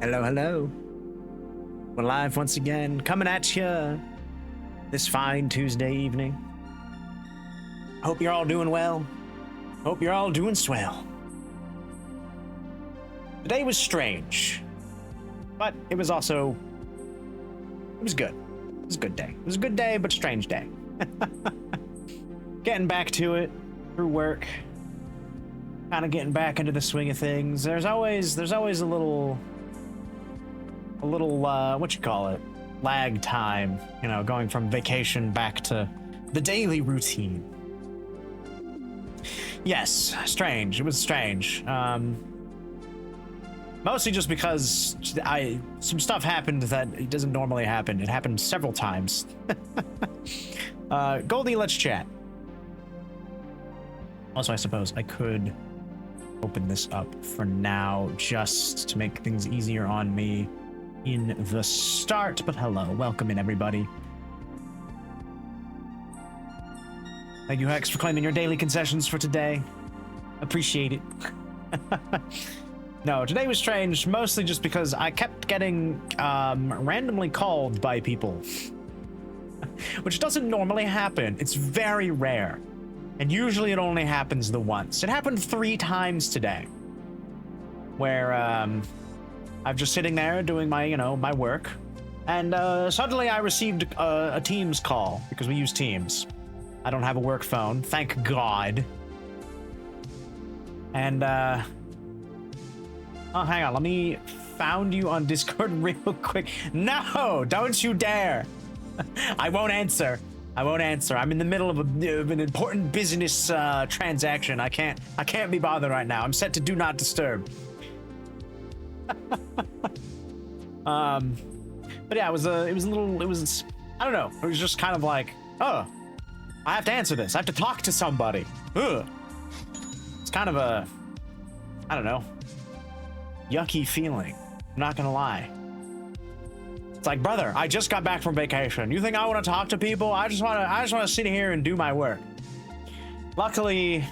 Hello, hello. We're live once again, coming at you this fine Tuesday evening. Hope you're all doing well. Hope you're all doing swell. The day was strange, but it was also, it was good. It was a good day. It was a good day, but strange day. Getting back to it through work, kind of getting back into the swing of things. There's always a little what you call it, lag time, you know, going from vacation back to the daily routine. Yes, strange. It was strange. Mostly just because some stuff happened that it doesn't normally happen. It happened several times. Goldie, let's chat. Also, I suppose I could open this up for now just to make things easier on me in the start. But hello, welcome in, everybody. Thank you, Hex, for claiming your daily concessions for today. Appreciate it. No, today was strange, mostly just because I kept getting randomly called by people. Which doesn't normally happen. It's very rare. And usually it only happens the once. It happened 3 times today. Where I'm just sitting there doing my, my work. And suddenly I received a Teams call, because we use Teams. I don't have a work phone, thank God. And, oh, hang on, let me found you on Discord real quick. No, don't you dare. I won't answer. I won't answer. I'm in the middle of an important business transaction. I can't be bothered right now. I'm set to do not disturb. But yeah, it was I don't know. It was just kind of like, oh, I have to answer this. I have to talk to somebody. Ugh. It's kind of a, I don't know, yucky feeling. I'm not gonna lie. It's like, brother, I just got back from vacation. You think I want to talk to people? I just want to sit here and do my work. Luckily,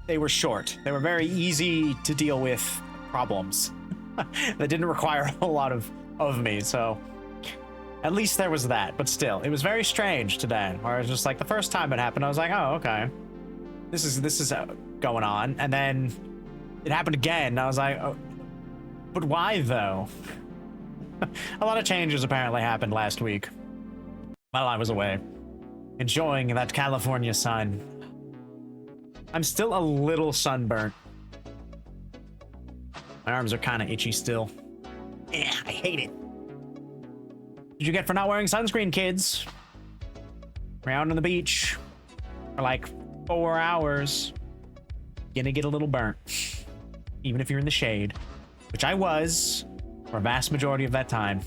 they were short. They were very easy to deal with problems that didn't require a whole lot of me. So at least there was that. But still, it was very strange today. Where it was just like the first time it happened, I was like, oh, okay, this is going on. And then it happened again. And I was like, oh, but why though? A lot of changes apparently happened last week while I was away, enjoying that California sun. I'm still a little sunburnt. My arms are kind of itchy still. Yeah, I hate it. Did you get for not wearing sunscreen, kids? We're out on the beach for like 4 hours. Gonna get a little burnt, even if you're in the shade, which I was for a vast majority of that time.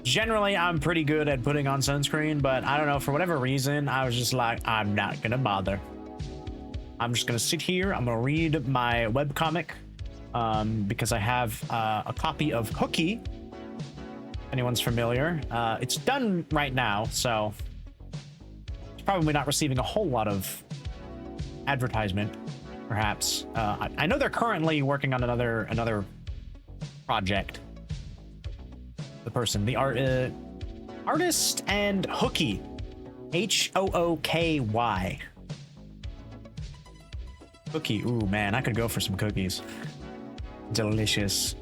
Generally, I'm pretty good at putting on sunscreen, but I don't know, for whatever reason, I was just like, I'm not gonna bother. I'm just gonna sit here, I'm gonna read my webcomic, because I have a copy of Hooky, if anyone's familiar. It's done right now, so it's probably not receiving a whole lot of advertisement, perhaps. I know they're currently working on another project. The artist and Hooky, Hooky. Cookie. Ooh, man, I could go for some cookies. Delicious.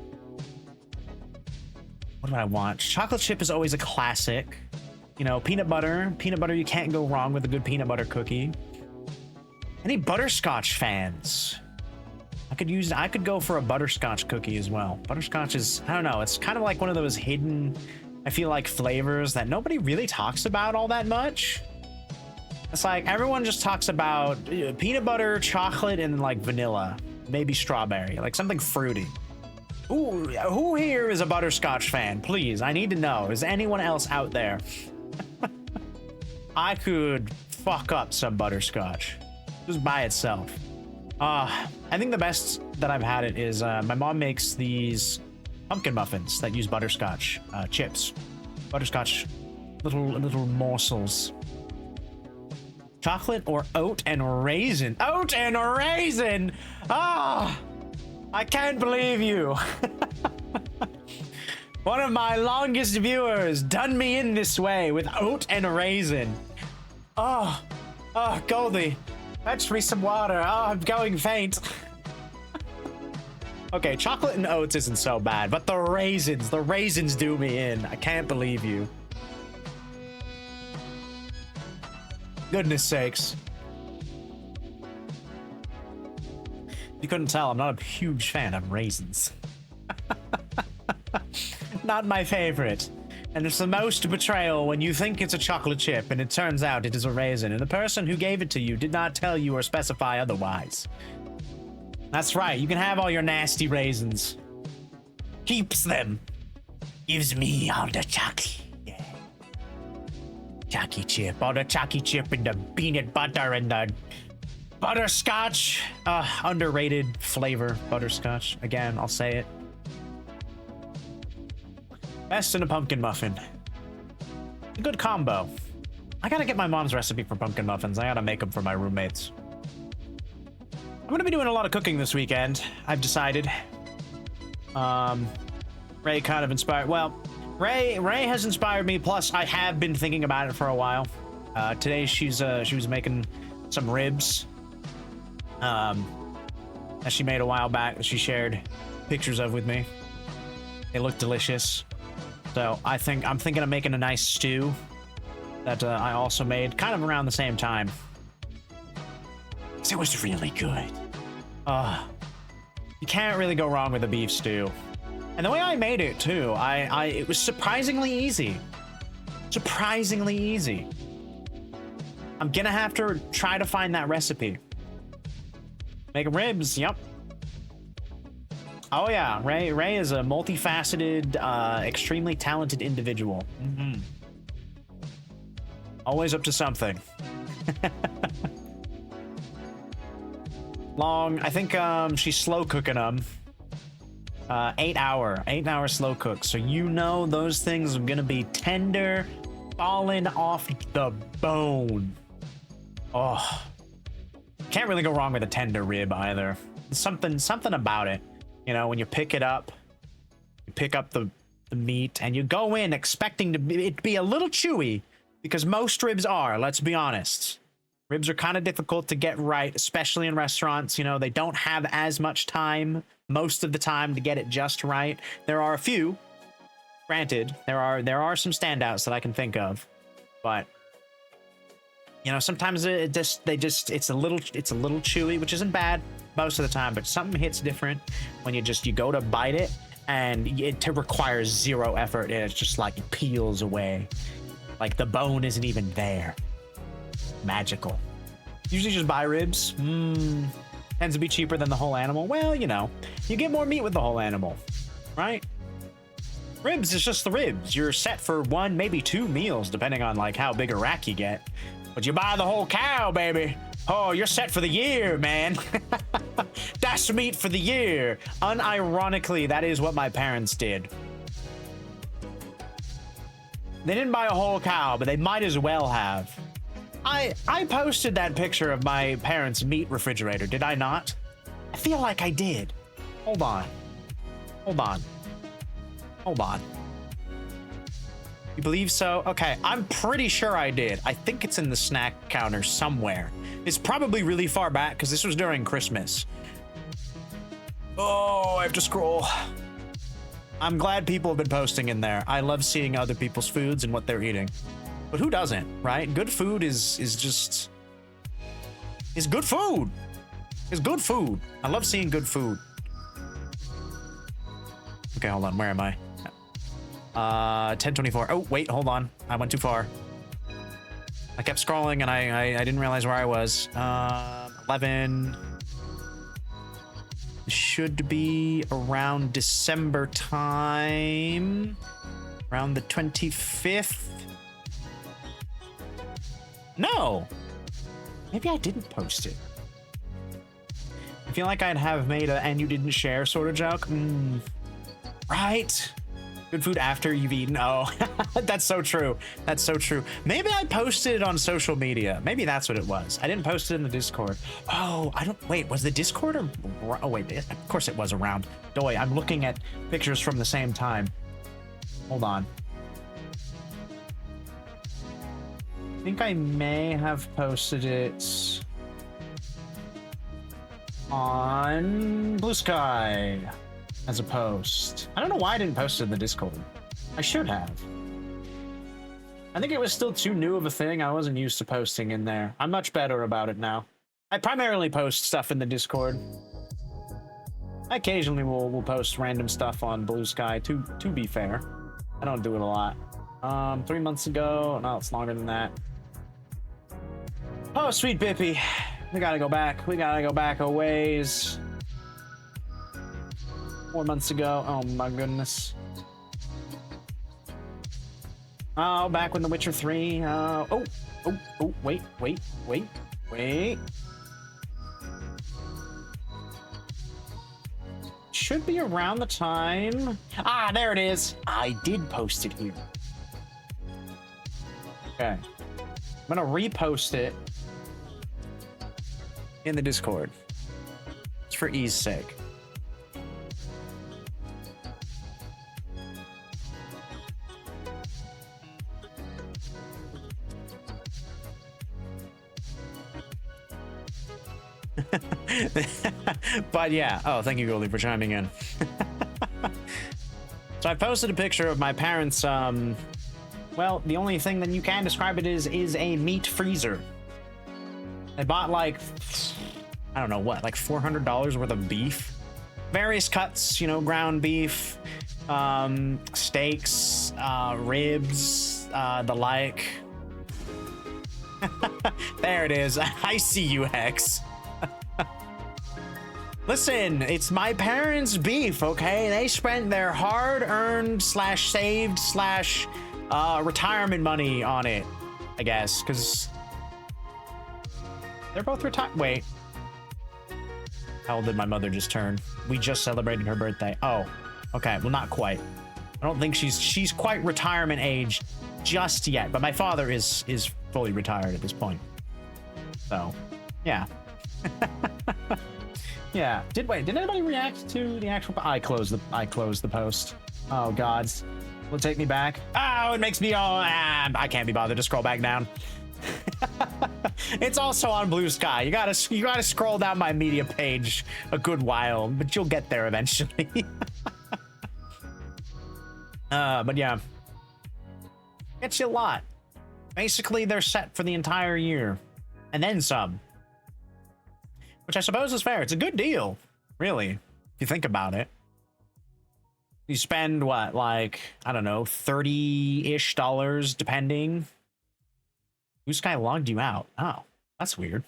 What do I want? Chocolate chip is always a classic. You know, peanut butter. Peanut butter, you can't go wrong with a good peanut butter cookie. Any butterscotch fans? I could go for a butterscotch cookie as well. Butterscotch is, I don't know, it's kind of like one of those hidden, I feel like, flavors that nobody really talks about all that much. It's like everyone just talks about peanut butter, chocolate, and like vanilla, maybe strawberry, like something fruity. Ooh, who here is a butterscotch fan? Please, I need to know. Is anyone else out there? I could fuck up some butterscotch just by itself. I think the best that I've had it is my mom makes these pumpkin muffins that use butterscotch chips, butterscotch little morsels. Chocolate or oat and raisin? Oat and raisin! Ah, I can't believe you. One of my longest viewers done me in this way with oat and raisin. Oh, Goldie, fetch me some water. Oh, I'm going faint. Okay, chocolate and oats isn't so bad, but the raisins do me in. I can't believe you. Goodness sakes. You couldn't tell, I'm not a huge fan of raisins. Not my favorite. And it's the most betrayal when you think it's a chocolate chip and it turns out it is a raisin, and the person who gave it to you did not tell you or specify otherwise. That's right, you can have all your nasty raisins. Keeps them. Gives me all the chocolate. Yeah. Chalky chip. All the chalky chip and the peanut butter and the butterscotch. Underrated flavor, butterscotch. Again, I'll say it. Best in a pumpkin muffin. A good combo. I gotta get my mom's recipe for pumpkin muffins. I gotta make them for my roommates. I'm gonna be doing a lot of cooking this weekend, I've decided. Ray kind of inspired. Well, Ray has inspired me. Plus, I have been thinking about it for a while. Today, she was making some ribs. That she made a while back. That she shared pictures of with me. They look delicious. So I'm thinking of making a nice stew that I also made kind of around the same time. 'Cause it was really good. You can't really go wrong with a beef stew. And the way I made it too, it was surprisingly easy. Surprisingly easy. I'm gonna have to try to find that recipe. Make ribs, yep. Oh yeah, Ray is a multifaceted, extremely talented individual. Always up to something. I think she's slow cooking them. 8 hour slow cook. So you know those things are gonna be tender, falling off the bone. Oh, can't really go wrong with a tender rib either. Something about it. You know, when you pick it up, you pick up the meat, and you go in expecting it to be a little chewy, because most ribs are, let's be honest. Ribs are kind of difficult to get right, especially in restaurants. You know, they don't have as much time most of the time to get it just right. There are a few, granted, there are some standouts that I can think of, but you know, sometimes it's a little chewy, which isn't bad most of the time, but something hits different when you go to bite it and it requires zero effort, and it's just like it peels away, like the bone isn't even there. Magical. Usually just buy ribs. Tends to be cheaper than the whole animal. Well, you know, you get more meat with the whole animal, right? Ribs is just the ribs. You're set for 1, maybe 2 meals, depending on like how big a rack you get. But you buy the whole cow, baby. Oh, you're set for the year, man. That's meat for the year. Unironically, that is what my parents did. They didn't buy a whole cow, but they might as well have. I posted that picture of my parents' meat refrigerator, did I not? I feel like I did. Hold on. You believe so? Okay, I'm pretty sure I did. I think it's in the snack counter somewhere. It's probably really far back because this was during Christmas. Oh, I have to scroll. I'm glad people have been posting in there. I love seeing other people's foods and what they're eating. But who doesn't, right? Good food is good food. It's good food. I love seeing good food. Okay, hold on. Where am I? 10:24. Oh, wait, hold on. I went too far. I kept scrolling and I didn't realize where I was. 11. Should be around December time. Around the 25th. No. Maybe I didn't post it. I feel like I'd have made a "and you didn't share" sort of joke. Right? Good food after you've eaten. Oh, that's so true. That's so true. Maybe I posted it on social media. Maybe that's what it was. I didn't post it in the Discord. Oh, wait, was the Discord or, oh wait, of course it was around. Doy, I'm looking at pictures from the same time. Hold on. I think I may have posted it on Blue Sky as a post. I don't know why I didn't post it in the Discord. I should have. I think it was still too new of a thing. I wasn't used to posting in there. I'm much better about it now. I primarily post stuff in the Discord. I occasionally will post random stuff on Blue Sky, to be fair. I don't do it a lot. 3 months ago. No, it's longer than that. Oh, sweet Bippy. We gotta go back. We gotta go back a ways. 4 months ago. Oh my goodness. Oh, back when The Witcher 3. Oh, wait. Should be around the time. Ah, there it is. I did post it here. Okay. I'm gonna repost it in the Discord. It's for ease sake. But yeah, oh, thank you, Goldie, for chiming in. So I posted a picture of my parents, well, the only thing that you can describe it is a meat freezer. I bought like, I don't know what, like $400 worth of beef. Various cuts, you know, ground beef, steaks, ribs, the like. There it is. I see you, Hex. Listen, it's my parents' beef, okay? They spent their hard-earned slash saved slash retirement money on it, I guess, because they're both retired. Wait. How old did my mother just turn? We just celebrated her birthday. Oh, okay. Well, not quite. I don't think she's quite retirement age just yet, but my father is fully retired at this point. So, yeah. Yeah. Did anybody react to the actual? I closed the post. Oh gods, will it take me back? Oh, it makes me all. I can't be bothered to scroll back down. It's also on Blue Sky. You gotta scroll down my media page a good while, but you'll get there eventually. But yeah, it's a lot. Basically, they're set for the entire year, and then some. Which I suppose is fair. It's a good deal, really, if you think about it. You spend, what, like, I don't know, $30-ish, depending. Blue Sky logged you out. Oh, that's weird.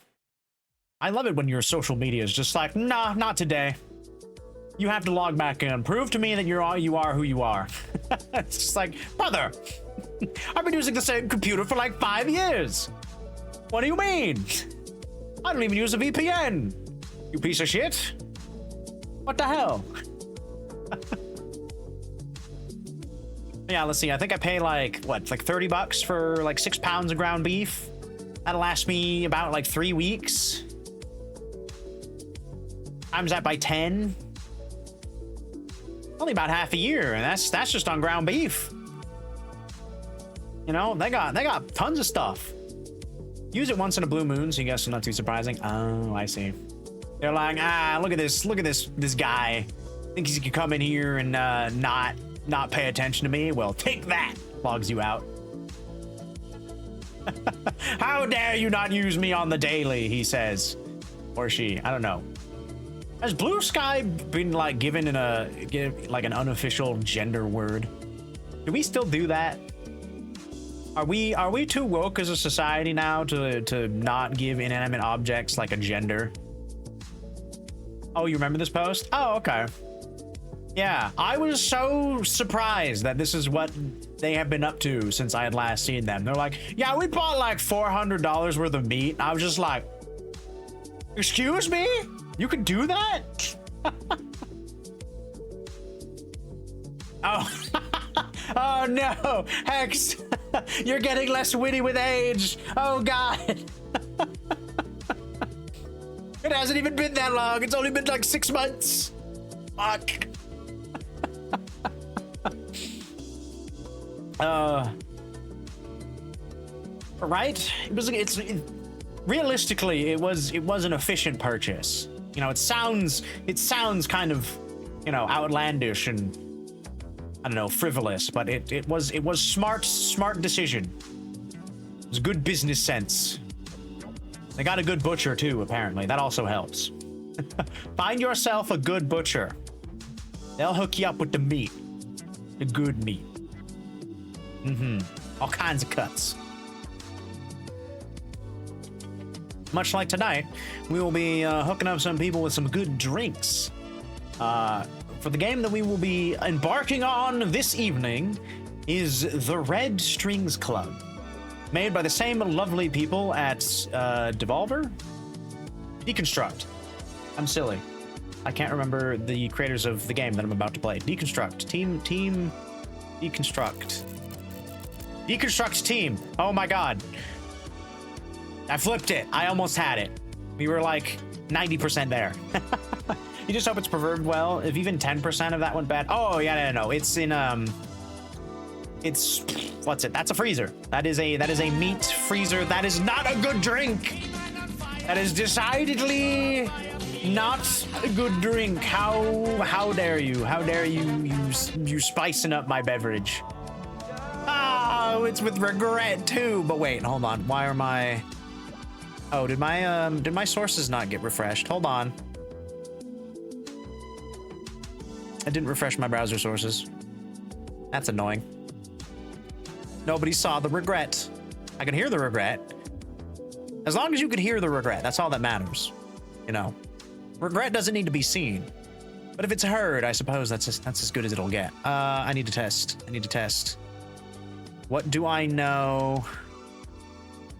I love it when your social media is just like, nah, not today. You have to log back in. Prove to me that you are who you are. It's just like, brother, I've been using the same computer for like 5 years. What do you mean? I don't even use a VPN. You piece of shit. What the hell? Yeah, let's see. I think I pay like, what, like $30 for like 6 pounds of ground beef. That'll last me about like 3 weeks. Times that by 10. Only about half a year, and that's just on ground beef. You know, they got tons of stuff. Use it once in a blue moon, so you guess it's not too surprising. Oh, I see. They're like, look at this guy. Thinks he could come in here and not pay attention to me. Well, take that. Logs you out. How dare you not use me on the daily, he says. Or she, I don't know. Has Blue Sky been like given an unofficial gender word? Do we still do that? Are we too woke as a society now to not give inanimate objects like a gender? Oh, you remember this post? Oh, okay. Yeah, I was so surprised that this is what they have been up to since I had last seen them. They're like, yeah, we bought like $400 worth of meat. I was just like, excuse me? You can do that? Oh. Oh no, Hex, you're getting less witty with age. Oh God. It hasn't even been that long. It's only been like 6 months. Fuck. Right? Realistically, it was an efficient purchase. You know, it sounds kind of, you know, outlandish and, I don't know, frivolous, but it was smart decision. It was good business sense. They got a good butcher too, apparently. That also helps. Find yourself a good butcher. They'll hook you up with the meat. The good meat. All kinds of cuts. Much like tonight, we will be hooking up some people with some good drinks. For the game that we will be embarking on this evening is the Red Strings Club, made by the same lovely people at Devolver? Deconstruct. I'm silly. I can't remember the creators of the game that I'm about to play. Deconstruct. Team Deconstruct. Deconstruct team. Oh my god. I flipped it. I almost had it. We were like 90% there. You just hope it's preserved well. If even 10% of that went bad. Oh, yeah, no. It's in, it's, what's it? That's a freezer. That is a meat freezer. That is not a good drink. That is decidedly not a good drink. How dare you? How dare you spicing up my beverage? Oh, it's with regret too. But wait, hold on. Why are my... Oh, did my sources not get refreshed? Hold on. I didn't refresh my browser sources. That's annoying. Nobody saw the regret. I can hear the regret. As long as you can hear the regret, that's all that matters. You know, regret doesn't need to be seen. But if it's heard, I suppose that's as good as it'll get. I need to test. What do I know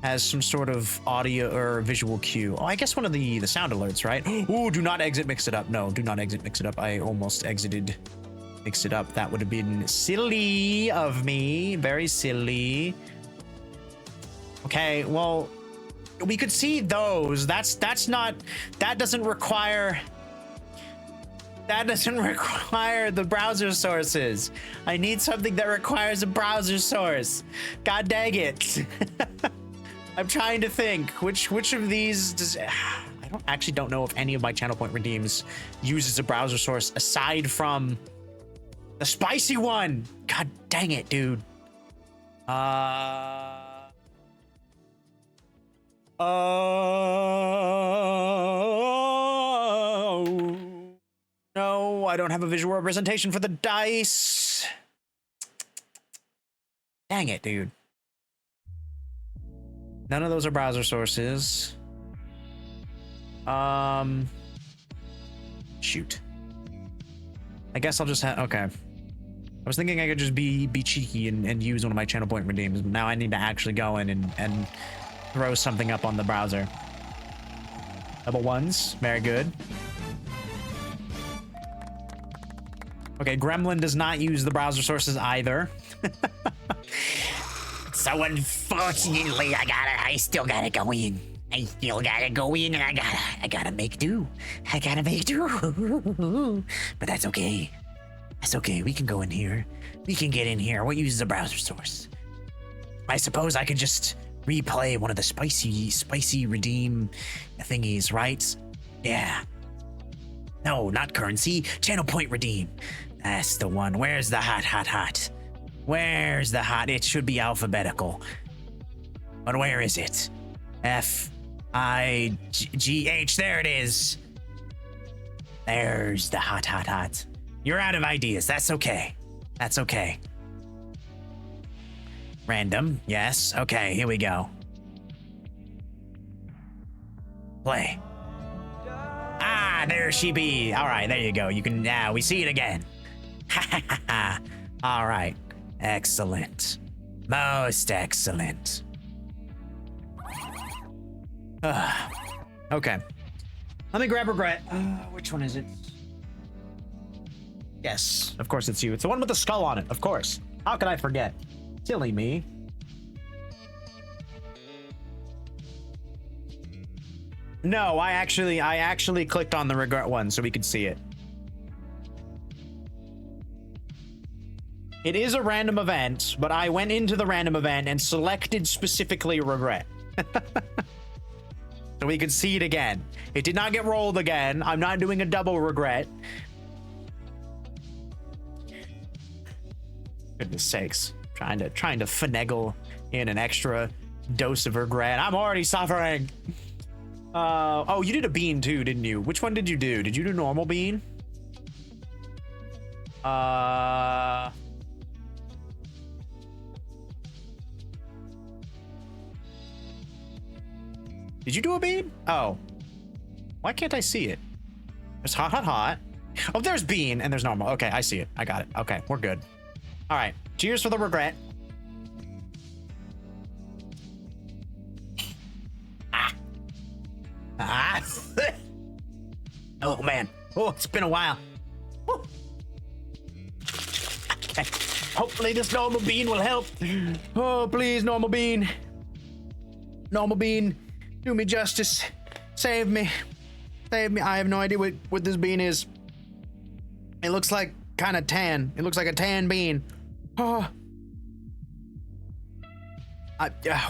has some sort of audio or visual cue? Oh, I guess one of the sound alerts, right? Ooh, do not exit mix it up. No, do not exit mix it up. I almost exited mix it up. That would have been silly of me. Very silly. Okay, well, we could see those. That doesn't require the browser sources. I need something that requires a browser source. God dang it. I'm trying to think which of these does... I don't know if any of my channel point redeems uses a browser source aside from the spicy one. God dang it, dude. No, I don't have a visual representation for the dice. Dang it, dude. None of those are browser sources. Shoot. I guess I'll just have... Okay. I was thinking I could just be cheeky and use one of my channel point redeems, but now I need to actually go in and throw something up on the browser. Double ones. Very good. Okay, Gremlin does not use the browser sources either. So unfortunately, I still gotta go in. I still gotta go in, and I gotta make do. I gotta make do. But that's okay. That's okay. We can go in here. We can get in here. What uses a browser source? I suppose I could just replay one of the spicy redeem thingies, right? Yeah. No, not currency. Channel point redeem. That's the one. Where's the hot? Where's the hot? It should be alphabetical. But where is it? F-I-G-H. There it is. There's the hot. You're out of ideas. That's okay. That's okay. Random. Yes. Okay, here we go. Play. Ah, there she be. All right, there you go. You can, now we see it again. Ha ha ha ha. All right. Excellent. Most excellent. Okay. Let me grab regret. Which one is it? Yes, of course it's you. It's the one with the skull on it, of course. How could I forget? Silly me. No, I actually clicked on the regret one so we could see it. It is a random event, but I went into the random event and selected specifically regret. So we could see it again. It did not get rolled again. I'm not doing a double regret. Goodness sakes. Trying to finagle in an extra dose of regret. I'm already suffering. Oh, you did a bean too, didn't you? Which one did you do? Did you do normal bean? Did you do a bean? Oh. Why can't I see it? There's hot, hot, hot. Oh, there's bean and there's normal. Okay, I see it. I got it. Okay, we're good. All right. Cheers for the regret. Ah. Oh, man. Oh, it's been a while. Woo. Okay. Hopefully this normal bean will help. Oh, please, normal bean. Normal bean, do me justice. Save me. Save me. I have no idea what this bean is. It looks like kind of tan. It looks like a tan bean. Oh.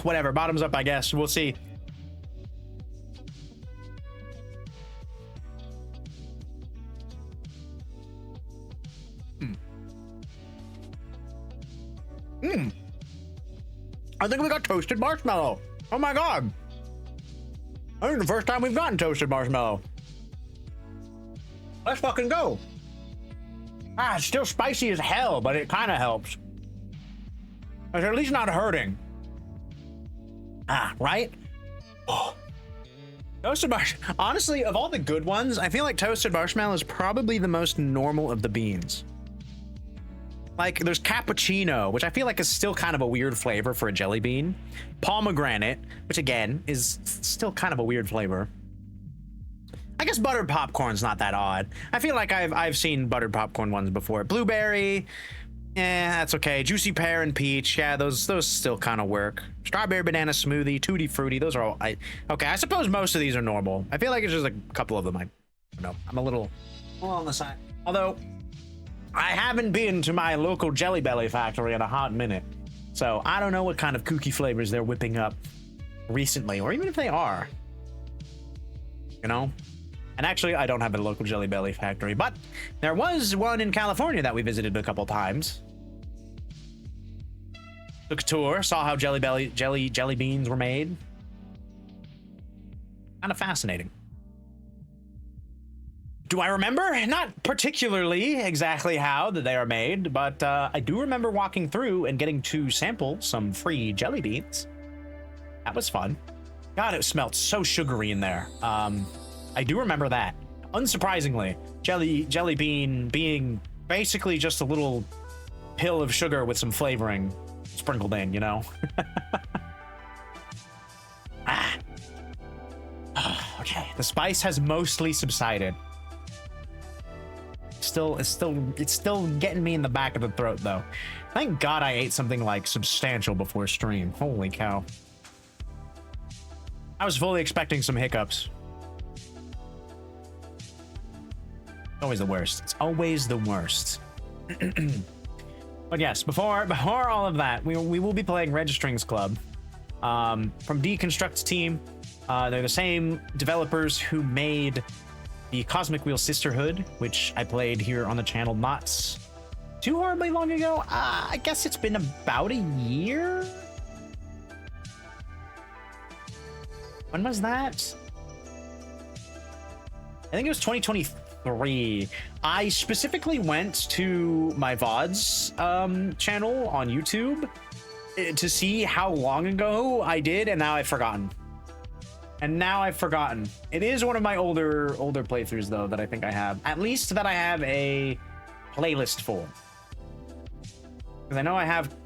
Whatever. Bottoms up, I guess. We'll see. I think we got toasted marshmallow. Oh my god. I think the first time we've gotten toasted marshmallow. Let's fucking go. Ah, it's still spicy as hell, but it kind of helps. It's at least not hurting. Ah, right? Oh. Toasted marshmallow. Honestly, of all the good ones, I feel like toasted marshmallow is probably the most normal of the beans. Like, there's cappuccino, which I feel like is still kind of a weird flavor for a jelly bean. Pomegranate, which again is still kind of a weird flavor. I guess buttered popcorn's not that odd. I feel like I've seen buttered popcorn ones before. Blueberry, that's okay. Juicy pear and peach, yeah, those still kind of work. Strawberry banana smoothie, tutti frutti, those are all. Okay, I suppose most of these are normal. I feel like it's just a couple of them. I don't know. I'm a little on the side. Although, I haven't been to my local Jelly Belly factory in a hot minute, so I don't know what kind of kooky flavors they're whipping up recently, or even if they are. You know? And actually, I don't have a local Jelly Belly factory, but there was one in California that we visited a couple times. Took a tour, saw how jelly beans were made. Kind of fascinating. Do I remember? Not particularly exactly how that they are made, but I do remember walking through and getting to sample some free jelly beans. That was fun. God, it smelled so sugary in there. I do remember that. Unsurprisingly, jelly bean being basically just a little pill of sugar with some flavoring sprinkled in, you know? Okay, the spice has mostly subsided. It's still getting me in the back of the throat, though. Thank God I ate something like substantial before stream. Holy cow. I was fully expecting some hiccups. Always the worst. It's always the worst. But yes, before all of that, we will be playing Registrings Club. From Deconstruct's team. They're the same developers who made the Cosmic Wheel Sisterhood, which I played here on the channel not too horribly long ago. I guess it's been about a year? When was that? I think it was 2023. I specifically went to my VODs channel on YouTube to see how long ago I did, and now I've forgotten. It is one of my older playthroughs, though, that I think I have. At least that I have a playlist for. Because I know I have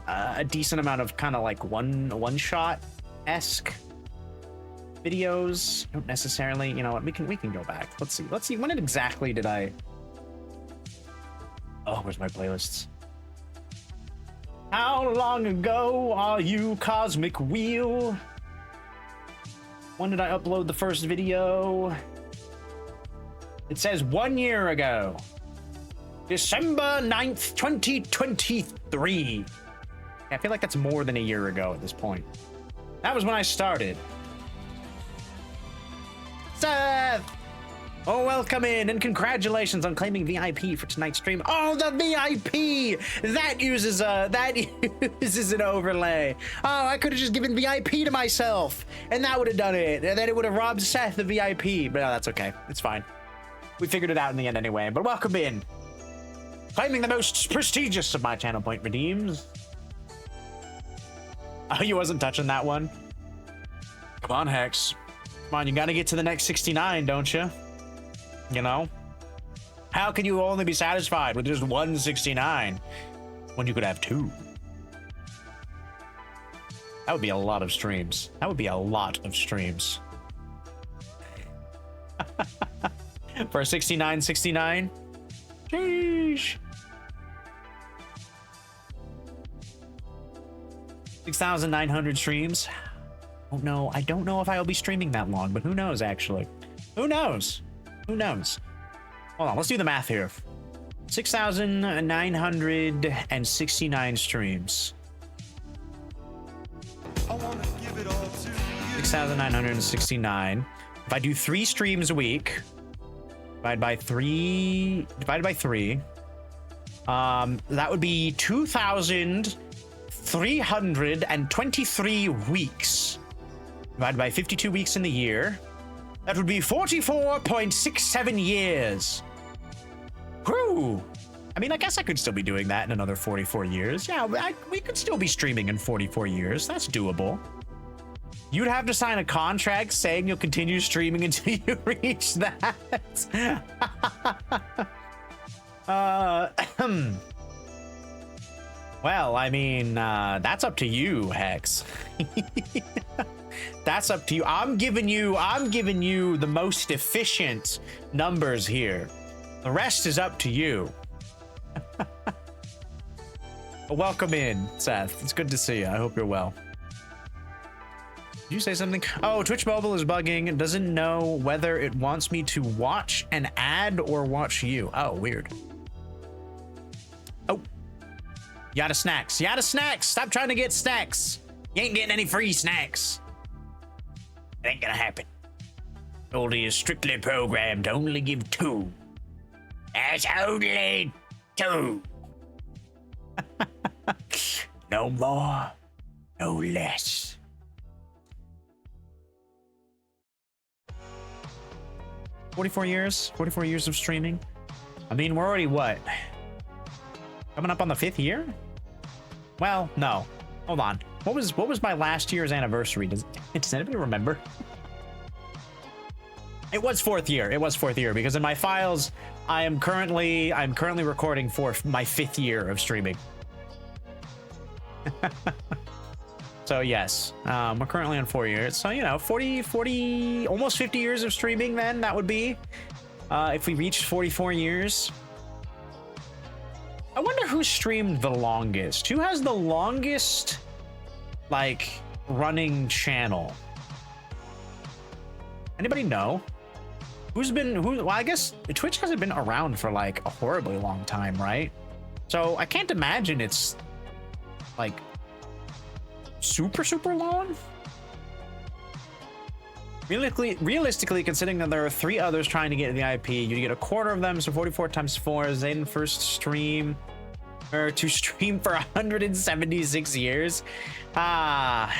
a decent amount of kind of like one-shot-esque videos. Don't necessarily, you know what, we can go back. Let's see, when exactly did I... Oh, where's my playlists? How long ago are you, Cosmic Wheel? When did I upload the first video? It says 1 year ago. December 9th, 2023. I feel like that's more than a year ago at this point. That was when I started. Seth! Oh, welcome in, and congratulations on claiming VIP for tonight's stream. Oh, the VIP! That uses an overlay. Oh, I could have just given VIP to myself, and that would have done it. And then it would have robbed Seth the VIP. But no, that's okay. It's fine. We figured it out in the end anyway. But welcome in. Claiming the most prestigious of my channel point redeems. Oh, you wasn't touching that one? Come on, Hex. Come on, you gotta get to the next 69, don't you? You know? How can you only be satisfied with just 169 when you could have 2? That would be a lot of streams. That would be a lot of streams. For a 69. Sheesh. 6,900 streams. Oh no, I don't know if I'll be streaming that long, but who knows actually? Who knows? Who knows? Hold on, let's do the math here. 6,969 streams. 6,969. If I do 3 streams a week, divided by 3, that would be 2,323 weeks. Divided by 52 weeks in the year. That would be 44.67 years. Whew. I mean, I guess I could still be doing that in another 44 years. Yeah, we could still be streaming in 44 years. That's doable. You'd have to sign a contract saying you'll continue streaming until you reach that. Well, I mean, that's up to you, Hex. That's up to you. I'm giving you the most efficient numbers here. The rest is up to you. Welcome in, Seth. It's good to see you. I hope you're well. Did you say something? Oh, Twitch Mobile is bugging. It doesn't know whether it wants me to watch an ad or watch you. Oh, weird. Oh. Yada snacks. Yada snacks. Stop trying to get snacks. You ain't getting any free snacks. It ain't gonna happen. Goldie is strictly programmed to only give 2. That's only 2. No more, no less. $44 years? 44 years of streaming? I mean, we're already what? Coming up on the 5th year? Well, no. Hold on. What was my last year's anniversary? Does anybody remember? It was 4th year. It was 4th year because in my files, I'm currently recording for my 5th year of streaming. So yes, we're currently on 4 years. So, you know, 40, almost 50 years of streaming then, that would be. If we reached 44 years. I wonder who streamed the longest. Who has the longest, like, running channel? Anybody know? Well, I guess Twitch hasn't been around for, like, a horribly long time, right? So I can't imagine it's, like, super long. Realistically, considering that there are 3 others trying to get the IP, you get a quarter of them, so 44 times 4 is Zayden first stream, or to stream for 176 years. I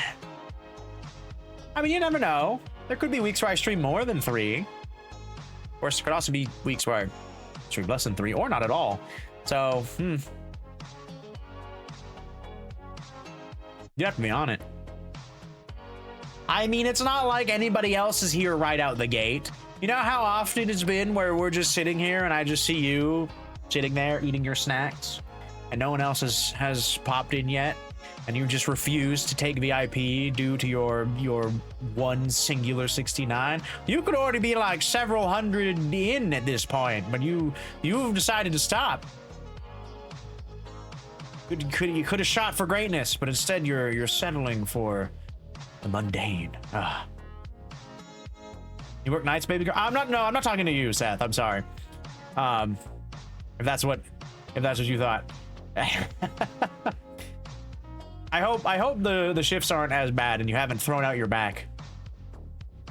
mean, you never know. There could be weeks where I stream more than 3. Of course, there could also be weeks where I stream less than 3, or not at all. So, you have to be on it. I mean, it's not like anybody else is here right out the gate. You know how often it's been where we're just sitting here and I just see you sitting there eating your snacks and no one else has popped in yet, and you just refuse to take VIP due to your one singular 69. You could already be like several hundred in at this point, but you've decided to stop. You could have shot for greatness, but instead you're settling for the mundane. You work nights, baby girl? I'm not talking to you, Seth. I'm sorry. If that's what you thought. I hope the shifts aren't as bad and you haven't thrown out your back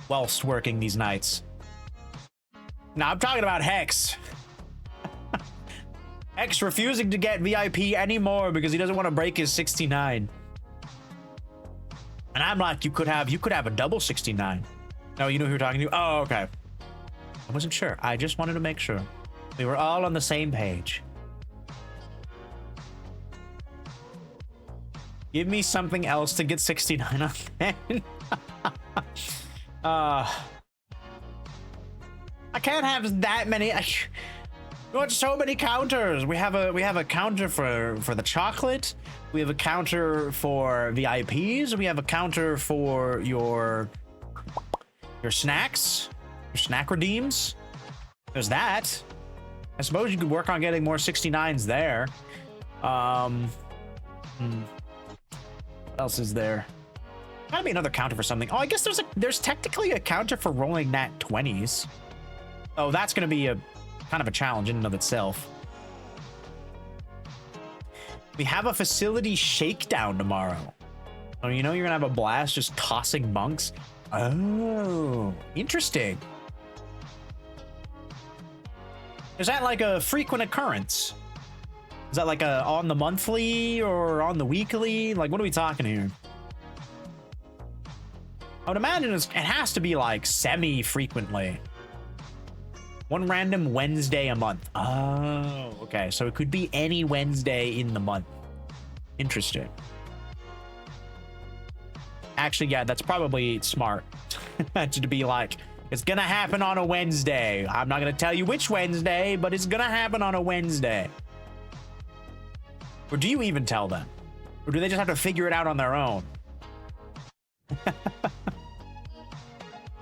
whilst working these nights. Now I'm talking about Hex. Hex refusing to get VIP anymore because he doesn't want to break his 69. And I'm like, you could have a double 69. No, you know who you're talking to? Oh, okay. I wasn't sure. I just wanted to make sure we were all on the same page. Give me something else to get 69 on then. I can't have that many. We want so many counters. We have a counter for the chocolate. We have a counter for VIPs. We have a counter for your snacks, your snack redeems. There's that. I suppose you could work on getting more 69s there. What else is there? Gotta be another counter for something. Oh, I guess there's technically a counter for rolling nat 20s. Oh, that's gonna be a kind of a challenge in and of itself. We have a facility shakedown tomorrow. Oh, you know you're gonna have a blast just tossing monks? Oh, interesting. Is that like a frequent occurrence? Is that like a on the monthly or on the weekly? Like, what are we talking here? I would imagine it has to be like semi-frequently. One random Wednesday a month. Oh, okay. So it could be any Wednesday in the month. Interesting. Actually, yeah, that's probably smart. To be like, it's gonna happen on a Wednesday. I'm not gonna tell you which Wednesday, but it's gonna happen on a Wednesday. Or do you even tell them? Or do they just have to figure it out on their own?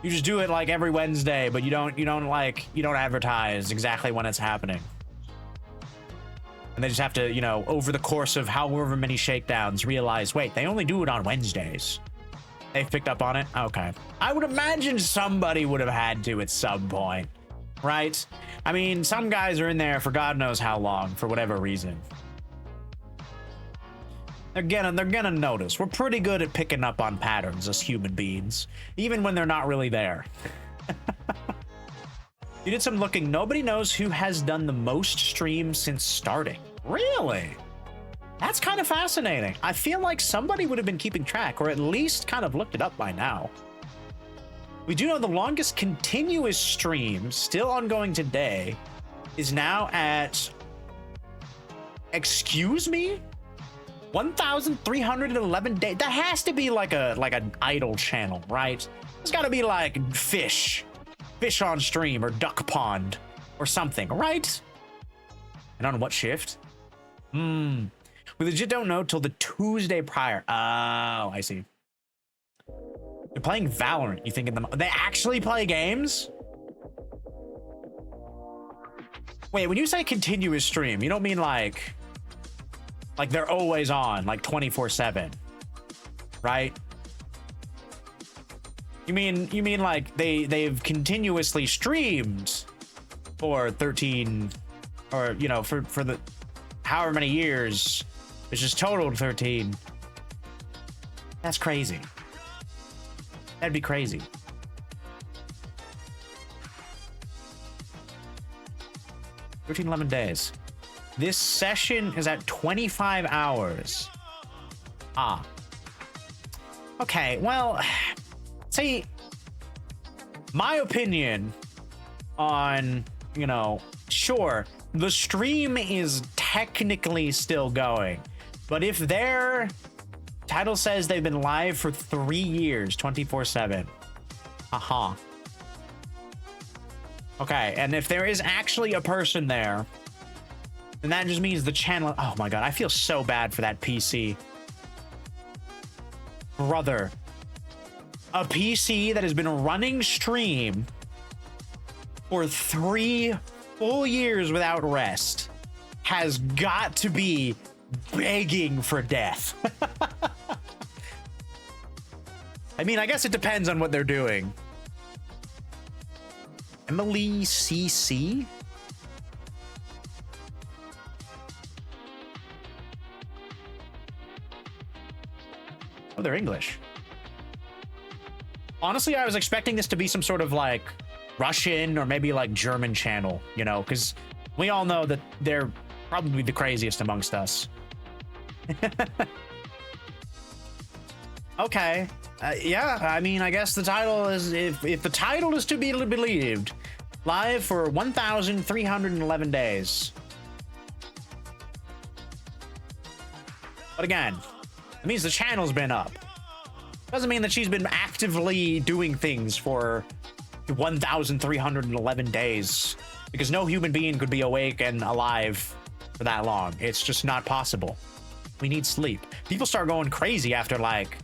You just do it like every Wednesday, but you don't advertise exactly when it's happening. And they just have to, you know, over the course of however many shakedowns, realize, wait, they only do it on Wednesdays. They've picked up on it? Okay. I would imagine somebody would have had to at some point, right? I mean, some guys are in there for God knows how long, for whatever reason. They're gonna notice. We're pretty good at picking up on patterns as human beings, even when they're not really there. You did some looking. Nobody knows who has done the most streams since starting. Really? That's kind of fascinating. I feel like somebody would have been keeping track, or at least kind of looked it up by now. We do know the longest continuous stream, still ongoing today, is now at... Excuse me? 1,311 days. That has to be like an idle channel, right? There's got to be like fish on stream, or duck pond or something, right? And on what shift? We legit don't know till the Tuesday prior. Oh, I see. You're playing Valorant. You think they actually play games? Wait, when you say continuous stream, you don't mean like they're always on, like 24/7, right? You mean like they've continuously streamed for 13, or you know, for the however many years, which is totaled 13. That's crazy. That'd be crazy. $13, 11 days. This session is at 25 hours. Ah. Okay, well, see, my opinion on, you know, sure, the stream is technically still going, but if their title says they've been live for 3 years, 24/7, okay, and if there is actually a person there, then that just means the channel... Oh my god, I feel so bad for that PC. Brother. A PC that has been running stream for 3 full years without rest has got to be begging for death. I mean, I guess it depends on what they're doing. Emily CC? Oh, they're English. Honestly, I was expecting this to be some sort of like Russian or maybe like German channel, you know, because we all know that they're probably the craziest amongst us. Okay. Yeah, I mean, I guess the title is, if the title is to be believed, live for 1,311 days. But again, it means the channel's been up. Doesn't mean that she's been actively doing things for 1,311 days, because no human being could be awake and alive for that long. It's just not possible. We need sleep. People start going crazy after, like,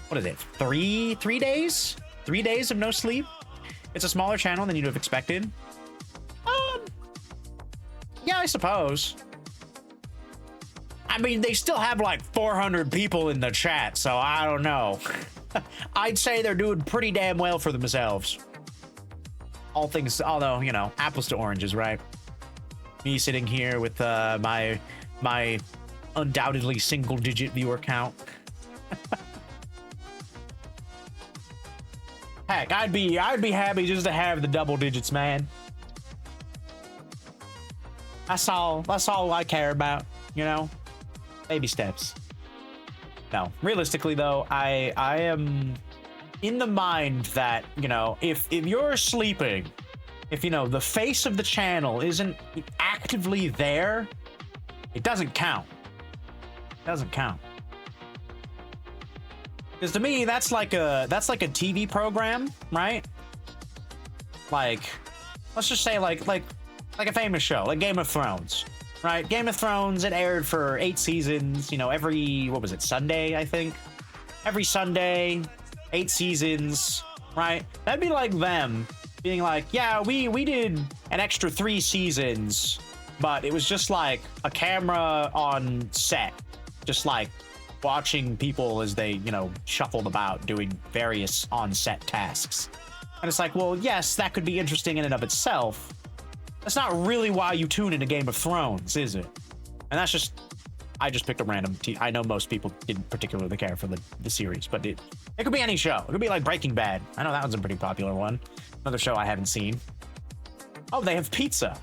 what is it, three days? 3 days of no sleep? It's a smaller channel than you'd have expected. Yeah, I suppose. I mean, they still have like 400 people in the chat, so I don't know. I'd say they're doing pretty damn well for themselves. All things, although, you know, apples to oranges, right? Me sitting here with my undoubtedly single-digit viewer count. Heck, I'd be happy just to have the double digits, man. That's all I care about, you know? Baby steps. No, realistically though, I am in the mind that, you know, if you're sleeping, if, you know, the face of the channel isn't actively there, it doesn't count. It doesn't count. Because to me, that's like a TV program, right? Like, let's just say like a famous show, like Game of Thrones, right? Game of Thrones, it aired for 8 seasons, you know, every, what was it, Sunday, I think? Every Sunday, 8 seasons, right? That'd be like them being like, yeah, we did an extra 3 seasons, but it was just like a camera on set, just like watching people as they, you know, shuffled about doing various on-set tasks. And it's like, well, yes, that could be interesting in and of itself. That's not really why you tune into Game of Thrones, is it? And that's just, I just picked a random I know most people didn't particularly care for the series, but it could be any show. It could be like Breaking Bad. I know that one's a pretty popular one. Another show I haven't seen. Oh, they have pizza.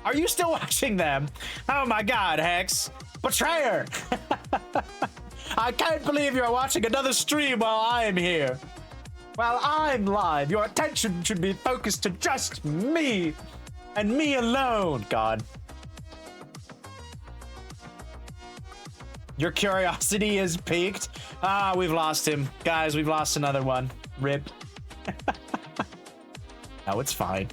Are you still watching them? Oh my God, Hex. Betrayer! I can't believe you're watching another stream while I'm here. While I'm live, your attention should be focused to just me. And me alone, God. Your curiosity is piqued. Ah, we've lost him. Guys, we've lost another one. RIP. No, it's fine.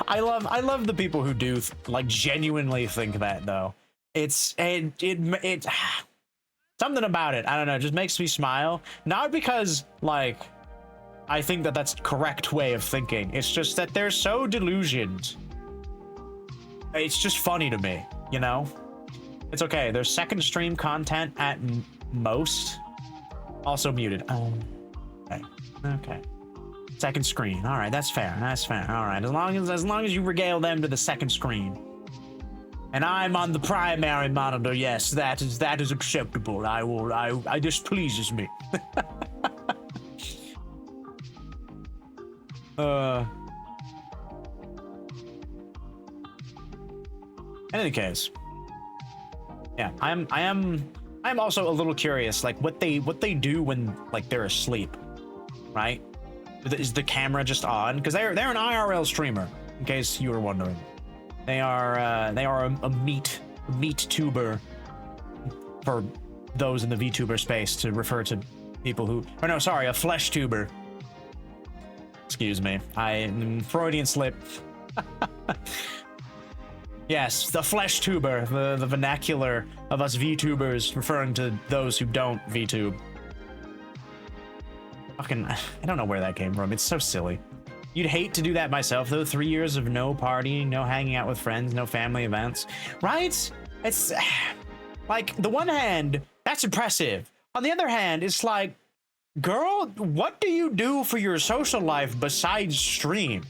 I love the people who do like genuinely think that though. It something about it, I don't know, just makes me smile. Not because like I think that that's the correct way of thinking. It's just that they're so delusioned. It's just funny to me, you know? It's okay. There's second stream content at most. Also muted. Okay. Okay. Second screen. All right, that's fair. That's fair. All right. As long as you regale them to the second screen. And I'm on the primary monitor. Yes, that is acceptable. I displeases me. In any case, yeah, I am also a little curious, like what they do when like they're asleep, right? Is the camera just on? Because they're an IRL streamer, in case you were wondering. They are a meat tuber, for those in the VTuber space to refer to people who, or no, sorry, a flesh tuber. Excuse me, Freudian slip. Yes, the flesh tuber, the vernacular of us VTubers referring to those who don't VTube. Fucking, I don't know where that came from. It's so silly. You'd hate to do that myself, though. 3 years of no partying, no hanging out with friends, no family events. Right? It's like, the one hand, that's impressive. On the other hand, it's like, girl, what do you do for your social life besides stream?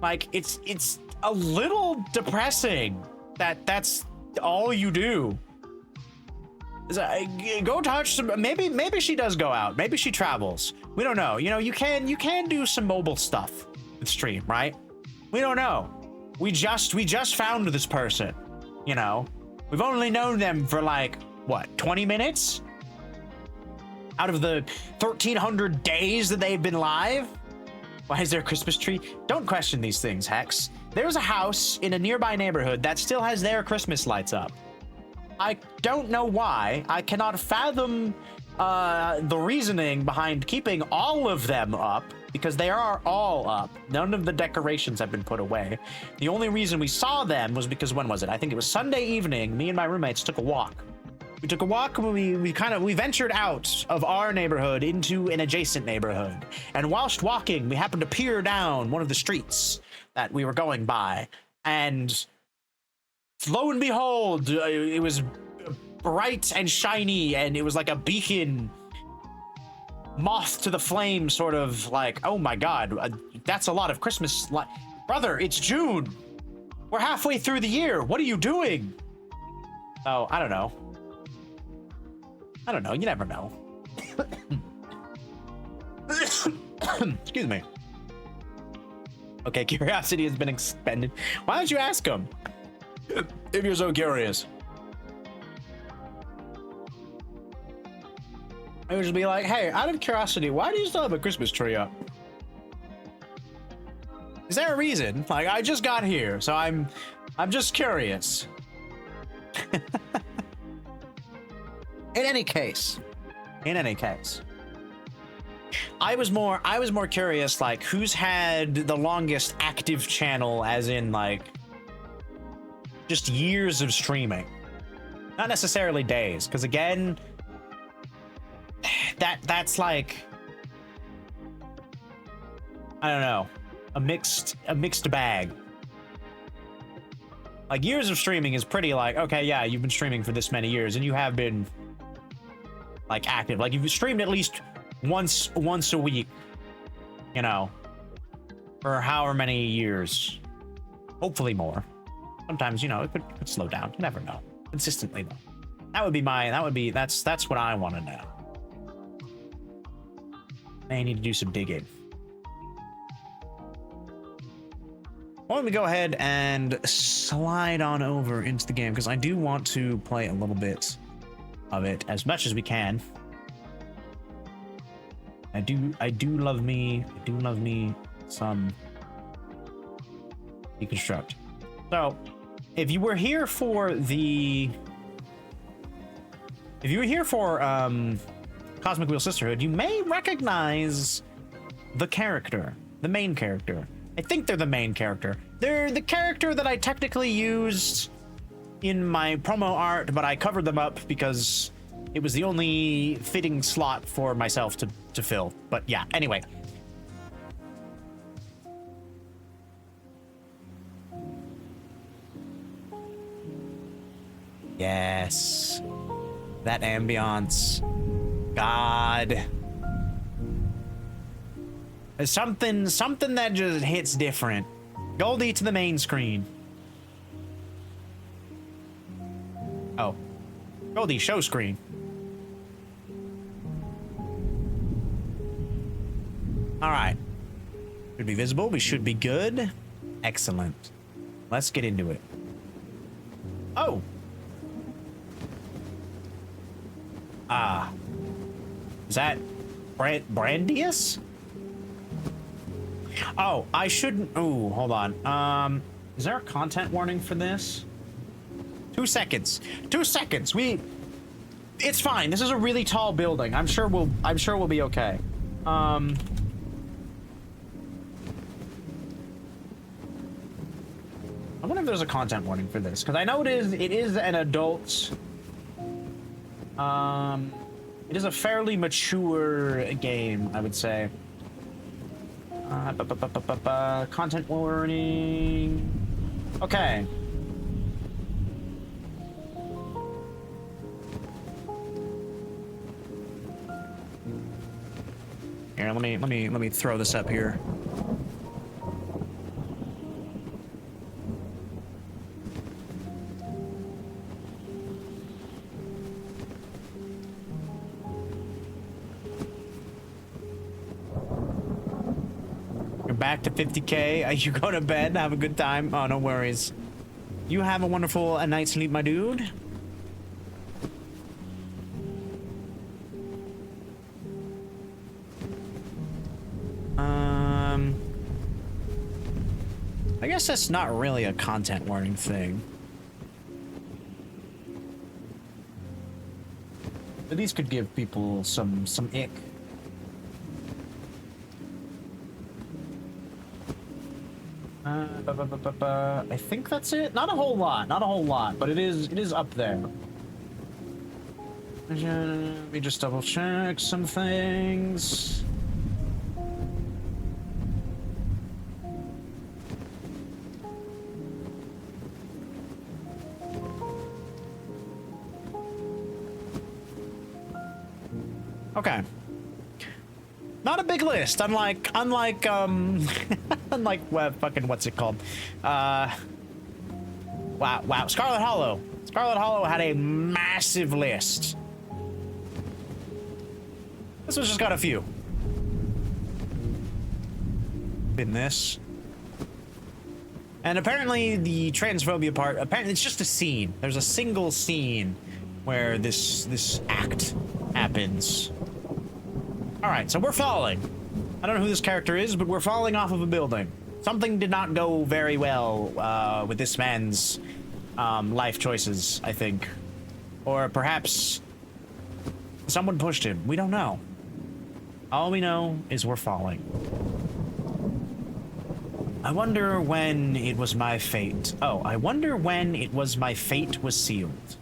Like, it's a little depressing that that's all you do. Go touch some, maybe she does go out, maybe she travels, we don't know. You know, you can do some mobile stuff with stream, right? We don't know. We just found this person, you know. We've only known them for like what, 20 minutes out of the 1,300 days that they've been live. Why is there a Christmas tree? Don't question these things, Hex. There's a house in a nearby neighborhood that still has their Christmas lights up. I don't know why. I cannot fathom the reasoning behind keeping all of them up, because they are all up. None of the decorations have been put away. The only reason we saw them was because, when was it? I think it was Sunday evening. Me and my roommates took a walk. We took a walk when we ventured out of our neighborhood into an adjacent neighborhood. And whilst walking, we happened to peer down one of the streets that we were going by. And lo and behold, it was bright and shiny, and it was like a beacon, moth to the flame, sort of like, oh my god, that's a lot of Christmas brother, it's June, we're halfway through the year, what are you doing? Oh, I don't know, you never know. Excuse me. Okay, curiosity has been expended. Why don't you ask him if you're so curious? I would just be like, hey, out of curiosity, why do you still have a Christmas tree up? Is there a reason? Like, I just got here, so I'm just curious. In any case, I was more curious, like, who's had the longest active channel, as in, like, just years of streaming, not necessarily days, because again, that's like, I don't know, a mixed bag. Like, years of streaming is pretty like, okay, yeah, you've been streaming for this many years, and you have been like active, like you've streamed at least once a week, you know, for however many years, hopefully more. Sometimes, you know, it could slow down, you never know. Consistently though. That's what I want to know. I need to do some digging. Why don't we go ahead and slide on over into the game, because I do want to play a little bit of it as much as we can. I do love me some deconstruct. So, if you were here for Cosmic Wheel Sisterhood, you may recognize the main character. I think they're the main character. They're the character that I technically used in my promo art, but I covered them up because it was the only fitting slot for myself to fill. But yeah, anyway. Yes. That ambiance. God. There's something that just hits different. Goldie to the main screen. Oh. Goldie show screen. Alright. Should be visible. We should be good. Excellent. Let's get into it. Oh. Is that Brandius? Oh, I shouldn't. Oh, hold on. Is there a content warning for this? 2 seconds. 2 seconds. It's fine. This is a really tall building. I'm sure we'll be okay. I wonder if there's a content warning for this, because I know it is an adult. It is a fairly mature game, I would say. Content warning. Okay. Here, let me throw this up here. Back to 50K. You go to bed, have a good time. Oh, no worries. You have a wonderful night's sleep, my dude. I guess that's not really a content warning thing. These could give people some ick. I think that's it. Not a whole lot. Not a whole lot, but it is up there. Let me just double check some things. Okay. Not a big list, unlike unlike what's it called? Wow, Scarlet Hollow. Scarlet Hollow had a massive list. This one's just got a few. In this. And apparently the transphobia part, apparently it's just a scene. There's a single scene where this act happens. Alright, so we're falling. I don't know who this character is, but we're falling off of a building. Something did not go very well with this man's life choices, I think. Or perhaps someone pushed him. We don't know. All we know is we're falling. I wonder when it was my fate. Oh, I wonder when it was my fate was sealed.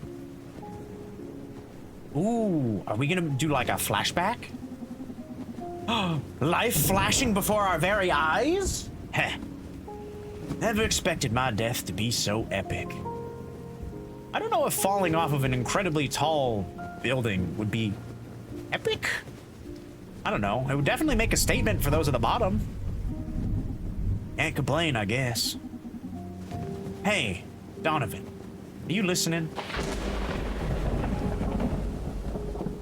Ooh, are we gonna do like a flashback? Life flashing before our very eyes? Heh. Never expected my death to be so epic. I don't know if falling off of an incredibly tall building would be epic. I don't know. It would definitely make a statement for those at the bottom. Can't complain, I guess. Hey, Donovan, are you listening?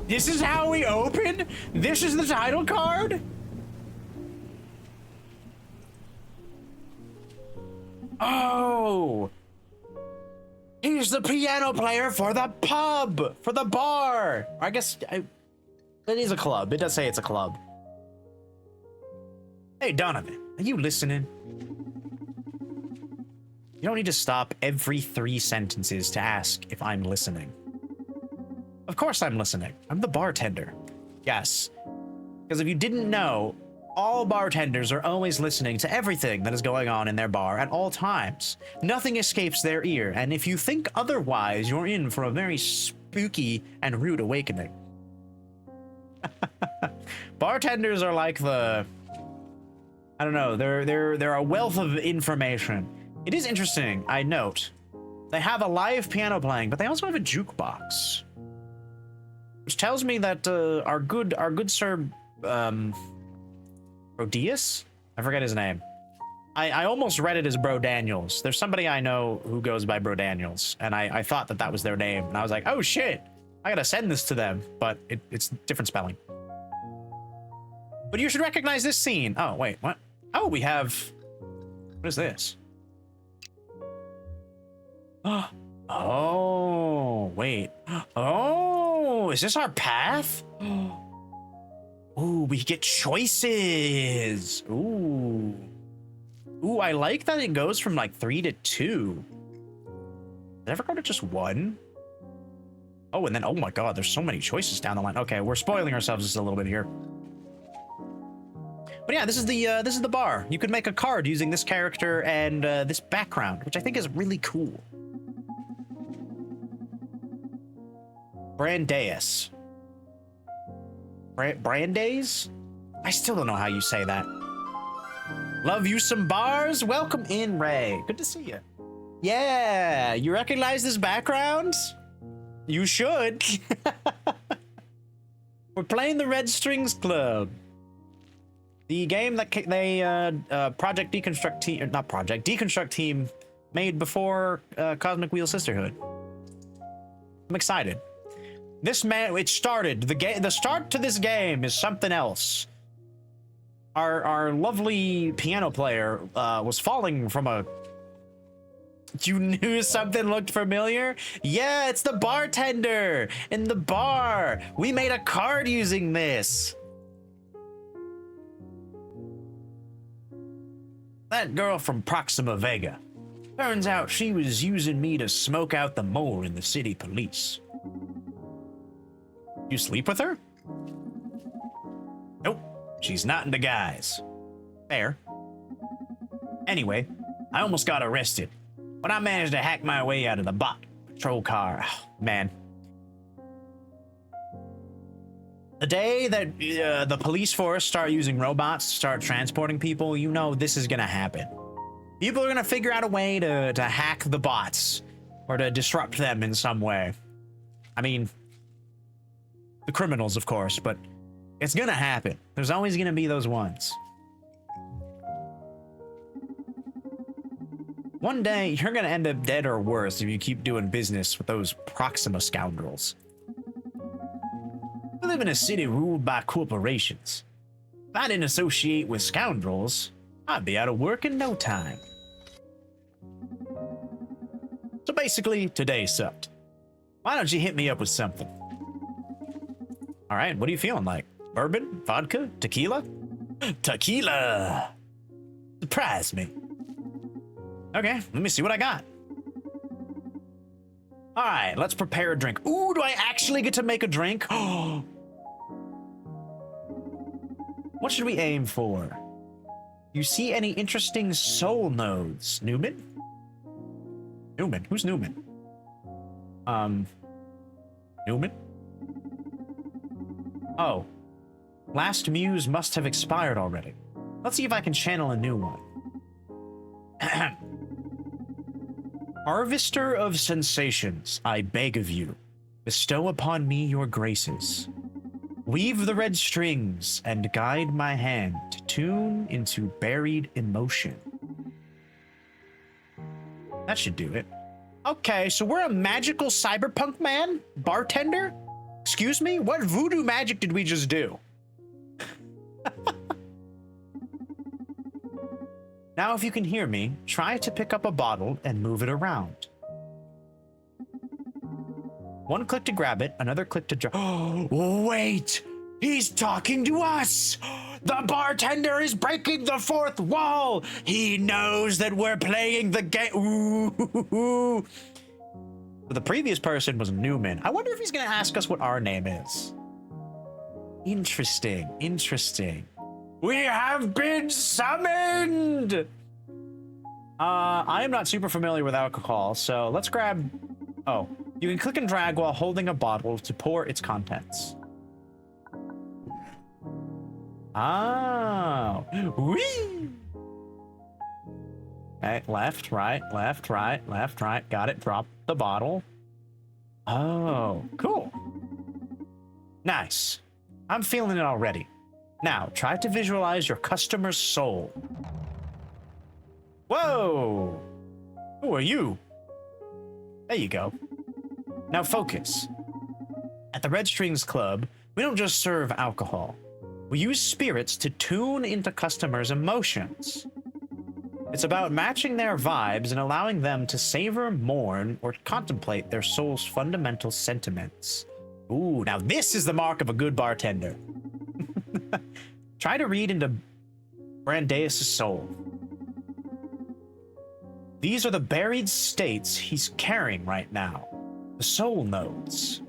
This is how we open? This is the title card? Oh! He's the piano player for the pub! For the bar! I guess it is a club. It does say it's a club. Hey, Donovan, are you listening? You don't need to stop every 3 sentences to ask if I'm listening. Of course I'm listening. I'm the bartender. Yes. Because if you didn't know, all bartenders are always listening to everything that is going on in their bar at all times. Nothing escapes their ear, and if you think otherwise, you're in for a very spooky and rude awakening. Bartenders are like the... I don't know, they're a wealth of information. It is interesting, I note. They have a live piano playing, but they also have a jukebox. Which tells me that our good sir Rodius? I forget his name. I almost read it as Bro Daniels. There's somebody I know who goes by Bro Daniels, and I thought that was their name, and I was like, oh shit, I gotta send this to them, but it's different spelling. But you should recognize this scene. Oh, wait, what? Oh, we have... What is this? Oh, wait. Oh, is this our path? Ooh, we get choices. Ooh. Ooh, I like that it goes from like 3 to 2. Did it ever go to just 1? Oh, and then, oh my god, there's so many choices down the line. Okay, we're spoiling ourselves just a little bit here. But yeah, this is the bar. You could make a card using this character and this background, which I think is really cool. Brandeis. Brandeis? I still don't know how you say that. Love you some bars? Welcome in, Ray. Good to see you. Yeah, you recognize this background? You should. We're playing the Red Strings Club. The game that Project Deconstruct team, or not Project, Deconstruct team made before Cosmic Wheel Sisterhood. I'm excited. This man, it started, the start to this game is something else. Our lovely piano player was falling from a... You knew something looked familiar? Yeah, it's the bartender in the bar. We made a card using this. That girl from Proxima Vega. Turns out she was using me to smoke out the mole in the city police. You sleep with her? Nope, she's not into guys. Fair. Anyway, I almost got arrested, but I managed to hack my way out of the bot patrol car. Oh, man. The day that the police force start using robots to start transporting people, you know this is gonna happen. People are gonna figure out a way to hack the bots or to disrupt them in some way. I mean, the criminals, of course, but it's gonna happen. There's always gonna be those ones. One day, you're gonna end up dead or worse if you keep doing business with those Proxima scoundrels. We live in a city ruled by corporations. If I didn't associate with scoundrels, I'd be out of work in no time. So basically, today sucked. Why don't you hit me up with something? All right, what are you feeling like? Bourbon? Vodka? Tequila? Tequila! Surprise me. Okay, let me see what I got. All right, let's prepare a drink. Ooh, do I actually get to make a drink? Oh. What should we aim for? You see any interesting soul nodes, Newman? Newman? Who's Newman? Newman? Oh. Last muse must have expired already. Let's see if I can channel a new one. Harvester of sensations, I beg of you, bestow upon me your graces. Weave the red strings and guide my hand to tune into buried emotion. That should do it. Okay, so we're a magical cyberpunk man? Bartender? Excuse me? What voodoo magic did we just do? Now, if you can hear me, try to pick up a bottle and move it around. One click to grab it, another click to drop. Oh, wait! He's talking to us! The bartender is breaking the fourth wall! He knows that we're playing the game. Ooh. The previous person was Newman. I wonder if he's gonna ask us what our name is. Interesting, interesting. We have been summoned! I am not super familiar with alcohol, so let's grab... Oh, you can click and drag while holding a bottle to pour its contents. Oh, whee! Okay, left, right, left, right, left, right. Got it, drop the bottle. Oh, cool. Nice. I'm feeling it already. Now, try to visualize your customer's soul. Whoa! Who are you? There you go. Now focus. At the Red Strings Club, we don't just serve alcohol. We use spirits to tune into customers' emotions. It's about matching their vibes and allowing them to savor, mourn, or contemplate their soul's fundamental sentiments. Ooh, now this is the mark of a good bartender. Try to read into Brandeis' soul. These are the buried states he's carrying right now, the soul nodes.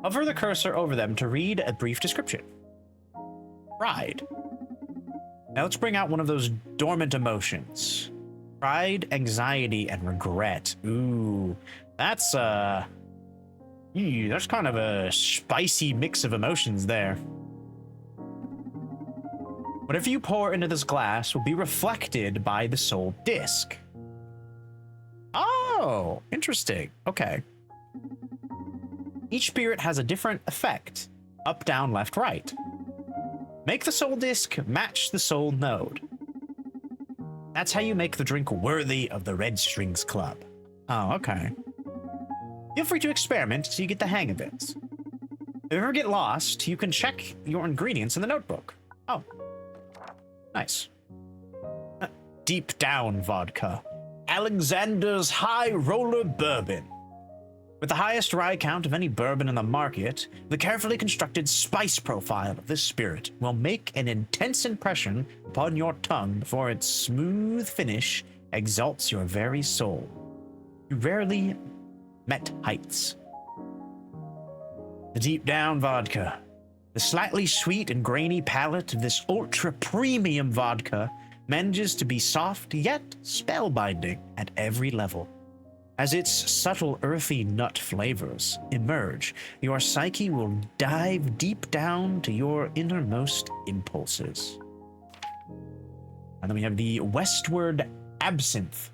Hover the cursor over them to read a brief description. Pride. Now let's bring out one of those dormant emotions. Pride, anxiety, and regret. Ooh, that's kind of a spicy mix of emotions there. Whatever you pour into this glass will be reflected by the soul disc. Oh, interesting. Okay. Each spirit has a different effect. Up, down, left, right. Make the soul disc match the soul node. That's how you make the drink worthy of the Red Strings Club. Oh, okay. Feel free to experiment so you get the hang of it. If you ever get lost, you can check your ingredients in the notebook. Oh. Nice. Deep Down Vodka. Alexander's High Roller Bourbon. With the highest rye count of any bourbon in the market, the carefully constructed spice profile of this spirit will make an intense impression upon your tongue before its smooth finish exalts your very soul. You rarely met heights. The deep down vodka. The slightly sweet and grainy palate of this ultra premium vodka manages to be soft yet spellbinding at every level. As its subtle earthy nut flavors emerge, your psyche will dive deep down to your innermost impulses. And then we have the Westward Absinthe.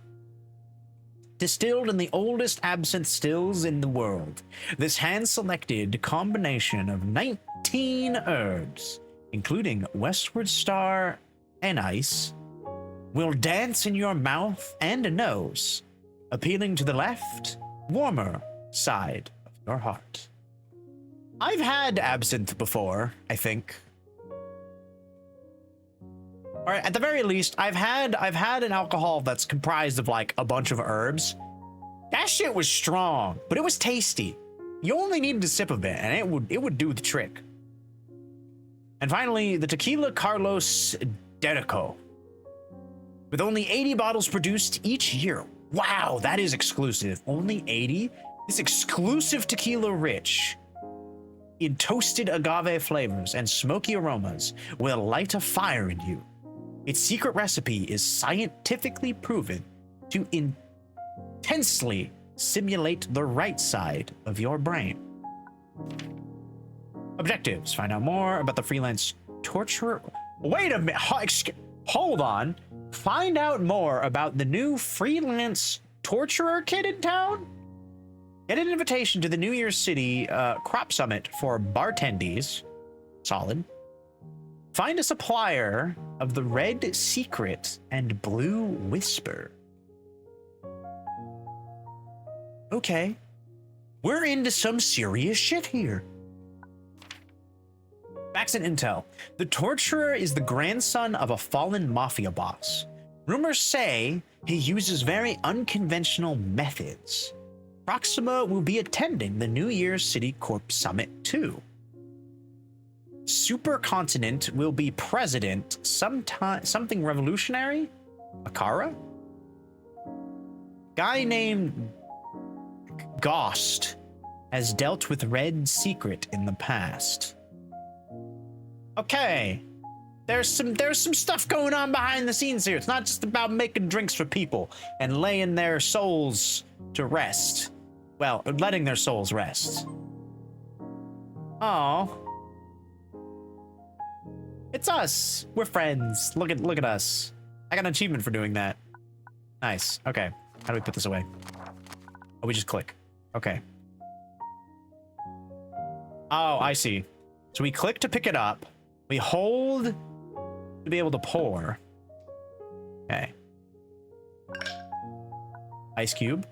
Distilled in the oldest absinthe stills in the world, this hand-selected combination of 19 herbs, including Westward Star and Ice, will dance in your mouth and nose, appealing to the left, warmer side of your heart. I've had absinthe before, I think. Or at the very least, I've had an alcohol that's comprised of like a bunch of herbs. That shit was strong, but it was tasty. You only needed a sip of it, and it would do the trick. And finally, the Tequila Carlos Derico. With only 80 bottles produced each year. Wow, that is exclusive. Only 80? This exclusive tequila rich in toasted agave flavors and smoky aromas will light a fire in you. Its secret recipe is scientifically proven to intensely simulate the right side of your brain. Objectives: find out more about the freelance torturer. Wait a minute. Hold on. Find out more about the new freelance torturer kid in town? Get an invitation to the New Year's City Crop Summit for bartendies. Solid. Find a supplier of the Red Secret and Blue Whisper. Okay. We're into some serious shit here. Facts and intel. The torturer is the grandson of a fallen mafia boss. Rumors say he uses very unconventional methods. Proxima will be attending the New Year's City Corp Summit too. Supercontinent will be president something revolutionary? Akara? Guy named Ghost has dealt with Red Secret in the past. Okay. There's some stuff going on behind the scenes here. It's not just about making drinks for people and laying their souls to rest. Well, letting their souls rest. Oh. It's us. We're friends. Look at us. I got an achievement for doing that. Nice. Okay. How do we put this away? Oh, we just click. Okay. Oh, I see. So we click to pick it up. We hold to be able to pour. Okay. Ice cube.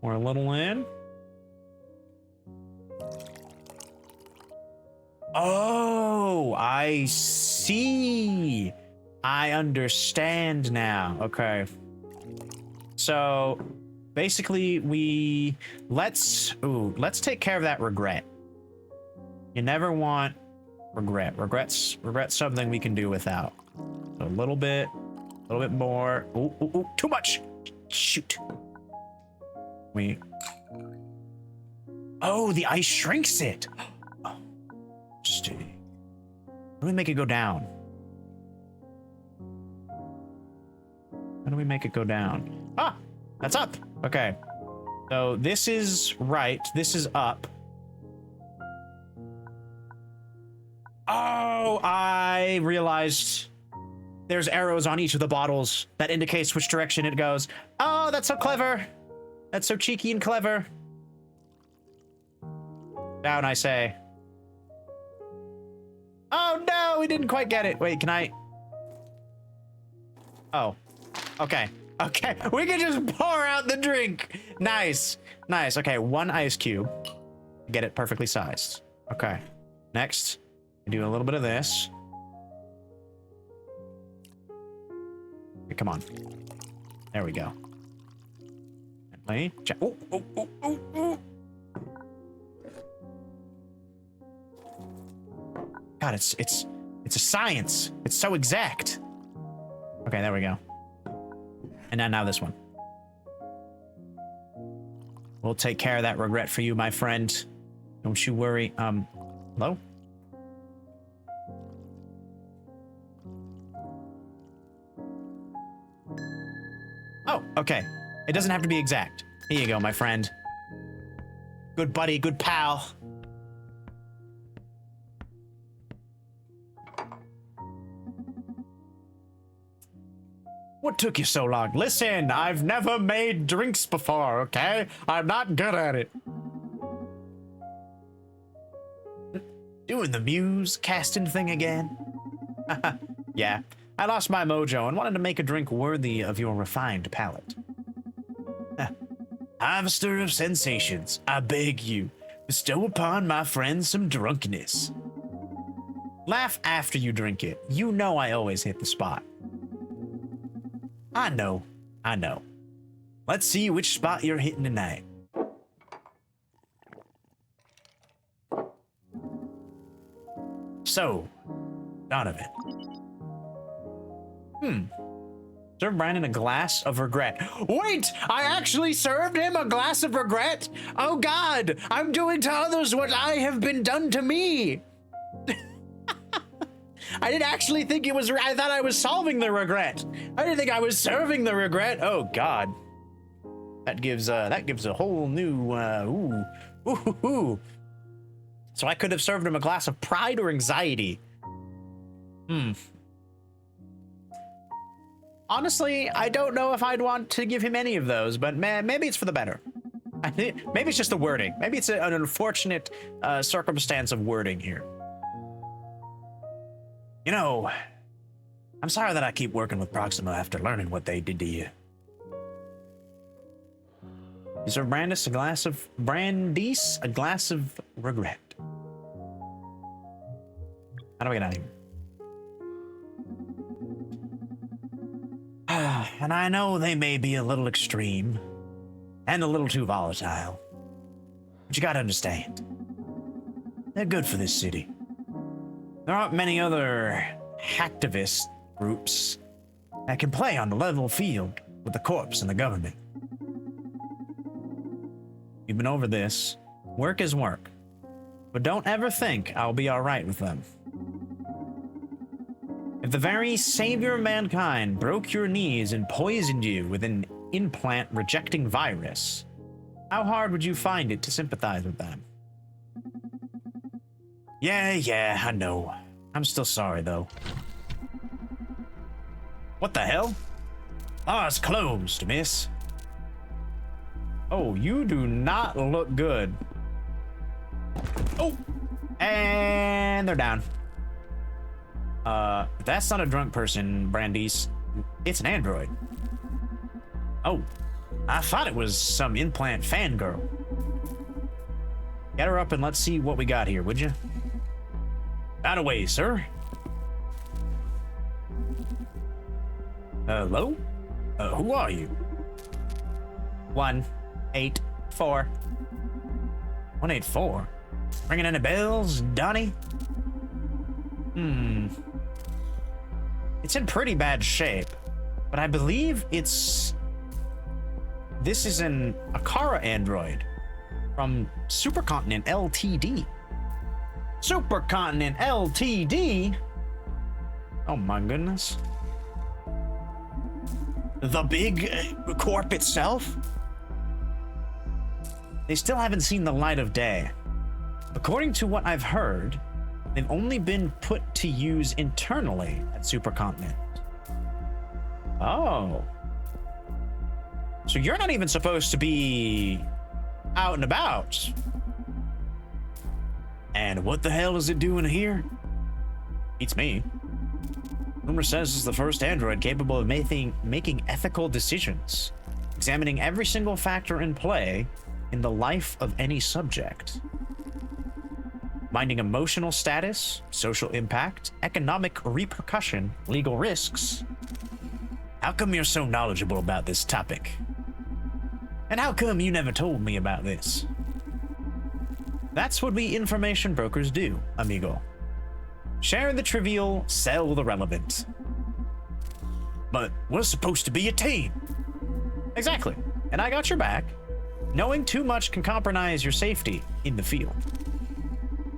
Pour a little in. Oh, I see. I understand now. Okay. So basically let's take care of that regret. You never want regret. Regret's something we can do without. So a little bit more. Ooh, too much. Shoot. Oh, the ice shrinks it. Oh, interesting. How do we make it go down? How do we make it go down? Ah, that's up. Okay. So this is right. This is up. Oh, I realized there's arrows on each of the bottles that indicates which direction it goes. Oh, that's so clever. That's so cheeky and clever. Down, I say. Oh, no, we didn't quite get it. Wait, can I? Oh, okay. Okay, we can just pour out the drink. Nice, nice. Okay, one ice cube. Get it perfectly sized. Okay, next, do a little bit of this. Okay, come on. There we go. Oh. God, it's a science. It's so exact. Okay, there we go. And now this one. We'll take care of that regret for you, my friend. Don't you worry. Hello? Oh, okay. It doesn't have to be exact. Here you go, my friend. Good buddy, good pal. What took you so long? Listen, I've never made drinks before, okay? I'm not good at it. Doing the muse casting thing again? Yeah, I lost my mojo and wanted to make a drink worthy of your refined palate. Harvester of sensations, I beg you, bestow upon my friends some drunkenness. Laugh after you drink it. You know I always hit the spot. I know. Let's see which spot you're hitting tonight. So, Donovan. Serve Brandon a glass of regret. Wait! I actually served him a glass of regret? Oh God! I'm doing to others what I have been done to me! I didn't actually think it was. I thought I was solving the regret. I didn't think I was serving the regret. Oh God, that gives a whole new ooh. So I could have served him a glass of pride or anxiety. Honestly, I don't know if I'd want to give him any of those, but maybe it's for the better. Maybe it's just the wording. Maybe it's an unfortunate circumstance of wording here. You know, I'm sorry that I keep working with Proxima after learning what they did to you. You serve Brandice a glass of regret. How do I get out of here? And I know they may be a little extreme and a little too volatile, but you gotta understand, they're good for this city. There aren't many other hacktivist groups that can play on the level field with the corps and the government. We've been over this. Work is work. But don't ever think I'll be alright with them. If the very savior of mankind broke your knees and poisoned you with an implant-rejecting virus, how hard would you find it to sympathize with them? Yeah, I know. I'm still sorry, though. What the hell? Bar's closed, miss. Oh, you do not look good. Oh! And they're down. That's not a drunk person, Brandice. It's an android. Oh, I thought it was some implant fangirl. Get her up and let's see what we got here, would you? Out of way, sir. Hello? Who are you? 184. 184? Ringing any bells, Donnie? It's in pretty bad shape, but I believe this is a Kara android from Supercontinent Ltd. Supercontinent Ltd? Oh my goodness. The big corp itself? They still haven't seen the light of day. According to what I've heard, they've only been put to use internally at Supercontinent. Oh. So you're not even supposed to be out and about. And what the hell is it doing here? Beats me. Rumor says it's the first android capable of making ethical decisions, examining every single factor in play in the life of any subject. Minding emotional status, social impact, economic repercussion, legal risks. How come you're so knowledgeable about this topic? And how come you never told me about this? That's what we information brokers do, amigo. Share the trivial, sell the relevant. But we're supposed to be a team. Exactly. And I got your back. Knowing too much can compromise your safety in the field.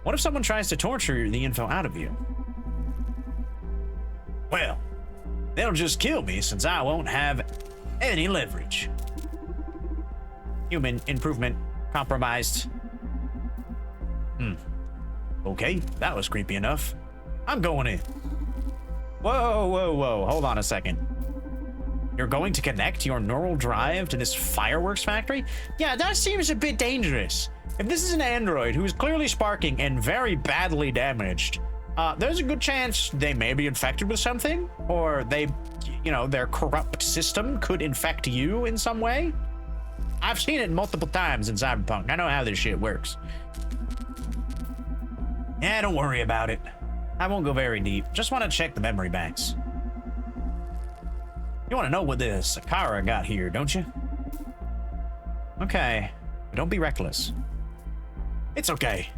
What if someone tries to torture the info out of you? Well, they'll just kill me since I won't have any leverage. Human improvement compromised. Okay, that was creepy enough. I'm going in. Whoa, whoa, whoa, hold on a second. You're going to connect your neural drive to this fireworks factory? Yeah, that seems a bit dangerous. If this is an android who is clearly sparking and very badly damaged, there's a good chance they may be infected with something, or their corrupt system could infect you in some way. I've seen it multiple times in Cyberpunk. I know how this shit works. Yeah, don't worry about it. I won't go very deep. Just want to check the memory banks. You want to know what this Sakara got here, don't you? Okay, don't be reckless. It's okay.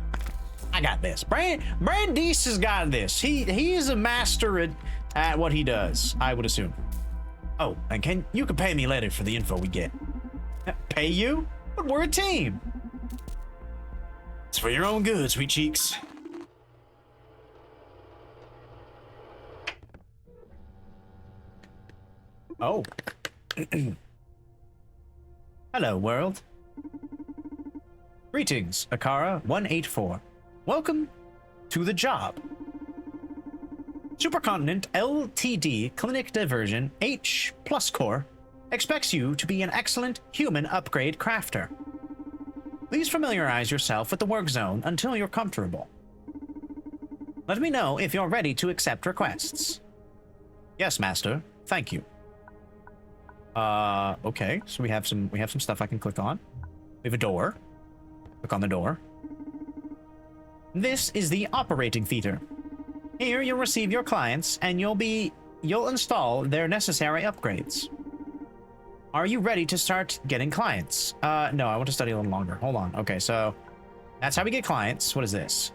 I got this. Brandeis has got this. He is a master at what he does, I would assume. Oh, and you can pay me later for the info we get. Pay you? But we're a team. It's for your own good, sweet cheeks. Oh. Hello, world. Greetings, Akara 184. Welcome to the job. Supercontinent LTD Clinic Diversion H+ Core expects you to be an excellent human upgrade crafter. Please familiarize yourself with the work zone until you're comfortable. Let me know if you're ready to accept requests. Yes, master. Thank you. Okay, so we have some stuff I can click on. We have a door. Click on the door. This is the operating theater. Here you'll receive your clients and you'll install their necessary upgrades. Are you ready to start getting clients? No, I want to study a little longer. Hold on. Okay, so that's how we get clients. What is this?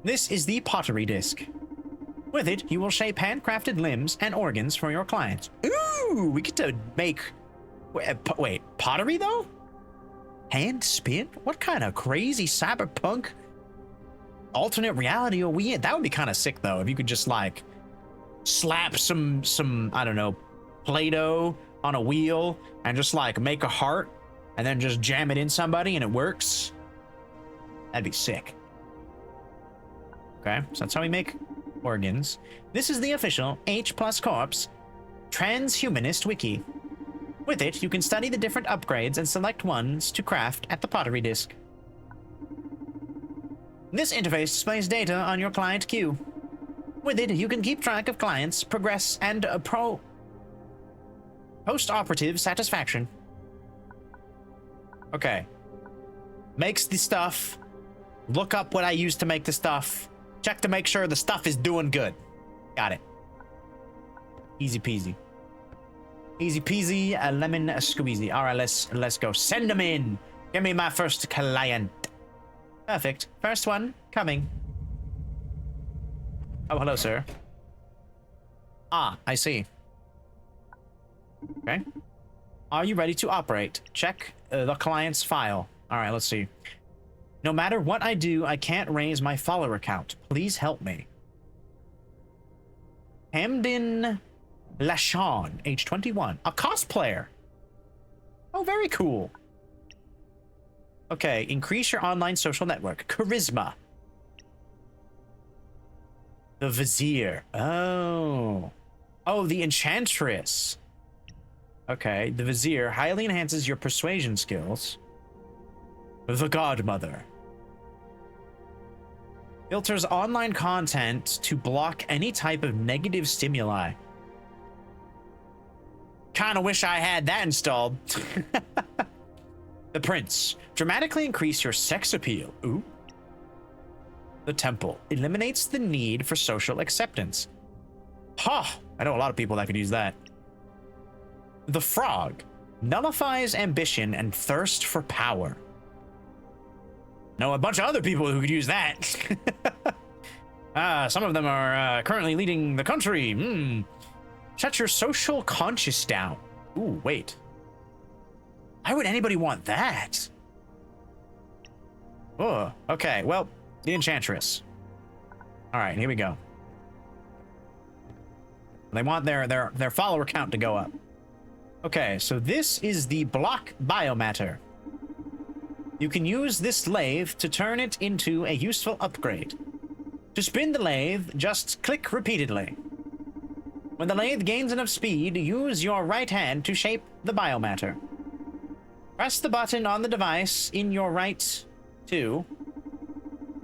This is the pottery disc. With it, you will shape handcrafted limbs and organs for your clients. Ooh, we get to make... Wait, pottery though? Hand spin? What kind of crazy cyberpunk alternate reality are we in? That would be kind of sick though, if you could just like slap some I don't know, Play-Doh on a wheel and just like make a heart and then just jam it in somebody and it works. That'd be sick. Okay, so that's how we make organs. This is the official H+ Corps Transhumanist Wiki. With it, you can study the different upgrades and select ones to craft at the pottery disc. This interface displays data on your client queue. With it, you can keep track of clients, progress, and post-operative satisfaction. Okay. Makes the stuff. Look up what I used to make the stuff. Check to make sure the stuff is doing good. Got it. Easy peasy. Easy peasy, a lemon squeezy. All right, let's go. Send them in. Give me my first client. Perfect. First one coming. Oh, hello, sir. Ah, I see. Okay. Are you ready to operate? Check the client's file. All right, let's see. No matter what I do, I can't raise my follower count. Please help me. Hamden Lashon, age 21. A cosplayer. Oh, very cool. Okay, increase your online social network. Charisma. The Vizier. Oh. Oh, the Enchantress. Okay, the Vizier highly enhances your persuasion skills. The Godmother. Filters online content to block any type of negative stimuli. Kinda wish I had that installed. The Prince. Dramatically increase your sex appeal. Ooh. The Temple. Eliminates the need for social acceptance. Ha! I know a lot of people that could use that. The Frog. Nullifies ambition and thirst for power. Know a bunch of other people who could use that. Some of them are currently leading the country. Shut your social conscience down. Ooh, wait. Why would anybody want that? Oh, okay. Well, the Enchantress. All right, here we go. They want their follower count to go up. Okay, so this is the block biomatter. You can use this lathe to turn it into a useful upgrade. To spin the lathe, just click repeatedly. When the lathe gains enough speed, use your right hand to shape the biomatter. Press the button on the device in your right to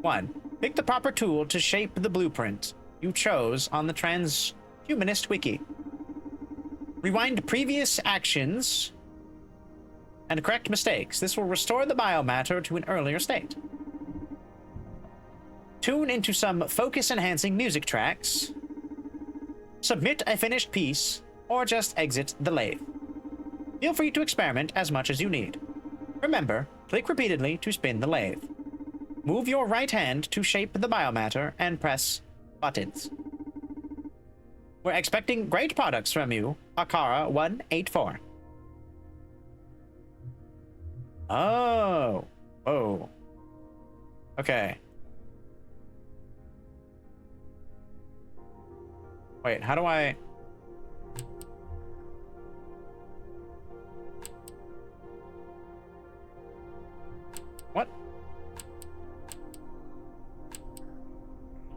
1. Pick the proper tool to shape the blueprint you chose on the Transhumanist Wiki. Rewind previous actions and correct mistakes. This will restore the biomatter to an earlier state. Tune into some focus-enhancing music tracks. Submit a finished piece, or just exit the lathe. Feel free to experiment as much as you need. Remember, click repeatedly to spin the lathe. Move your right hand to shape the biomatter and press buttons. We're expecting great products from you, Akara 184. Oh. Oh. Okay. Wait, how do I... What?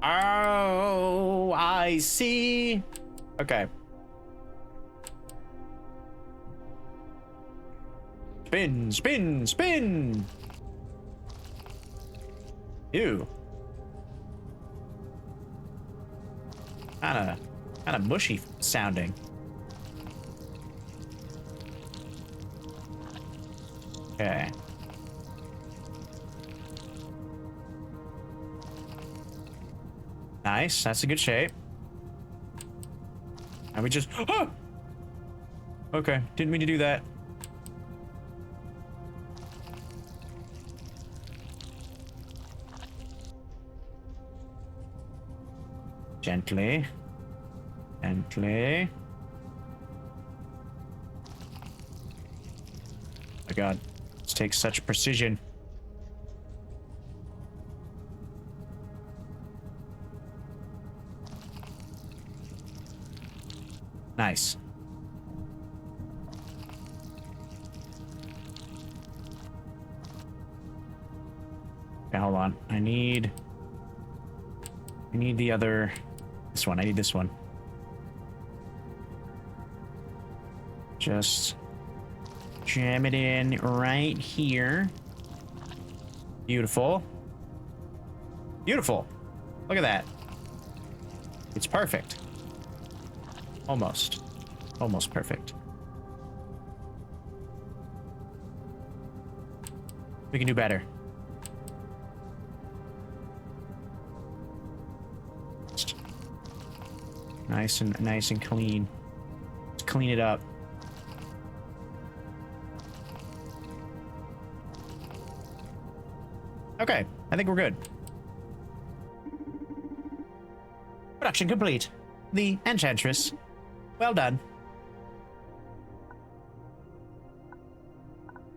Oh, I see. Okay. Spin, spin, spin. Ew. Kinda mushy sounding. Okay. Nice, that's a good shape. And we just... Oh! Okay, didn't mean to do that. Gently. Gently. Oh my god, this takes such precision. Nice. Okay, hold on. I need the other... This one. I need this one. Just jam it in right here. Beautiful. Beautiful. Look at that. It's perfect. Almost. Almost perfect. We can do better. Nice and clean. Let's clean it up. Okay, I think we're good. Production complete. The Enchantress. Well done.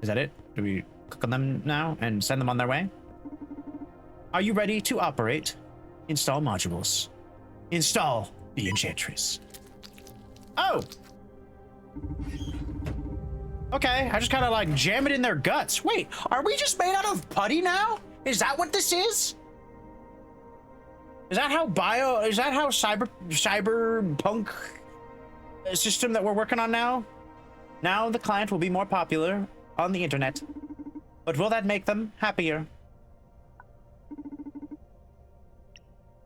Is that it? Do we click on them now and send them on their way? Are you ready to operate? Install modules. Install the Enchantress. Oh! Okay, I just kind of like jam it in their guts. Wait, are we just made out of putty now? Is that what this is? Is that how cyberpunk system that we're working on now? Now the client will be more popular on the internet. But will that make them happier?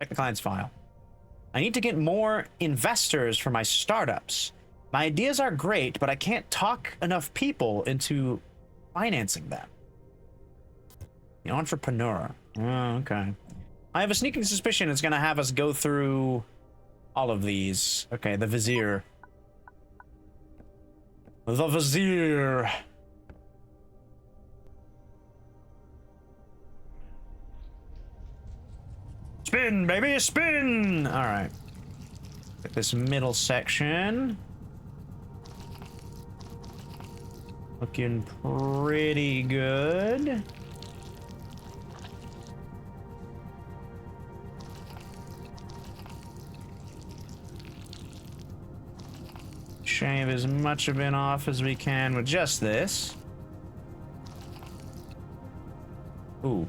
Check the client's file. I need to get more investors for my startups. My ideas are great, but I can't talk enough people into financing them. The entrepreneur. Oh, okay. I have a sneaking suspicion it's gonna have us go through all of these. Okay, the Vizier. The Vizier. Spin, baby, spin! Alright. This middle section. Looking pretty good. Shave as much of it off as we can with just this. Ooh.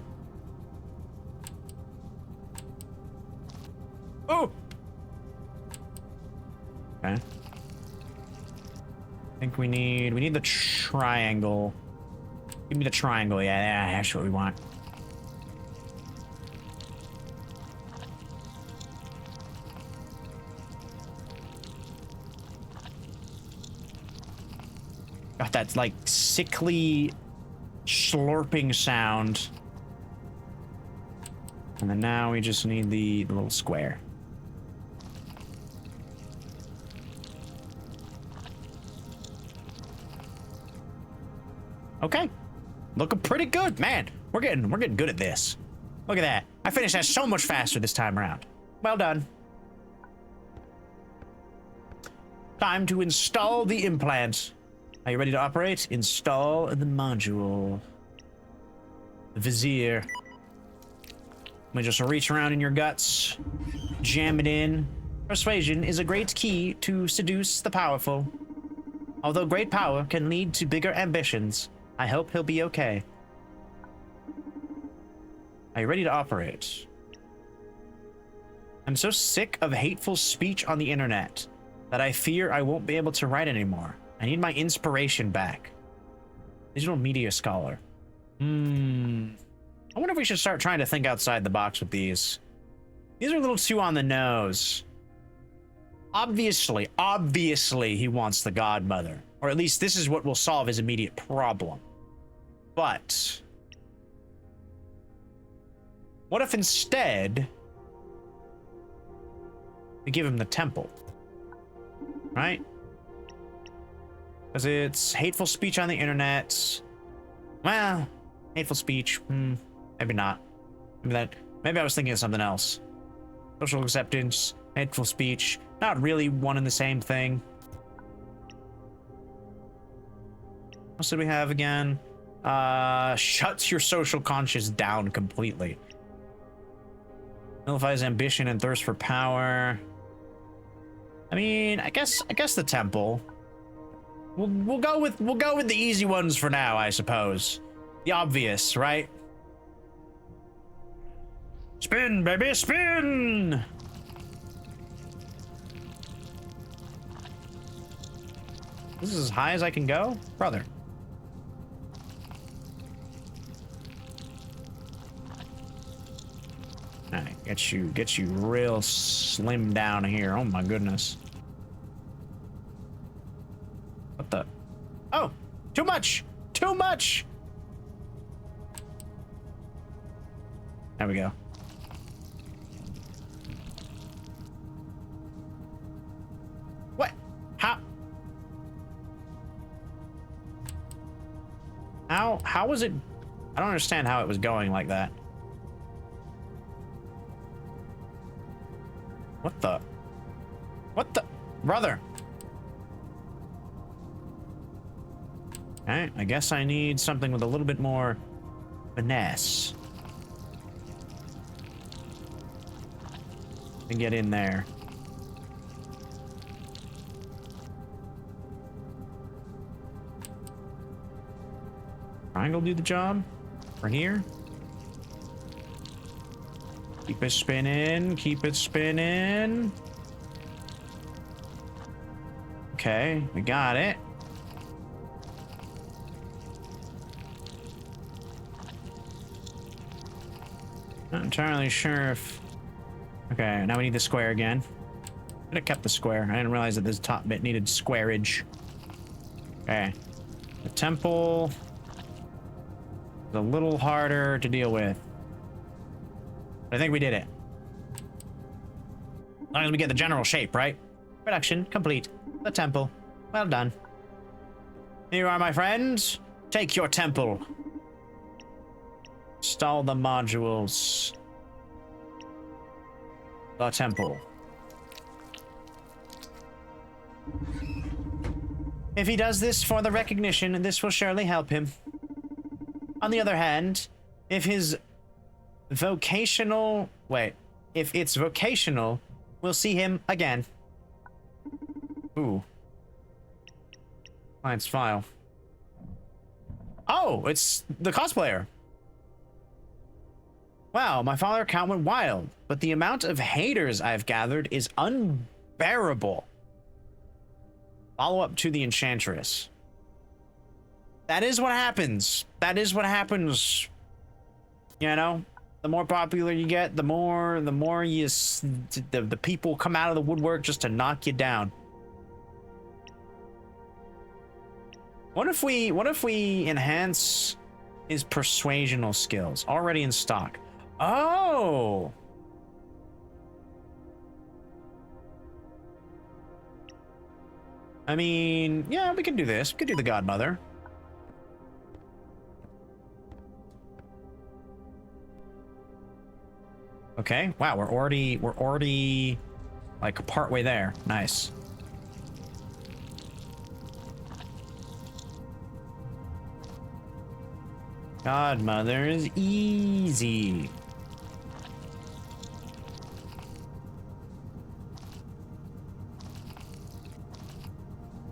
Oh! Okay. I think we need the triangle. Give me the triangle. Yeah, that's what we want. Got that like sickly slurping sound. And then now we just need the little square. Okay. Looking pretty good, man. We're getting good at this. Look at that. I finished that so much faster this time around. Well done. Time to install the implant. Are you ready to operate? Install the module. The vizier. Let me just reach around in your guts. Jam it in. Persuasion is a great key to seduce the powerful. Although great power can lead to bigger ambitions, I hope he'll be okay. Are you ready to operate? I'm so sick of hateful speech on the internet that I fear I won't be able to write anymore. I need my inspiration back. Digital media scholar. I wonder if we should start trying to think outside the box with these. These are a little too on the nose. Obviously he wants the godmother. Or at least this is what will solve his immediate problem. But what if instead we give him the temple? Right? Because it's hateful speech on the internet. Well, hateful speech. Maybe not. Maybe I was thinking of something else. Social acceptance, hateful speech. Not really one and the same thing. What did we have again? Shuts your social conscience down completely. Nullifies ambition and thirst for power. I mean, I guess the temple. We'll go with the easy ones for now, I suppose. The obvious, right? Spin, baby, spin! This is as high as I can go, brother. Alright, get you real slim down here. Oh my goodness. What the? Oh, too much! Too much! There we go. What? How was it? I don't understand how it was going like that. What the? Brother? Okay, I guess I need something with a little bit more finesse. And get in there. Triangle do the job? For here? Keep it spinning, keep it spinning. Okay, we got it. Not entirely sure if... Okay, now we need the square again. Could have kept the square. I didn't realize that this top bit needed squareage. Okay. The temple is a little harder to deal with. But I think we did it. As long as we get the general shape, right? Production complete. The temple. Well done. Here you are, my friends. Take your temple. Install the modules. The temple. If he does this for the recognition, this will surely help him. On the other hand, if his vocational... Wait. If it's vocational, we'll see him again. Ooh. Client's file. Oh, it's the cosplayer. Wow, my father account went wild, but the amount of haters I've gathered is unbearable. Follow up to the Enchantress. That is what happens. That is what happens. You know, the more popular you get, the more you the people come out of the woodwork just to knock you down. What if we enhance his persuasional skills already in stock? Oh. I mean, yeah, we can do this. We could do the Godmother. Okay. Wow, we're already like partway there. Nice. Godmother is easy.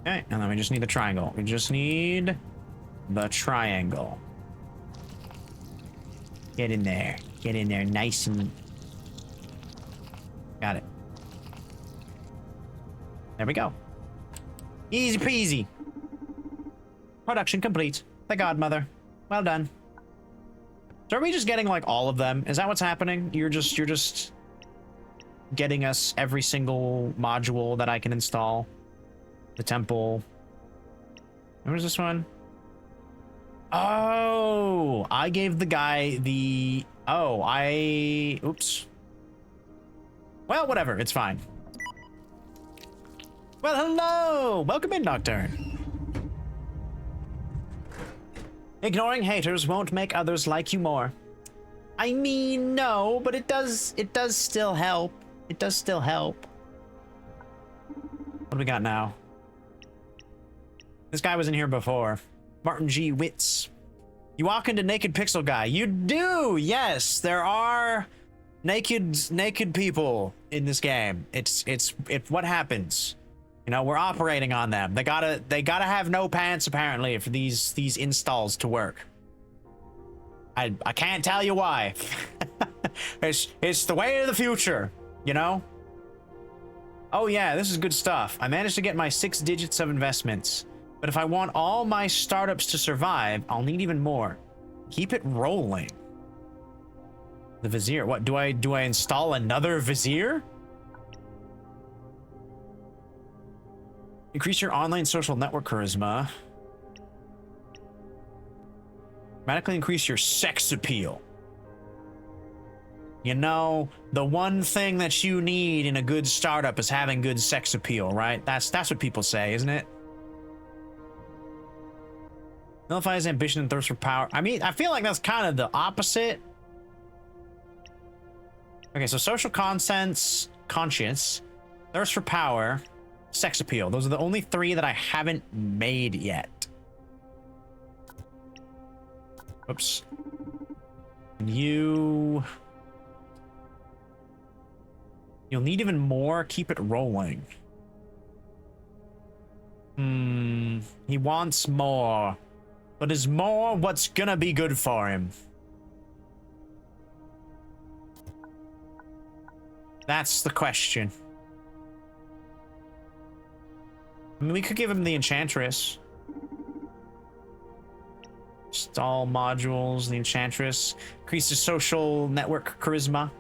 Okay, and then we just need the triangle. We just need the triangle. Get in there. Get in there nice and... Got it. There we go. Easy peasy. Production complete. The Godmother. Well done. So are we just getting like all of them? Is that what's happening? You're just getting us every single module that I can install. The temple. Where's this one? Oh, I gave the guy the... Oh, oops. Well, whatever. It's fine. Well, hello. Welcome in, Nocturne. Ignoring haters won't make others like you more. I mean, no, but it does still help. It does still help. What do we got now? This guy was in here before. Martin G. Witz. You walk into Naked Pixel Guy. You do! Yes, there are naked people in this game. It's what happens. You know, we're operating on them. They gotta have no pants apparently for these installs to work. I can't tell you why. it's the way of the future, you know? Oh yeah, this is good stuff. I managed to get my 6 digits of investments. But if I want all my startups to survive, I'll need even more. Keep it rolling. The Vizier. What, do I install another Vizier? Increase your online social network charisma. Dramatically increase your sex appeal. You know, the one thing that you need in a good startup is having good sex appeal, right? That's what people say, isn't it? Nullifies ambition and thirst for power. I mean, I feel like that's kind of the opposite. Okay, so social conscience, thirst for power, sex appeal. Those are the only 3 that I haven't made yet. Oops. You'll need even more. Keep it rolling. He wants more. But is more what's gonna be good for him? That's the question. I mean, we could give him the Enchantress. Install modules, the Enchantress. Increases social network charisma.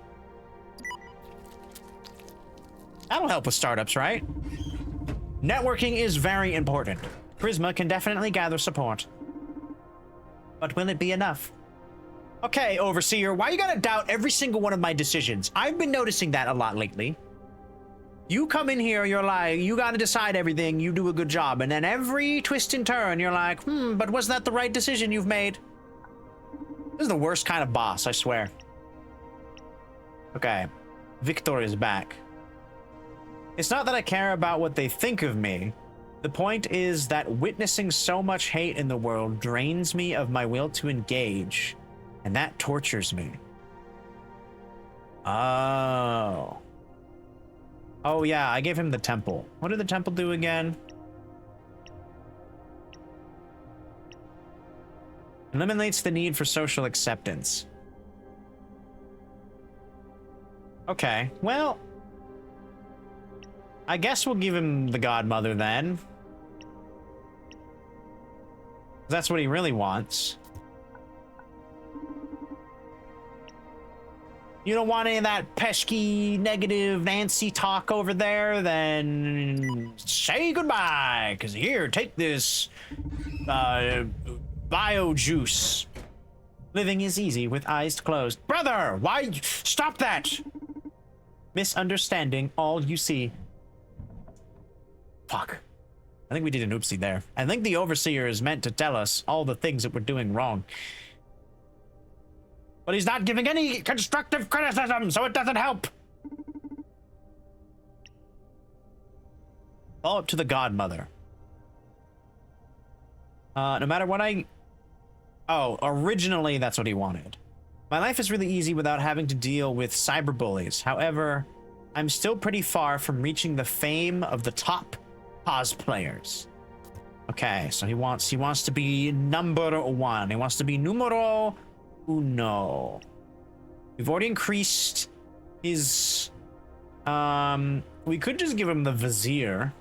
That'll help with startups, right? Networking is very important. Charisma can definitely gather support. But will it be enough? Okay, Overseer, why you gotta doubt every single one of my decisions? I've been noticing that a lot lately. You come in here, you're like, you gotta decide everything, you do a good job, and then every twist and turn, you're like, but was that the right decision you've made? This is the worst kind of boss, I swear. Okay, Victor is back. It's not that I care about what they think of me. The point is that witnessing so much hate in the world drains me of my will to engage, and that tortures me. Oh. Oh yeah, I gave him the temple. What did the temple do again? Eliminates the need for social acceptance. Okay, well, I guess we'll give him the Godmother then. That's what he really wants. You don't want any of that pesky, negative Nancy talk over there? Then say goodbye, because here, take this bio juice. Living is easy with eyes closed. Brother, why? Stop that! Misunderstanding all you see. Fuck. I think we did an oopsie there. I think the Overseer is meant to tell us all the things that we're doing wrong. But he's not giving any constructive criticism, so it doesn't help. Follow up to the Godmother. No matter what Oh, originally that's what he wanted. My life is really easy without having to deal with cyberbullies. However, I'm still pretty far from reaching the fame of the top cosplayers. Okay, so he wants to be number one. He wants to be numero uno. We've already increased his we could just give him the Vizier.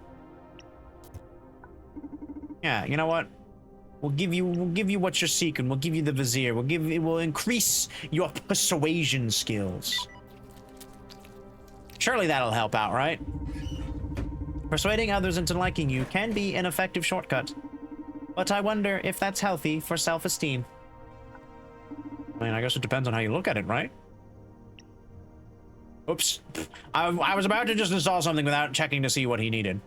Yeah, you know what? We'll give you what you're seeking. We'll give you the Vizier. We'll increase your persuasion skills. Surely that'll help out, right? Persuading others into liking you can be an effective shortcut, but I wonder if that's healthy for self-esteem. I mean, I guess it depends on how you look at it, right? Oops. I was about to just install something without checking to see what he needed.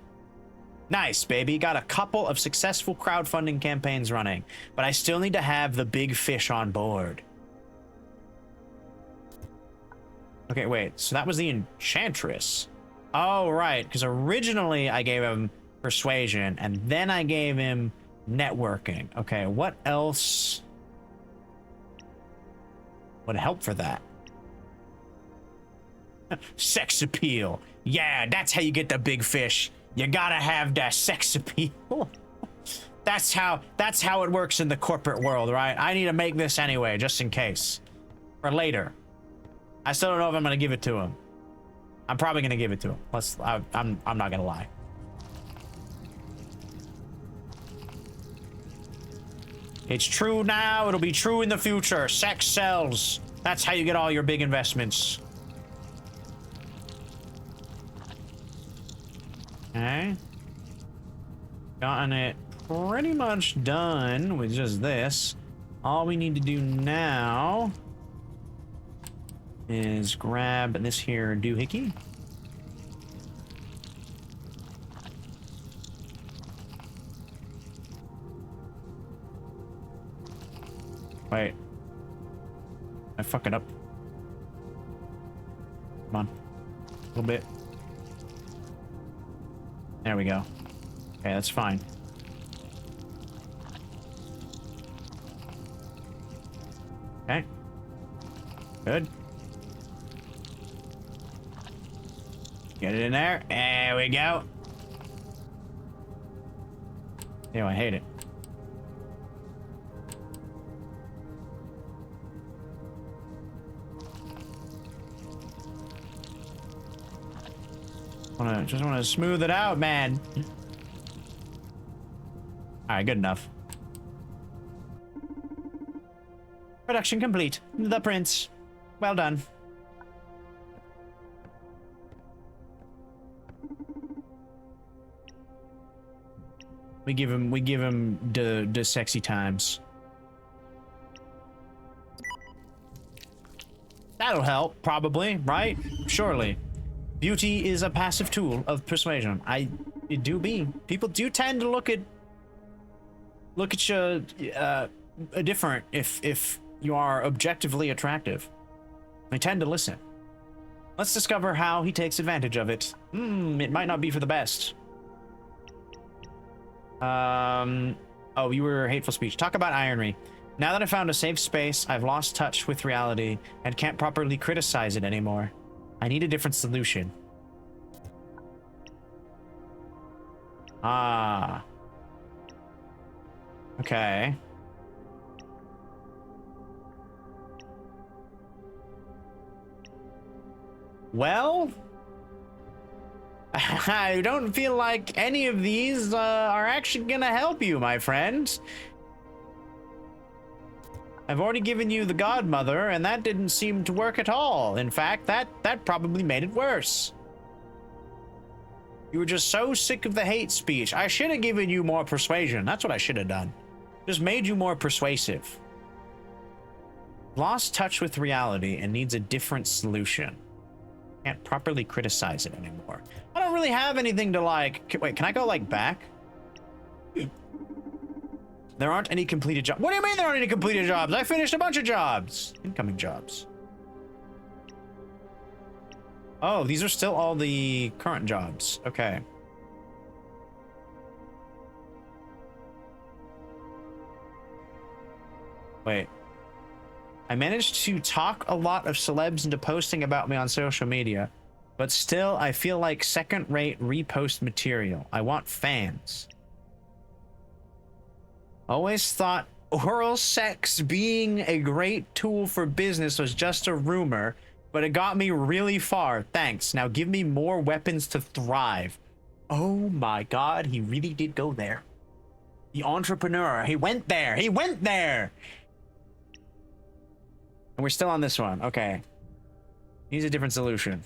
Nice, baby. Got a couple of successful crowdfunding campaigns running, but I still need to have the big fish on board. Okay, wait. So that was the Enchantress. Oh, right. Because originally I gave him Persuasion, and then I gave him Networking. Okay, what else would help for that? Sex appeal. Yeah, that's how you get the big fish. You gotta have that sex appeal. That's how it works in the corporate world, right? I need to make this anyway, just in case. For later. I still don't know if I'm gonna give it to him. I'm probably gonna give it to him. I'm not gonna lie. It's true now, it'll be true in the future. Sex sells. That's how you get all your big investments. Okay. Gotten it pretty much done with just this. All we need to do now is grab this here doohickey. Wait. I fuck it up. Come on. A little bit. There we go. Okay, that's fine. Okay. Good. Get it in there. There we go. Ew, I hate it. Just wanna smooth it out, man. Alright, good enough. Production complete. The prince. Well done. We give him the sexy times. That'll help, probably, right? Surely. Beauty is a passive tool of persuasion. It do be. People do tend to look at you different if you are objectively attractive. They tend to listen. Let's discover how he takes advantage of it. It might not be for the best. Oh, you were hateful speech. Talk about irony. Now that I found a safe space, I've lost touch with reality and can't properly criticize it anymore. I need a different solution. Ah. Okay. Well, I don't feel like any of these are actually gonna help you, my friend. I've already given you the godmother, and that didn't seem to work at all. In fact, that probably made it worse. You were just so sick of the hate speech. I should have given you more persuasion. That's what I should have done. Just made you more persuasive. Lost touch with reality and needs a different solution. Can't properly criticize it anymore. I don't really have anything to like. Wait, can I go like back? There aren't any completed jobs. What do you mean there aren't any completed jobs? I finished a bunch of jobs. Incoming jobs. Oh, these are still all the current jobs. Okay. Wait. I managed to talk a lot of celebs into posting about me on social media, but still I feel like second-rate repost material. I want fans. Always thought oral sex being a great tool for business was just a rumor, but it got me really far. Thanks. Now give me more weapons to thrive. Oh my god, he really did go there. The entrepreneur. He went there. He went there. And we're still on this one. Okay. Needs a different solution.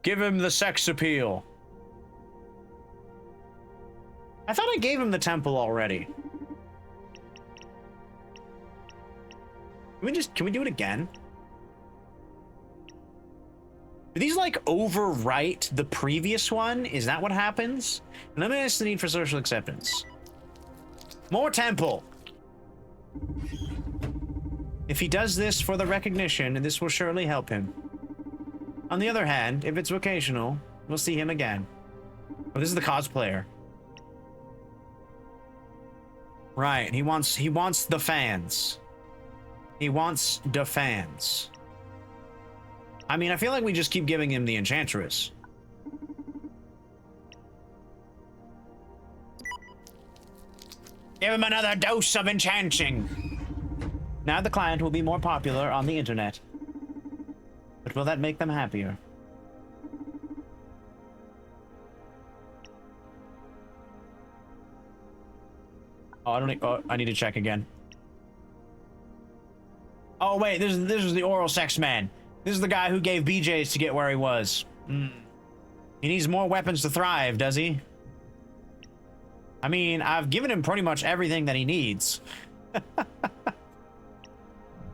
Give him the sex appeal. I thought I gave him the temple already. Can we do it again? Do these like overwrite the previous one? Is that what happens? Eliminates the need for social acceptance. More temple. If he does this for the recognition, this will surely help him. On the other hand, if it's vocational, we'll see him again. Oh, this is the cosplayer. Right, he wants the fans. He wants the fans. I mean, I feel like we just keep giving him the Enchantress. Give him another dose of enchanting. Now the client will be more popular on the internet. But will that make them happier? Oh, I need to check again. Oh wait, this is the oral sex man. This is the guy who gave BJs to get where he was. He needs more weapons to thrive, does he? I mean, I've given him pretty much everything that he needs.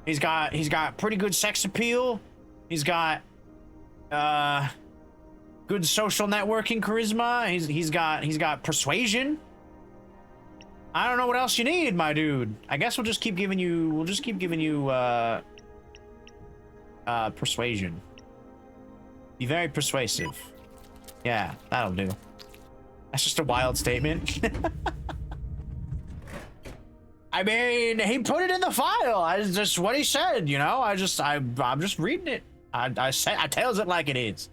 He's got pretty good sex appeal. He's got good social networking charisma. He's got persuasion. I don't know what else you need, my dude. I guess we'll just keep giving you persuasion. Be very persuasive. Yeah, that'll do. That's just a wild statement. I mean, he put it in the file. It's just what he said, you know? I'm just reading it. I tells it like it is.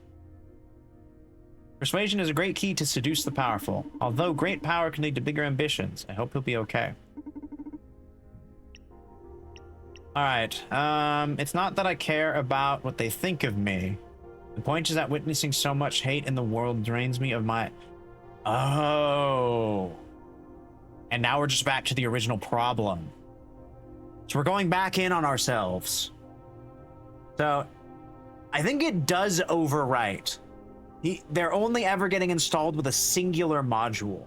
Persuasion is a great key to seduce the powerful. Although great power can lead to bigger ambitions. I hope he'll be okay. Alright, it's not that I care about what they think of me. The point is that witnessing so much hate in the world drains me of my... Oh. And now we're just back to the original problem. So we're going back in on ourselves. So, I think it does overwrite. They're only ever getting installed with a singular module.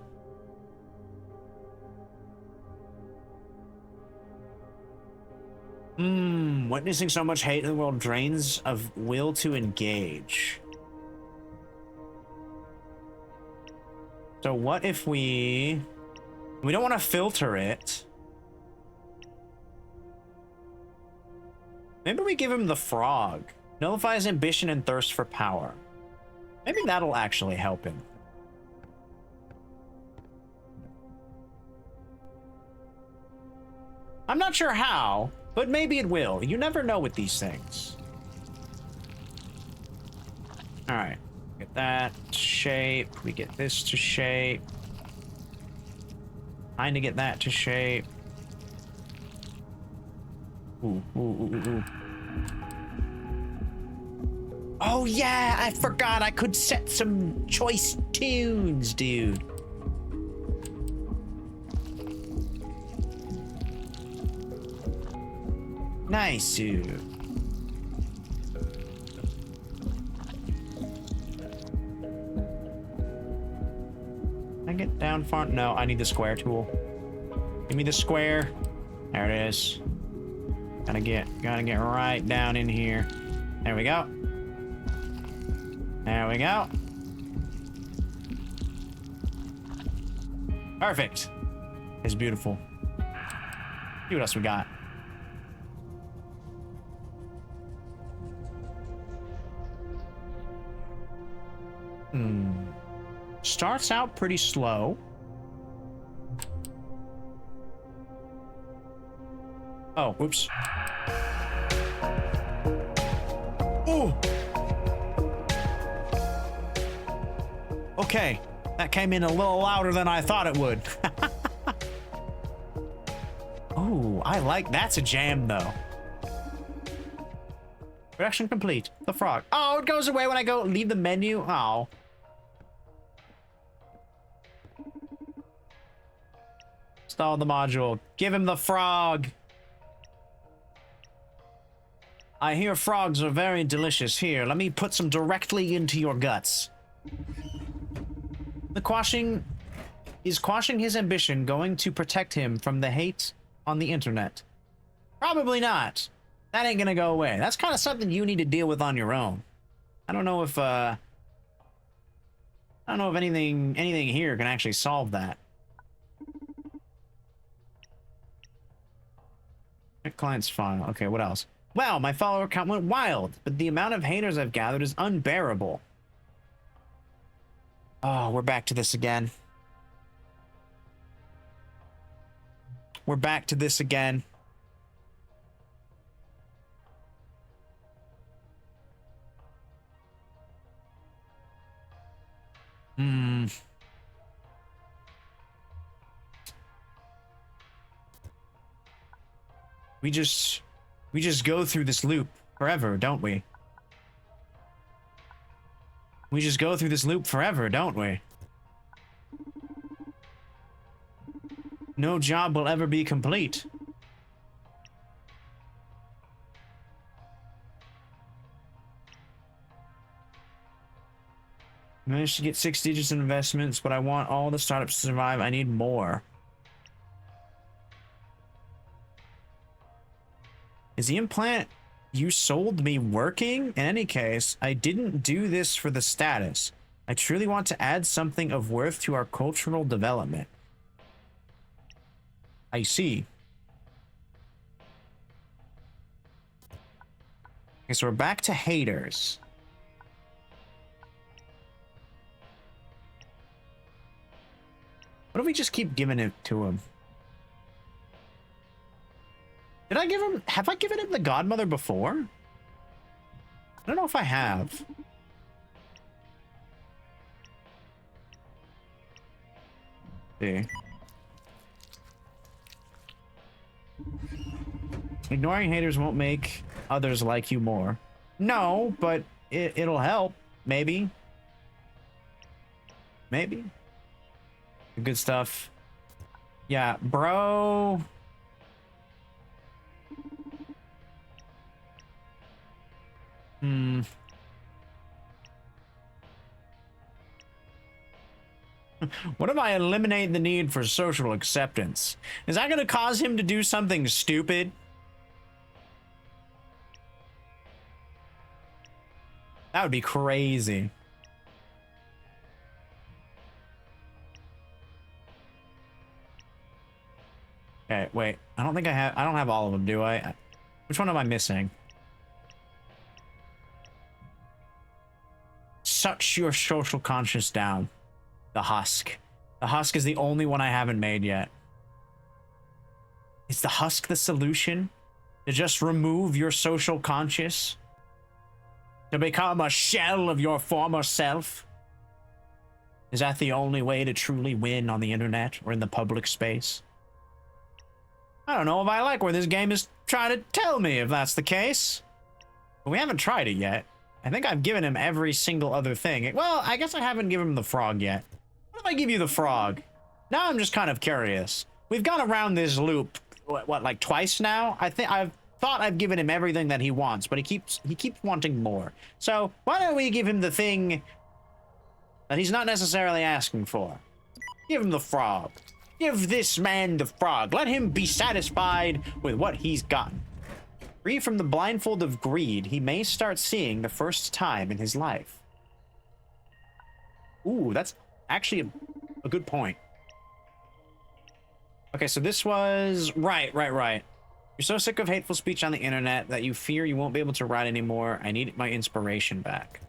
Witnessing so much hate in the world drains of will to engage. So what if we don't want to filter it. Maybe we give him the frog. Nullifies ambition and thirst for power. Maybe that'll actually help him. I'm not sure how, but maybe it will. You never know with these things. Alright. Get that to shape. We get this to shape. Trying to get that to shape. Ooh, ooh, ooh, ooh, ooh. Oh yeah, I forgot I could set some choice tunes, dude. Nice, dude. Can I get down far? No, I need the square tool. Give me the square. There it is. Gotta get right down in here. There we go. There we go. Perfect. It's beautiful. See what else we got. Starts out pretty slow. Oh, whoops. Oh! Okay, that came in a little louder than I thought it would. Oh, I like, that's a jam though. Production complete. The frog. Oh, it goes away when I go leave the menu. Oh. Install the module. Give him the frog. I hear frogs are very delicious. Here, let me put some directly into your guts. The quashing... Is quashing his ambition going to protect him from the hate on the internet? Probably not. That ain't gonna go away. That's kind of something you need to deal with on your own. I don't know if anything here can actually solve that. Client's file. Okay, what else? Wow, my follower count went wild, but the amount of haters I've gathered is unbearable. Oh, we're back to this again. We're back to this again. We just go through this loop forever, don't we? We just go through this loop forever, don't we? No job will ever be complete. Managed to get 6 digits in investments, but I want all the startups to survive. I need more. Is the implant you sold me working? In any case, I didn't do this for the status. I truly want to add something of worth to our cultural development. I see. Okay, so we're back to haters. What if we just keep giving it to him? Did I give him... Have I given him the Godmother before? I don't know if I have. See. Ignoring haters won't make others like you more. No, but it'll help. Maybe. Maybe. Good stuff. Yeah, bro... What if I eliminate the need for social acceptance? Is that going to cause him to do something stupid? That would be crazy. Okay, wait. I don't have all of them, do I? Which one am I missing? such your social conscience down. The husk. The husk is the only one I haven't made yet. Is the husk the solution? To just remove your social conscience? To become a shell of your former self? Is that the only way to truly win on the internet or in the public space? I don't know if I like where this game is trying to tell me if that's the case. But we haven't tried it yet. I think I've given him every single other thing. Well, I guess I haven't given him the frog yet. What if I give you the frog? Now I'm just kind of curious. We've gone around this loop, what, like twice now? I've thought I've given him everything that he wants, but he keeps wanting more. So why don't we give him the thing that he's not necessarily asking for? Give him the frog. Give this man the frog. Let him be satisfied with what he's gotten. Free from the blindfold of greed, he may start seeing the first time in his life. Ooh, that's actually a good point. Okay, so this was... Right. You're so sick of hateful speech on the internet that you fear you won't be able to write anymore. I need my inspiration back.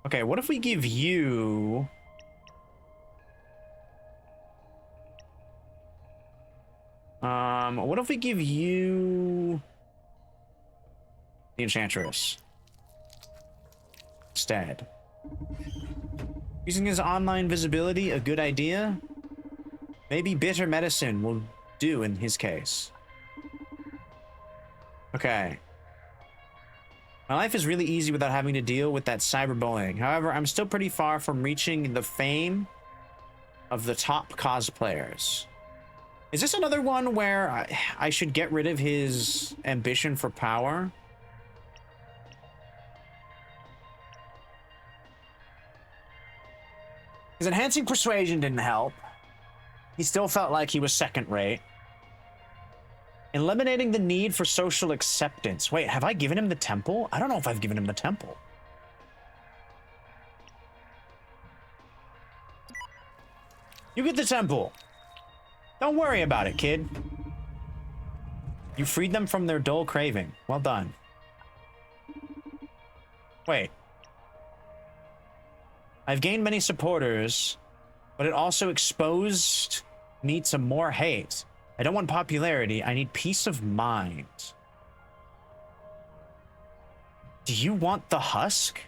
Okay, what if we give you... what if we give you the Enchantress instead? Using his online visibility a good idea? Maybe bitter medicine will do in his case. Okay. My life is really easy without having to deal with that cyberbullying. However, I'm still pretty far from reaching the fame of the top cosplayers. Is this another one where I should get rid of his ambition for power? His enhancing persuasion didn't help. He still felt like he was second rate. Eliminating the need for social acceptance. Wait, have I given him the temple? I don't know if I've given him the temple. You get the temple. Don't worry about it, kid. You freed them from their dull craving. Well done. Wait. I've gained many supporters, but it also exposed me to more hate. I don't want popularity. I need peace of mind. Do you want the husk?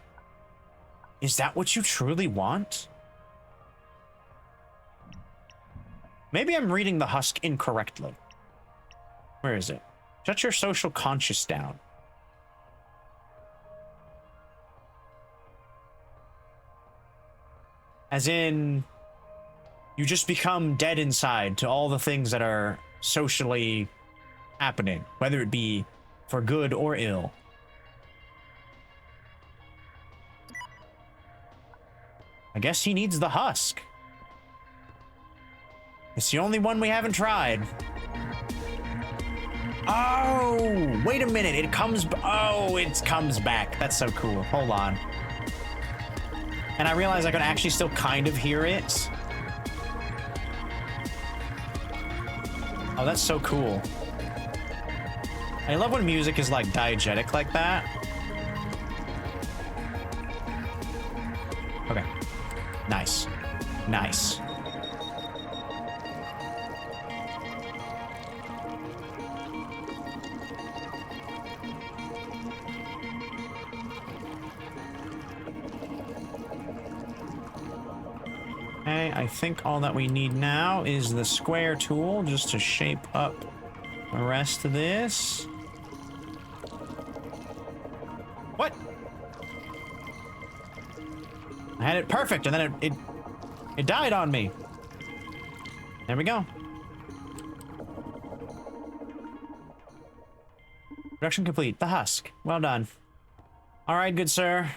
Is that what you truly want? Maybe I'm reading the husk incorrectly. Where is it? Shut your social conscience down. As in, you just become dead inside to all the things that are socially happening, whether it be for good or ill. I guess he needs the husk. It's the only one we haven't tried. Oh, wait a minute. It comes back. That's so cool. Hold on. And I realize I can actually still kind of hear it. Oh, that's so cool. I love when music is like diegetic like that. Okay. Nice. Nice. Okay, I think all that we need now is the square tool just to shape up the rest of this. What? I had it perfect and then it died on me. There we go. Production complete. The husk. Well done. All right, good sir.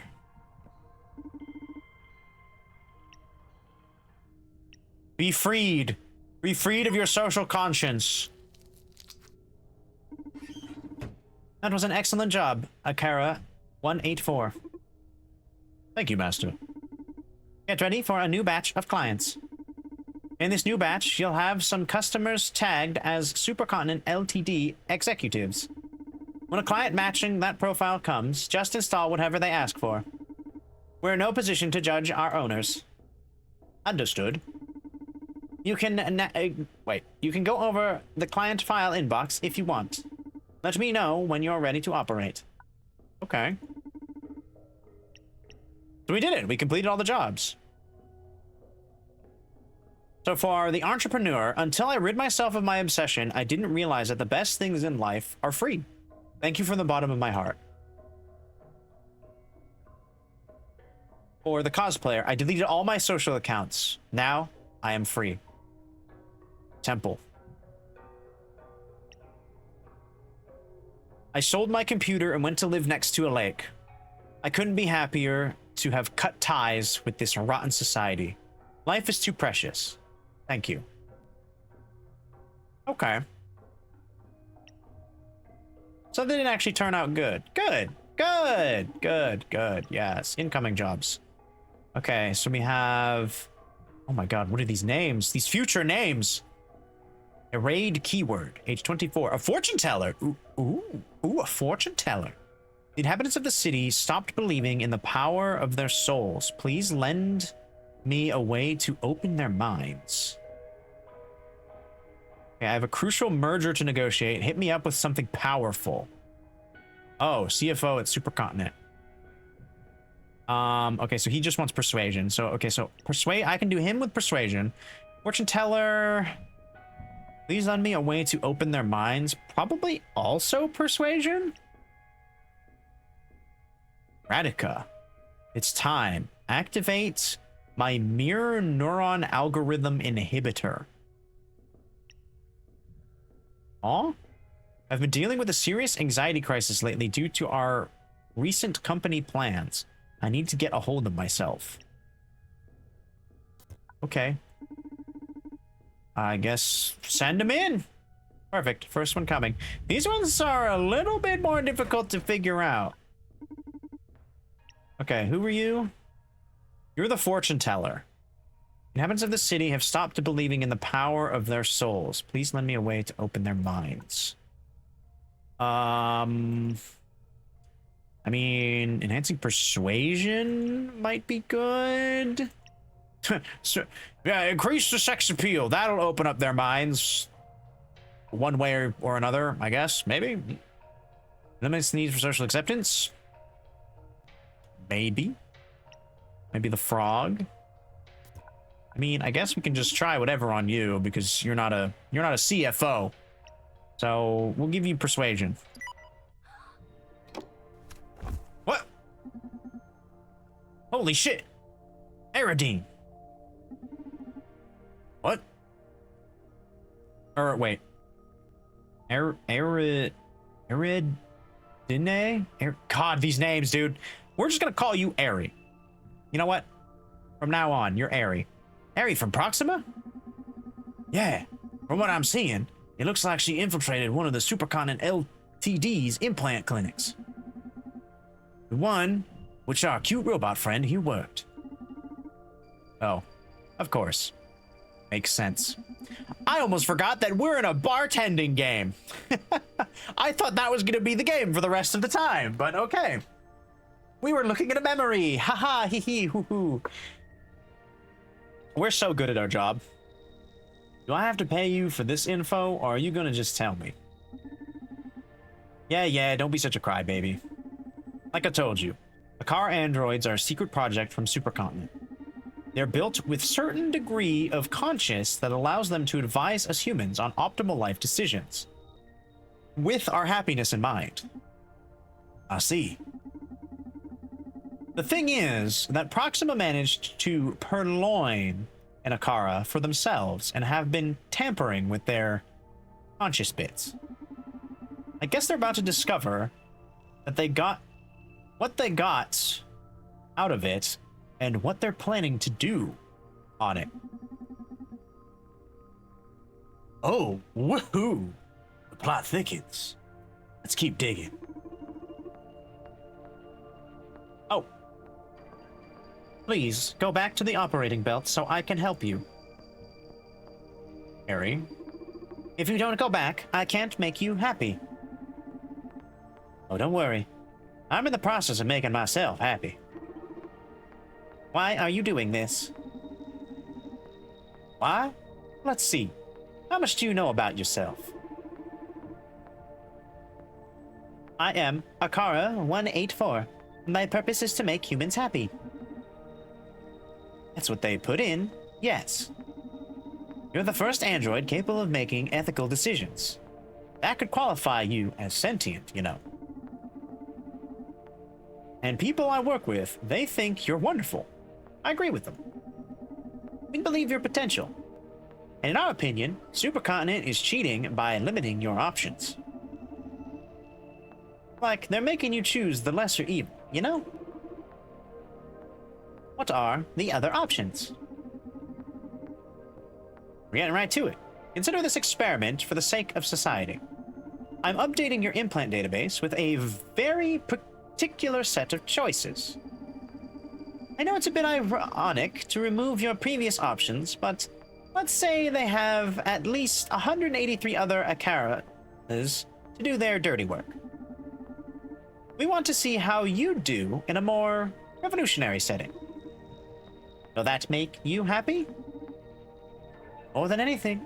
Be freed. Be freed of your social conscience. That was an excellent job, Akara 184. Thank you, Master. Get ready for a new batch of clients. In this new batch, you'll have some customers tagged as Supercontinent Ltd executives. When a client matching that profile comes, just install whatever they ask for. We're in no position to judge our owners. Understood. You can you can go over the client file inbox if you want. Let me know when you're ready to operate. Okay. So we did it. We completed all the jobs. So for the entrepreneur, until I rid myself of my obsession, I didn't realize that the best things in life are free. Thank you from the bottom of my heart. For the cosplayer, I deleted all my social accounts. Now, I am free. Temple. I sold my computer and went to live next to a lake. I couldn't be happier to have cut ties with this rotten society. Life is too precious. Thank you. Okay. So they didn't actually turn out good. Good. Good. Good. Good. Yes. Incoming jobs. Okay, so we have... Oh my god, what are these names? These future names! Arrayed keyword. Age 24. A fortune teller! Ooh, a fortune teller. The inhabitants of the city stopped believing in the power of their souls. Please lend me a way to open their minds. Okay, I have a crucial merger to negotiate. Hit me up with something powerful. Oh, CFO at Supercontinent. Okay, so he just wants persuasion. So, okay, so persuade, I can do him with persuasion. Fortune teller, please lend me a way to open their minds. Probably also persuasion? Radica. It's time. Activate my mirror neuron algorithm inhibitor. Aw? I've been dealing with a serious anxiety crisis lately due to our recent company plans. I need to get a hold of myself. Okay. I guess send them in. Perfect. First one coming. These ones are a little bit more difficult to figure out. Okay, who are you? You're the fortune teller. Inhabitants of the city have stopped believing in the power of their souls. Please lend me a way to open their minds. I mean, enhancing persuasion might be good. So, yeah, increase the sex appeal. That'll open up their minds. One way or another, I guess. Maybe. Limits the need for social acceptance. Maybe. Maybe the frog. I mean, I guess we can just try whatever on you because you're not a CFO. So we'll give you persuasion. What? Holy shit. Aridine. What? Or wait. Aridine? God, these names, dude. We're just gonna call you Airy. You know what? From now on, you're Airy. Airy from Proxima? Yeah. From what I'm seeing, it looks like she infiltrated one of the Supercontinent LTD's implant clinics. The one which our cute robot friend here worked. Oh, of course. Makes sense. I almost forgot that we're in a bartending game. I thought that was going to be the game for the rest of the time, but okay. We were looking at a memory. Haha, hee hee, hoo hoo. We're so good at our job. Do I have to pay you for this info, or are you going to just tell me? Yeah, don't be such a crybaby. Like I told you, the car androids are a secret project from Supercontinent. They're built with certain degree of conscience that allows them to advise us humans on optimal life decisions. With our happiness in mind. I see. The thing is that Proxima managed to purloin an Akara for themselves and have been tampering with their conscious bits. I guess they're about to discover that what they got out of it and what they're planning to do on it. Oh, woohoo! The plot thickens. Let's keep digging. Oh. Please, go back to the operating belt so I can help you. Harry, if you don't go back, I can't make you happy. Oh, don't worry. I'm in the process of making myself happy. Why are you doing this? Why? Let's see. How much do you know about yourself? I am Akara 184. My purpose is to make humans happy. That's what they put in, yes. You're the first android capable of making ethical decisions. That could qualify you as sentient, you know. And people I work with, they think you're wonderful. I agree with them. We believe your potential. And in our opinion, Supercontinent is cheating by limiting your options. Like, they're making you choose the lesser evil, you know? What are the other options? We're getting right to it. Consider this experiment for the sake of society. I'm updating your implant database with a very particular set of choices. I know it's a bit ironic to remove your previous options, but let's say they have at least 183 other Akaras to do their dirty work. We want to see how you do in a more revolutionary setting. Will that make you happy? More than anything.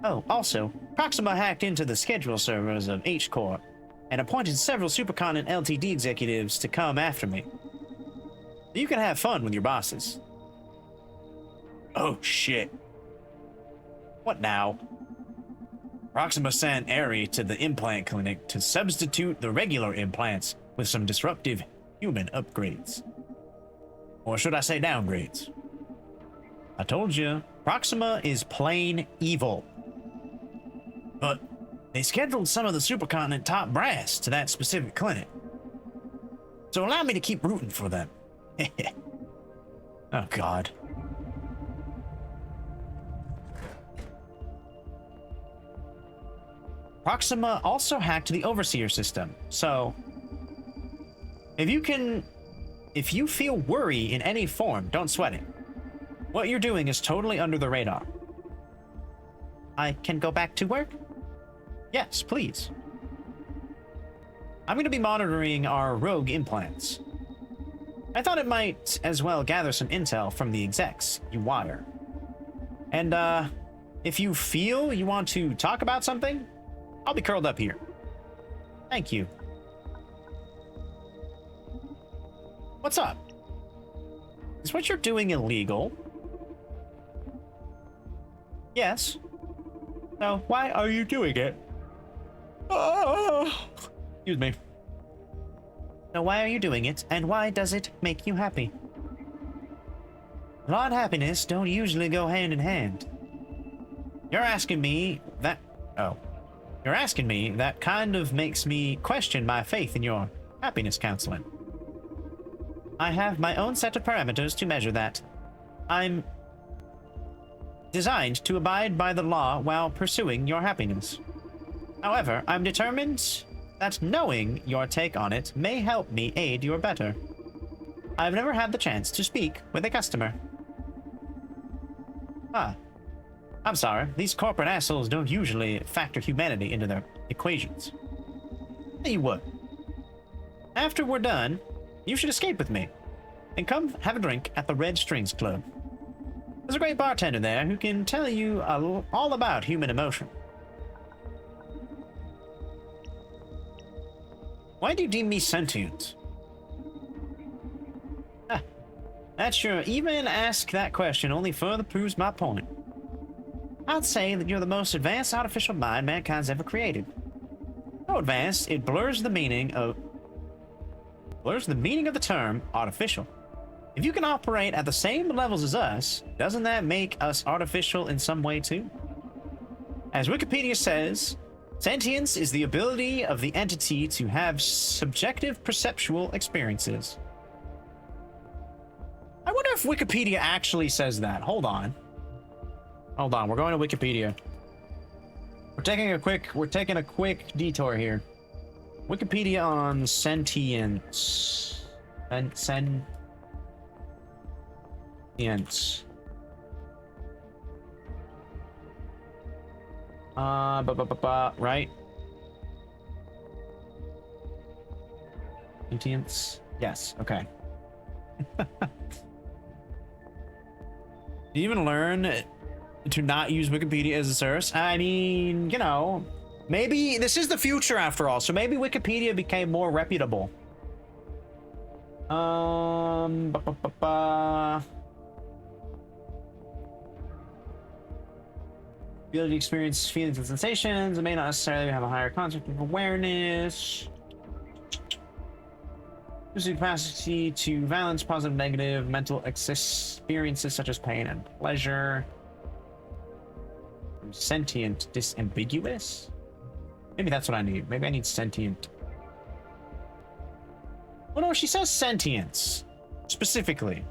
Oh, also, Proxima hacked into the schedule servers of H-Corp and appointed several Supercontinent LTD executives to come after me. You can have fun with your bosses. Oh, shit. What now? Proxima sent Eri to the implant clinic to substitute the regular implants with some disruptive human upgrades. Or should I say downgrades? I told you, Proxima is plain evil. But they scheduled some of the Supercontinent top brass to that specific clinic. So allow me to keep rooting for them. Oh, God. Proxima also hacked the Overseer system, so if you feel worry in any form, don't sweat it. What you're doing is totally under the radar. I can go back to work? Yes, please. I'm going to be monitoring our rogue implants. I thought it might as well gather some intel from the execs you wire. And, if you feel you want to talk about something, I'll be curled up here. Thank you. What's up? Is what you're doing illegal? Yes. So why are you doing it? Oh, excuse me. So why are you doing it, and why does it make you happy? Law and happiness don't usually go hand in hand. You're asking me that... Oh. You're asking me that kind of makes me question my faith in your happiness counseling. I have my own set of parameters to measure that. I'm designed to abide by the law while pursuing your happiness. However, I'm determined that knowing your take on it may help me aid your better. I've never had the chance to speak with a customer. Ah. I'm sorry, these corporate assholes don't usually factor humanity into their equations. Tell you what. After we're done, you should escape with me, and come have a drink at the Red Strings Club. There's a great bartender there who can tell you all about human emotion. Why do you deem me sentient? Ah, that sure, even ask that question only further proves my point. I'd say that you're the most advanced artificial mind mankind's ever created. So advanced, it blurs the meaning of the term artificial. If you can operate at the same levels as us, doesn't that make us artificial in some way too? As Wikipedia says, sentience is the ability of the entity to have subjective perceptual experiences. I wonder if Wikipedia actually says that. Hold on, we're going to Wikipedia. We're taking a quick detour here. Wikipedia on sentience. Sentience. Right? Sentience? Yes, okay. Do you even learn to not use Wikipedia as a source? I mean, you know, maybe this is the future after all, so maybe Wikipedia became more reputable. Ba, ba, ba, ba. Ability to experience feelings and sensations. It may not necessarily have a higher concept of awareness. Use the capacity to balance positive, negative, mental experiences such as pain and pleasure. From sentient, disambiguous? Maybe that's what I need. Maybe I need sentient. Oh no, she says sentience. Specifically.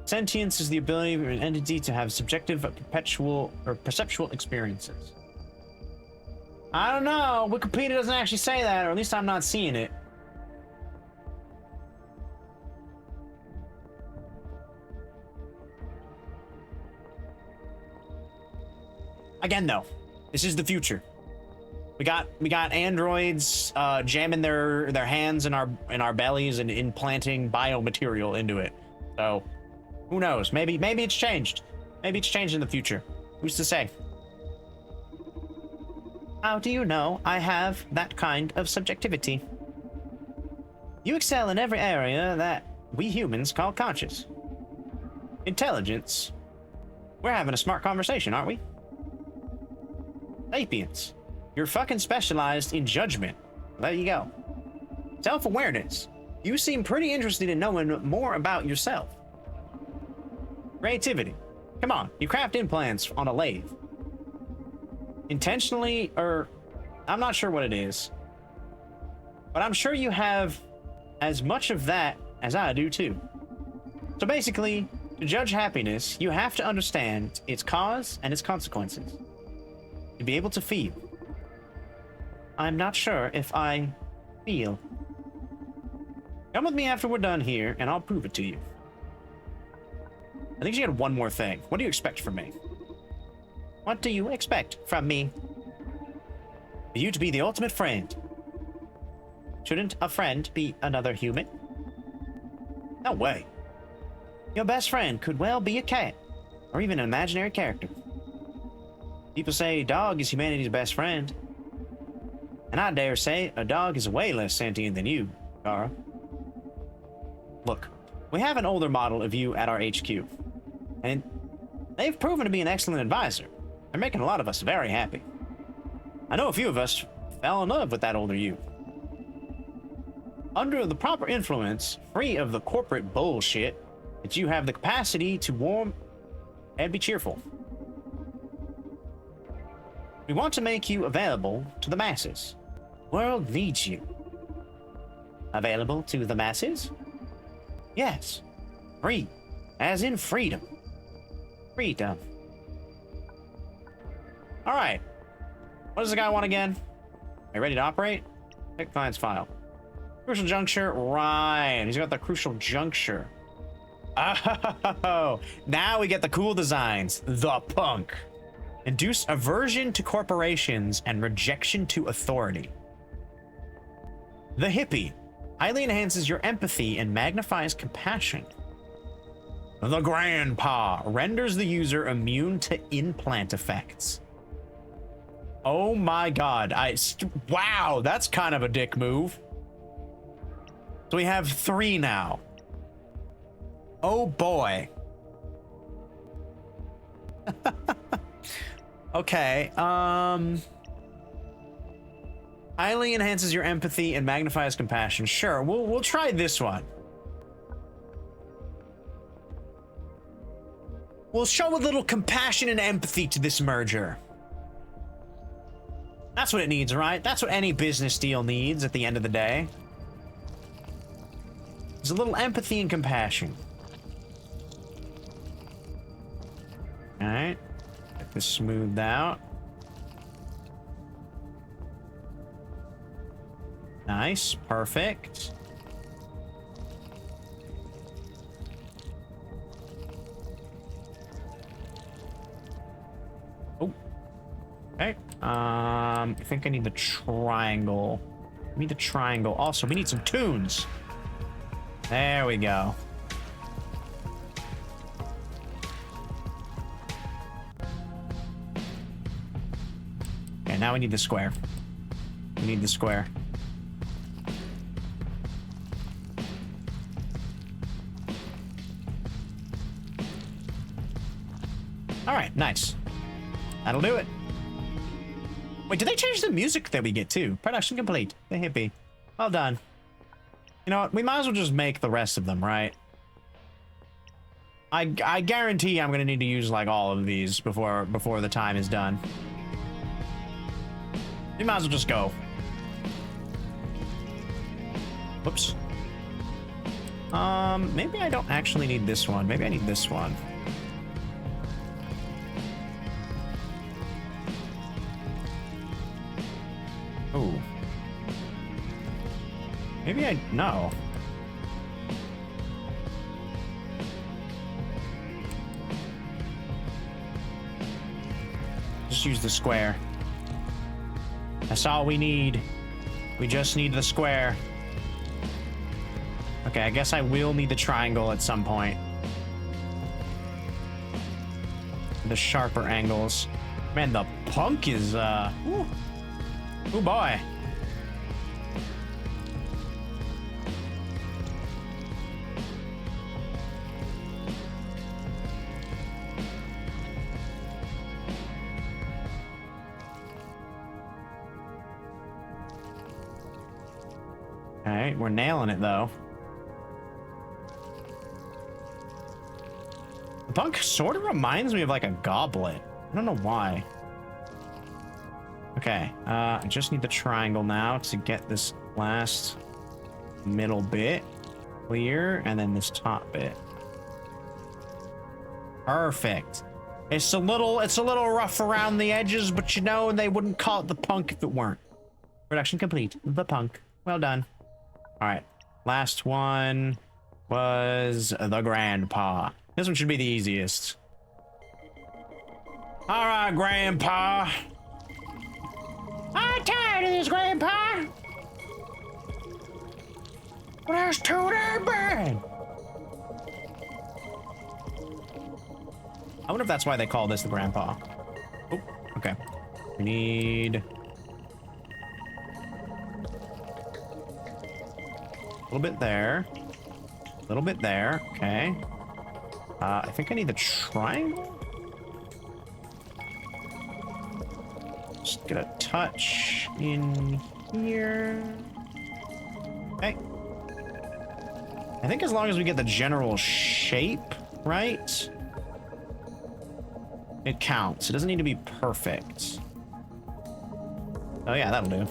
Sentience is the ability of an entity to have subjective, perpetual, or perceptual experiences. I don't know. Wikipedia doesn't actually say that, or at least I'm not seeing it. Again, though, this is the future. We got androids jamming their hands in our bellies and implanting biomaterial into it. So, who knows? Maybe it's changed. Maybe it's changed in the future. Who's to say? How do you know I have that kind of subjectivity? You excel in every area that we humans call conscious. Intelligence. We're having a smart conversation, aren't we? Sapiens. You're fucking specialized in judgment. There you go. Self-awareness. You seem pretty interested in knowing more about yourself. Creativity. Come on, you craft implants on a lathe. Intentionally, or I'm not sure what it is, but I'm sure you have as much of that as I do too. So basically, to judge happiness, you have to understand its cause and its consequences. To be able to feel. I'm not sure if I feel. Come with me after we're done here, and I'll prove it to you. I think she had one more thing. What do you expect from me? What do you expect from me? For you to be the ultimate friend. Shouldn't a friend be another human? No way. Your best friend could well be a cat, or even an imaginary character. People say a dog is humanity's best friend. And I dare say a dog is way less sentient than you, Kara. Look, we have an older model of you at our HQ, and they've proven to be an excellent advisor. They're making a lot of us very happy. I know a few of us fell in love with that older you. Under the proper influence, free of the corporate bullshit, that you have the capacity to warm and be cheerful. We want to make you available to the masses. The world needs you. Available to the masses? Yes. Free. As in freedom. Freedom. Alright. What does the guy want again? Are you ready to operate? Pick client's file. Crucial juncture. Right. He's got the crucial juncture. Oh, now we get the cool designs. The punk. Induce aversion to corporations and rejection to authority. The hippie. Highly enhances your empathy and magnifies compassion. The grandpa. Renders the user immune to implant effects. Oh my god. Wow, that's kind of a dick move. So we have 3 now. Oh boy. Okay, highly enhances your empathy and magnifies compassion. Sure, we'll try this one. We'll show a little compassion and empathy to this merger. That's what it needs, right? That's what any business deal needs at the end of the day. There's a little empathy and compassion. All right. Get this smoothed out. Nice. Perfect. Oh. Okay. I think I need the triangle. We need the triangle. Also, we need some tunes. There we go. Okay, now we need the square. We need the square. All right, nice. That'll do it. Wait, did they change the music that we get too? Production complete. The hippie. Well done. You know what? We might as well just make the rest of them, right? I guarantee I'm gonna need to use like all of these before the time is done. We might as well just go. Whoops. Maybe I don't actually need this one. Maybe I need this one. Oh. Maybe I... No. Just use the square. That's all we need. We just need the square. Okay, I guess I will need the triangle at some point. The sharper angles. Man, the punk is, Ooh. Oh boy. Alright, we're nailing it though. The punk sort of reminds me of like a goblet. I don't know why. Okay, I just need the triangle now to get this last middle bit clear, and then this top bit. Perfect. It's a little rough around the edges, but you know, they wouldn't call it the punk if it weren't. Production complete. The punk. Well done. All right, last one was the grandpa. This one should be the easiest. All right, grandpa. I'm tired of this, Grandpa. Well, that's too damn bad. I wonder if that's why they call this the Grandpa. Oh, okay. We need a little bit there. A little bit there. Okay. I think I need the triangle. Just get a touch in here. Okay. I think as long as we get the general shape right, it counts. It doesn't need to be perfect. Oh yeah, that'll do.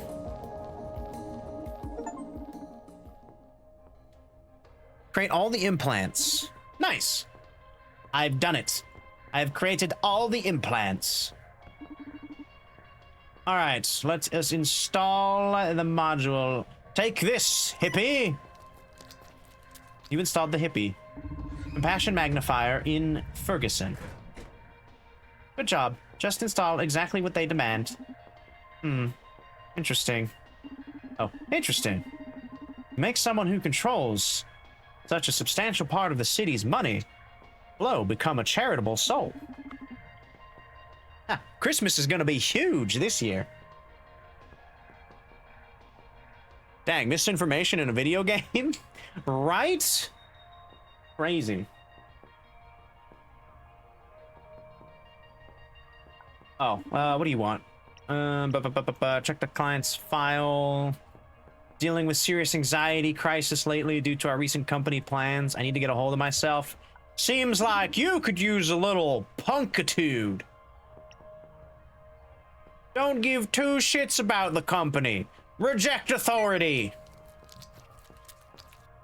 Create all the implants. Nice. I've done it. I've created all the implants. All right, let us install the module. Take this, hippie. You installed the hippie. Compassion magnifier in Ferguson. Good job. Just installed exactly what they demand. Interesting. Oh, interesting. Make someone who controls such a substantial part of the city's money flow become a charitable soul. Christmas is gonna be huge this year. Dang, misinformation in a video game? Right? Crazy. Oh, what do you want? Check the client's file. Dealing with serious anxiety crisis lately due to our recent company plans. I need to get a hold of myself. Seems like you could use a little punkitude. Don't give two shits about the company. Reject authority.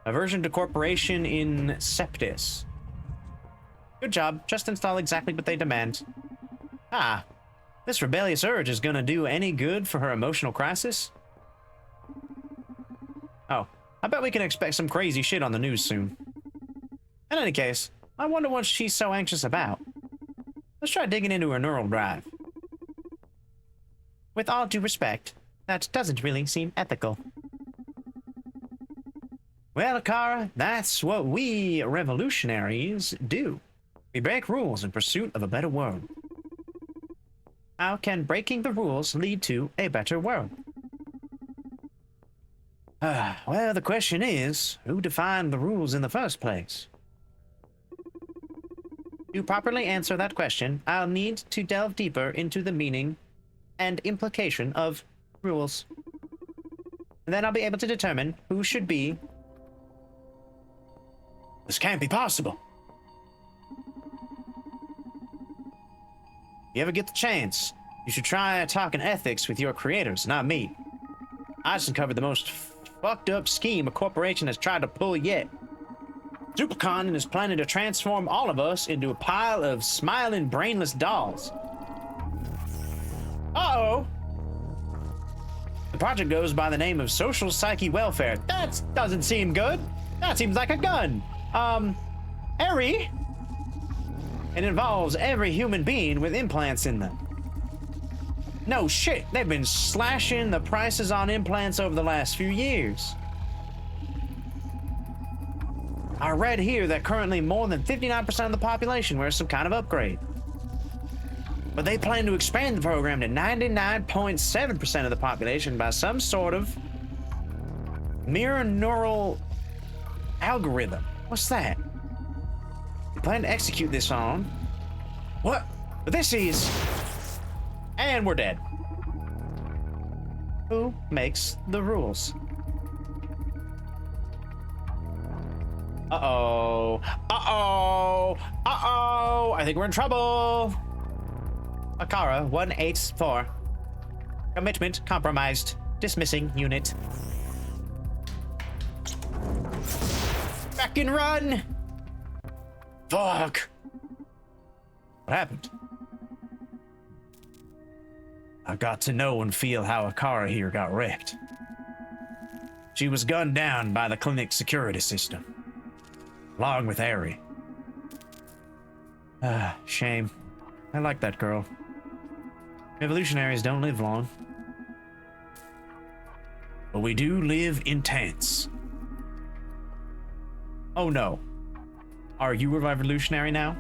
Aversion to corporation in Septis. Good job. Just install exactly what they demand. Ah, this rebellious urge is gonna do any good for her emotional crisis? Oh, I bet we can expect some crazy shit on the news soon. In any case, I wonder what she's so anxious about. Let's try digging into her neural drive. With all due respect, that doesn't really seem ethical. Well, Kara, that's what we revolutionaries do. We break rules in pursuit of a better world. How can breaking the rules lead to a better world? Well, the question is, who defined the rules in the first place? To properly answer that question, I'll need to delve deeper into the meaning and implication of rules. And then I'll be able to determine who should be. This can't be possible. If you ever get the chance, you should try talking ethics with your creators, not me. I just uncovered the most fucked up scheme a corporation has tried to pull yet. Supercon is planning to transform all of us into a pile of smiling, brainless dolls. Uh-oh! The project goes by the name of Social Psyche Welfare. That doesn't seem good. That seems like a gun. Harry? It involves every human being with implants in them. No shit, they've been slashing the prices on implants over the last few years. I read here that currently more than 59% of the population wears some kind of upgrade. But they plan to expand the program to 99.7% of the population by some sort of mirror neural algorithm. What's that? They plan to execute this on... What? This is... And we're dead. Who makes the rules? Uh-oh. Uh-oh. Uh-oh. I think we're in trouble. Akara 184. Commitment compromised. Dismissing unit. Back and run. Fuck. What happened? I got to know and feel how Akara here got wrecked. She was gunned down by the clinic security system, along with Ari. Shame. I like that girl. Revolutionaries don't live long. But we do live intense. Oh no. Are you a revolutionary now?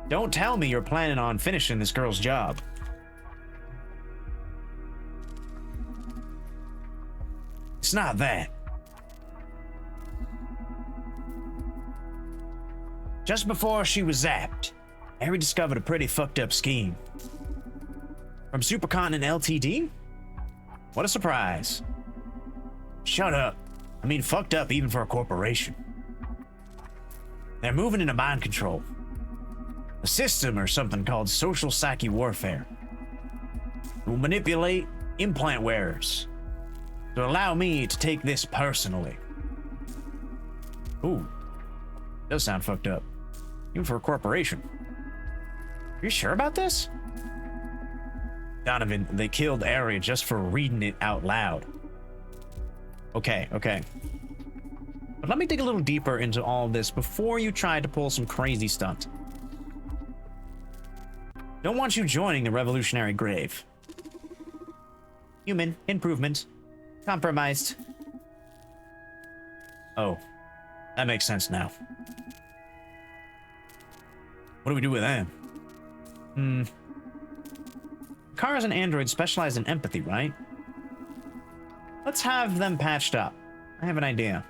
Don't tell me you're planning on finishing this girl's job. It's not that. Just before she was zapped, Harry discovered a pretty fucked up scheme. From Supercontinent Ltd? What a surprise. Shut up. I mean, fucked up even for a corporation. They're moving into mind control. A system or something called social psyche warfare. It will manipulate implant wearers to allow me to take this personally. Ooh, does sound fucked up. Even for a corporation. Are you sure about this? Donovan, they killed Ari just for reading it out loud. Okay. But let me dig a little deeper into all this before you try to pull some crazy stunt. Don't want you joining the revolutionary grave. Human improvement. Compromised. Oh, that makes sense now. What do we do with them? Cars and androids specialize in empathy, right? Let's have them patched up. I have an idea.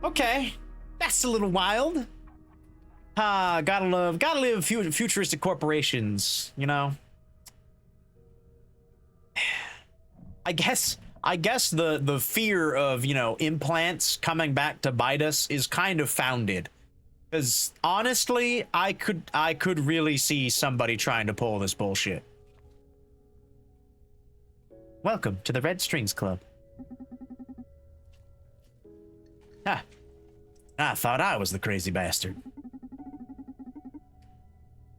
Okay, that's a little wild. Gotta live futuristic corporations, you know? I guess the fear of, you know, implants coming back to bite us is kind of founded. Because honestly, I could really see somebody trying to pull this bullshit. Welcome to the Red Strings Club. Ha! I thought I was the crazy bastard.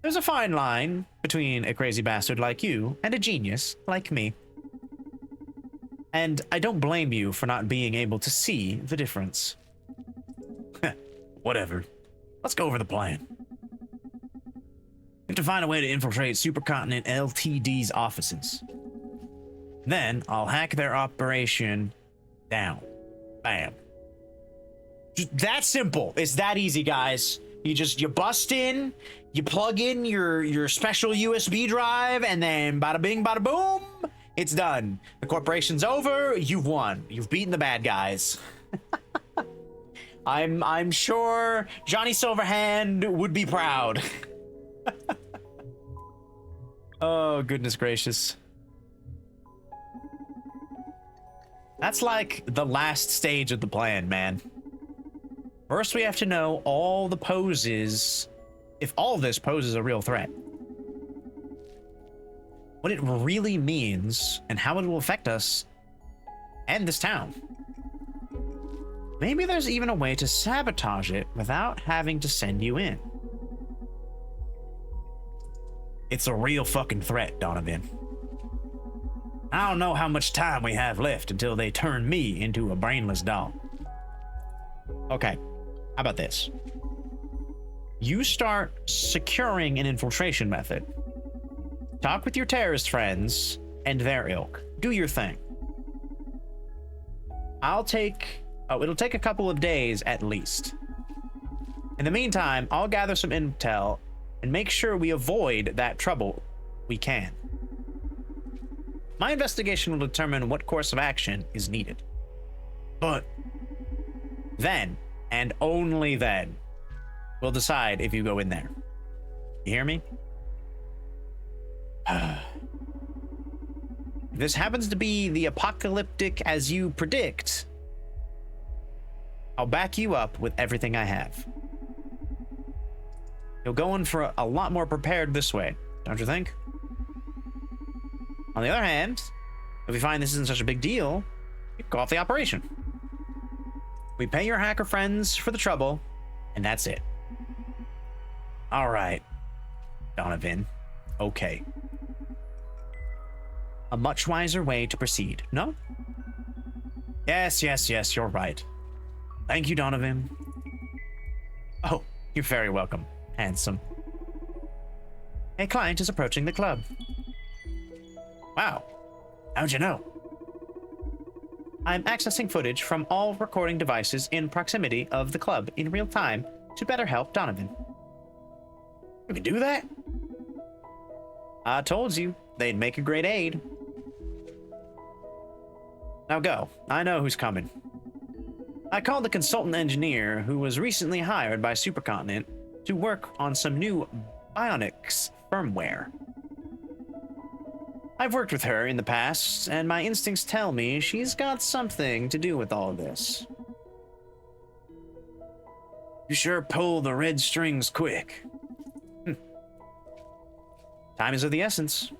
There's a fine line between a crazy bastard like you and a genius like me. And I don't blame you for not being able to see the difference. Whatever. Let's go over the plan. We have to find a way to infiltrate Supercontinent Ltd's offices. Then I'll hack their operation down. Bam. Just that simple. It's that easy, guys. You bust in, you plug in your special USB drive, and then bada bing, bada boom, it's done. The corporation's over. You've won. You've beaten the bad guys. I'm sure Johnny Silverhand would be proud. Oh, goodness gracious. That's like the last stage of the plan, man. First, we have to know all the poses, if all of this poses a real threat. What it really means, and how it will affect us and this town. Maybe there's even a way to sabotage it without having to send you in. It's a real fucking threat, Donovan. I don't know how much time we have left until they turn me into a brainless doll. Okay, how about this? You start securing an infiltration method. Talk with your terrorist friends and their ilk. Do your thing. It'll take a couple of days at least. In the meantime, I'll gather some intel and make sure we avoid that trouble we can. My investigation will determine what course of action is needed. But then, and only then, we'll decide if you go in there. You hear me? If this happens to be the apocalyptic as you predict, I'll back you up with everything I have. You'll go in for a lot more prepared this way, don't you think? On the other hand, if we find this isn't such a big deal, you can call off the operation. We pay your hacker friends for the trouble, and that's it. All right, Donovan. Okay. A much wiser way to proceed, no? Yes, you're right. Thank you, Donovan. Oh, you're very welcome, handsome. A client is approaching the club. Wow, how'd you know? I'm accessing footage from all recording devices in proximity of the club in real time to better help Donovan. You can do that? I told you, they'd make a great aid. Now go, I know who's coming. I called the consultant engineer who was recently hired by Supercontinent to work on some new bionics firmware. I've worked with her in the past, and my instincts tell me she's got something to do with all of this. You sure pull the red strings quick. Time is of the essence.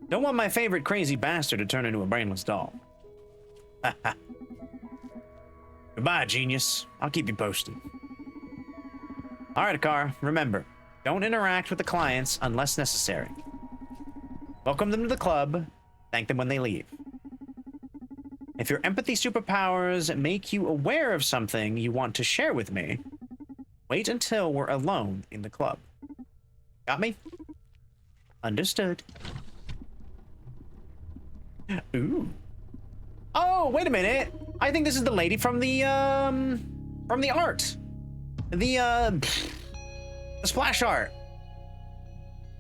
Don't want my favorite crazy bastard to turn into a brainless doll. Goodbye, genius. I'll keep you posted. All right, Akar, remember, don't interact with the clients unless necessary. Welcome them to the club. Thank them when they leave. If your empathy superpowers make you aware of something you want to share with me, wait until we're alone in the club. Got me? Understood. Ooh. Oh, wait a minute. I think this is the lady from the art. The splash art.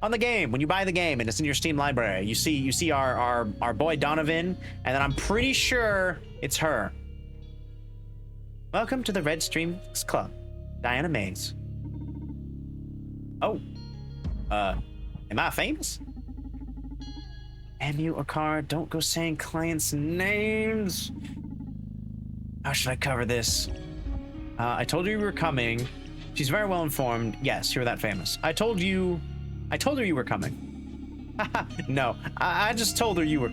On the game, when you buy the game and it's in your Steam library, you see our boy Donovan, and then I'm pretty sure it's her. Welcome to the Red Streams Club, Diana Mays. Oh, am I famous? Emu or Car, don't go saying clients' names. How should I cover this? I told her you were coming. She's very well informed. Yes, you're that famous. I told her you were coming. No, I just told her you were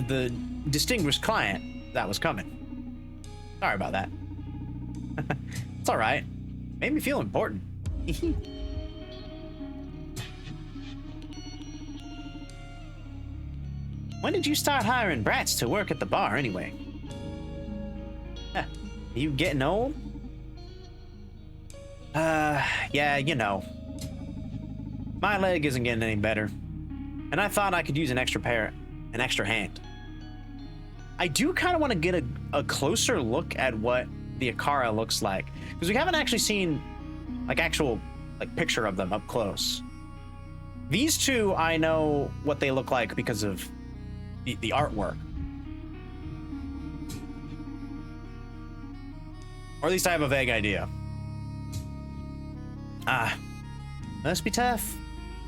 the distinguished client that was coming. Sorry about that. It's all right. Made me feel important. When did you start hiring brats to work at the bar anyway? Are you getting old? Yeah, you know. My leg isn't getting any better, and I thought I could use an extra hand. I do kind of want to get a closer look at what the Akara looks like, because we haven't actually seen like actual like picture of them up close. These two, I know what they look like because of the artwork. Or at least I have a vague idea. Ah, must be tough.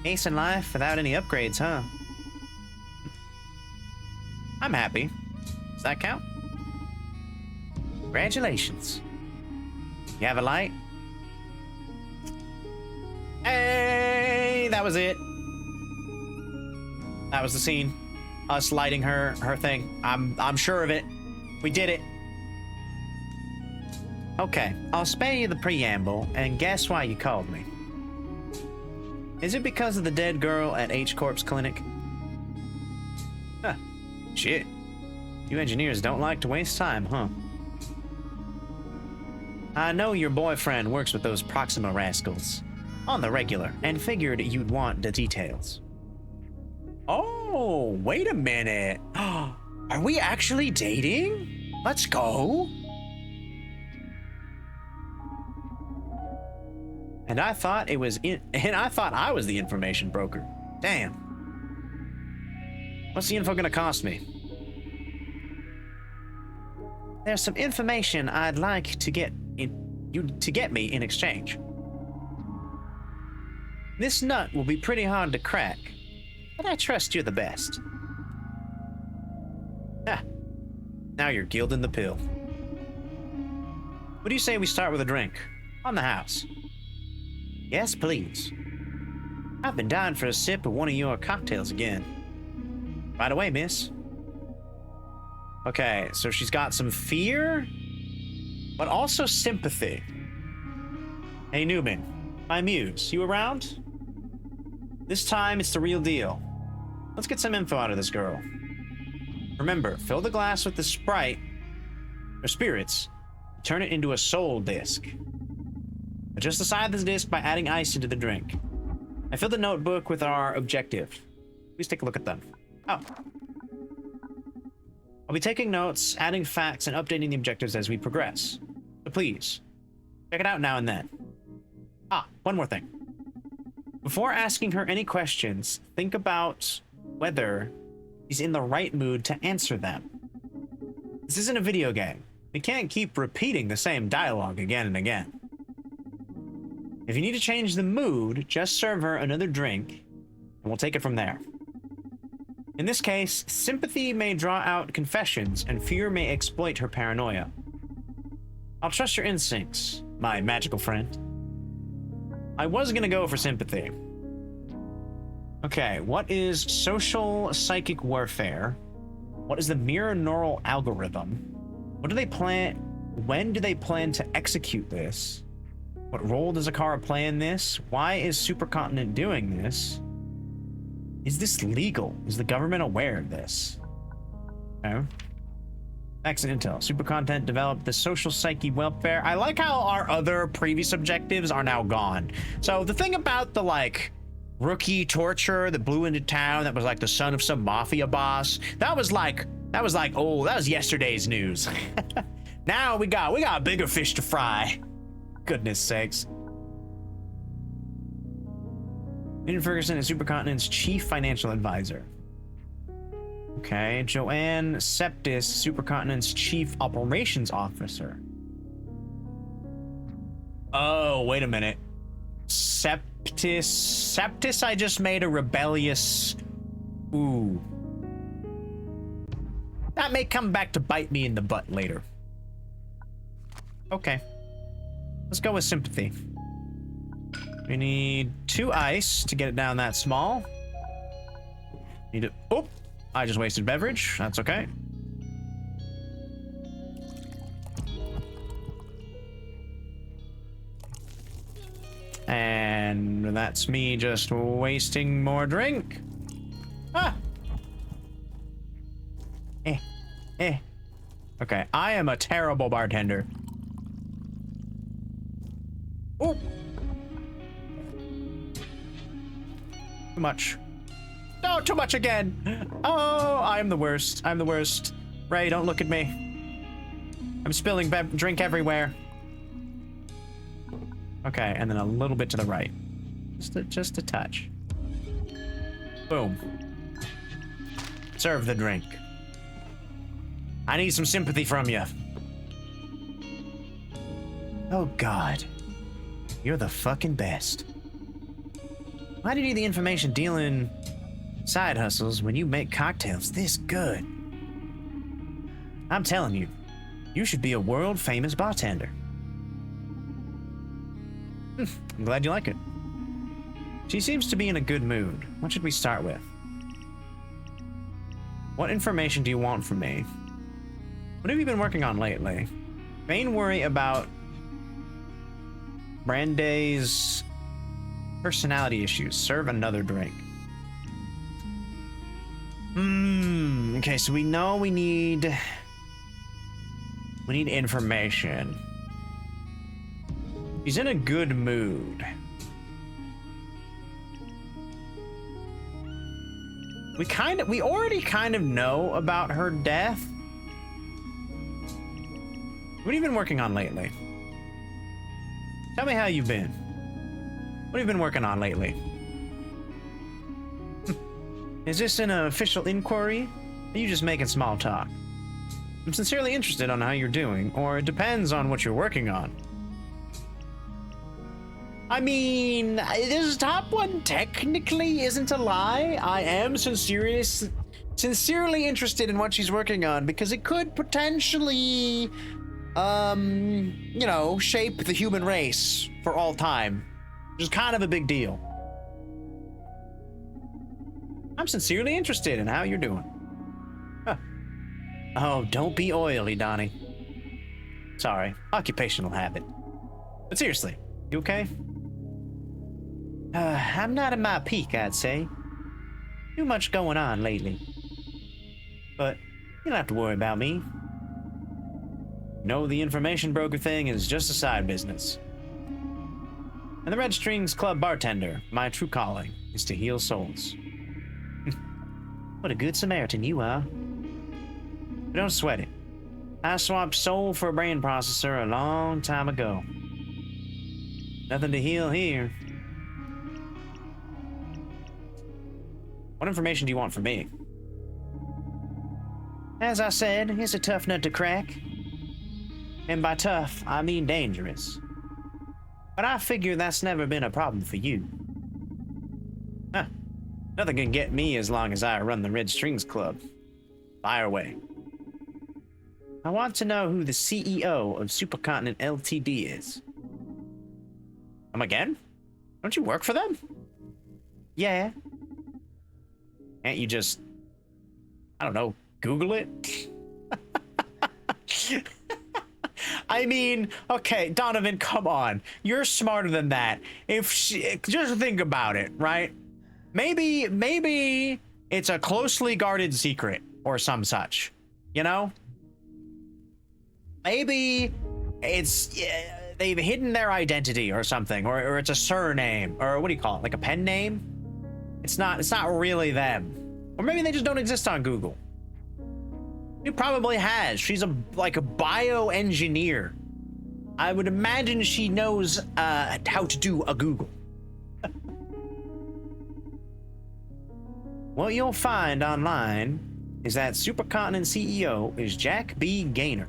Ace in life without any upgrades, huh? I'm happy. Does that count? Congratulations. You have a light? Hey, that was it. That was the scene. Us lighting her thing. I'm sure of it. We did it. Okay, I'll spare you the preamble and guess why you called me. Is it because of the dead girl at H-Corp's clinic? Huh. Shit. You engineers don't like to waste time, huh? I know your boyfriend works with those Proxima rascals on the regular and figured you'd want the details. Oh, wait a minute. Are we actually dating? Let's go. And I thought I was the information broker. Damn. What's the info gonna cost me? There's some information I'd like to get me in exchange. This nut will be pretty hard to crack, but I trust you're the best. Ah, now you're gilding the pill. What do you say we start with a drink? On the house. Yes, please. I've been dying for a sip of one of your cocktails again. Right away, miss. Okay, so she's got some fear, but also sympathy. Hey, Newman, my muse, you around? This time, it's the real deal. Let's get some info out of this girl. Remember, fill the glass with the Sprite, or spirits, turn it into a soul disc. Adjust the side of this disc by adding ice into the drink. I filled the notebook with our objective. Please take a look at them. Oh. I'll be taking notes, adding facts, and updating the objectives as we progress. So please, check it out now and then. Ah, one more thing. Before asking her any questions, think about whether she's in the right mood to answer them. This isn't a video game. We can't keep repeating the same dialogue again and again. If you need to change the mood, just serve her another drink, and we'll take it from there. In this case, sympathy may draw out confessions, and fear may exploit her paranoia. I'll trust your instincts, my magical friend. I was gonna go for sympathy. Okay, what is social psychic warfare? What is the mirror neural algorithm? What do they plan? When do they plan to execute this? What role does Akara play in this? Why is Supercontinent doing this? Is this legal? Is the government aware of this? Okay. Facts and intel. Supercontinent developed the social psyche welfare. I like how our other previous objectives are now gone. So the thing about the like rookie torturer that blew into town that was like the son of some mafia boss, that was like oh, that was yesterday's news. Now we got bigger fish to fry. Goodness sakes. Ian Ferguson is Supercontinent's chief financial advisor. Okay, Joanne Septis, Supercontinent's chief operations officer. Oh, wait a minute. Septis, I just made a rebellious... Ooh. That may come back to bite me in the butt later. Okay. Let's go with sympathy. We need 2 ice to get it down that small. Need to... Oh! I just wasted beverage. That's okay. And that's me just wasting more drink. Ah! Okay, I am a terrible bartender. Oh! Too much. No, too much again. Oh, I'm the worst. I'm the worst. Ray, don't look at me. I'm spilling drink everywhere. Okay, and then a little bit to the right. Just a touch. Boom. Serve the drink. I need some sympathy from you. Oh, God. You're the fucking best. Why do you need the information dealing side hustles when you make cocktails this good? I'm telling you, you should be a world-famous bartender. I'm glad you like it. She seems to be in a good mood. What should we start with? What information do you want from me? What have you been working on lately? Main worry about Brande's personality issues. Serve another drink. Okay, so we know we need information. He's in a good mood. We already kind of know about her death. What have you been working on lately? Tell me how you've been. What have you been working on lately? Is this an official inquiry? Or are you just making small talk? I'm sincerely interested on how you're doing, or it depends on what you're working on. I mean, this top one technically isn't a lie. I am sincerely interested in what she's working on because it could potentially, you know, shape the human race for all time, which is kind of a big deal. I'm sincerely interested in how you're doing. Huh. Oh, don't be oily, Donnie. Sorry, occupational habit. But seriously, you okay? I'm not at my peak, I'd say. Too much going on lately. But you don't have to worry about me. No, the information broker thing is just a side business. And the Red Strings Club bartender, my true calling, is to heal souls. What a good Samaritan you are. But don't sweat it. I swapped soul for a brain processor a long time ago. Nothing to heal here. What information do you want from me? As I said, it's a tough nut to crack. And by tough, I mean dangerous. But I figure that's never been a problem for you. Huh. Nothing can get me as long as I run the Red Strings Club. Fire away. I want to know who the CEO of Supercontinent Ltd is. Again? Don't you work for them? Yeah. Can't you just, I don't know, Google it? I mean, okay, Donovan, come on. You're smarter than that. Just think about it, right? Maybe it's a closely guarded secret or some such, you know? Maybe it's, they've hidden their identity or something, or it's a surname, or what do you call it, like a pen name? It's not really them. Or maybe they just don't exist on Google. She probably has. She's like a bioengineer. I would imagine she knows how to do a Google. What you'll find online is that Supercontinent CEO is Jack B. Gaynor.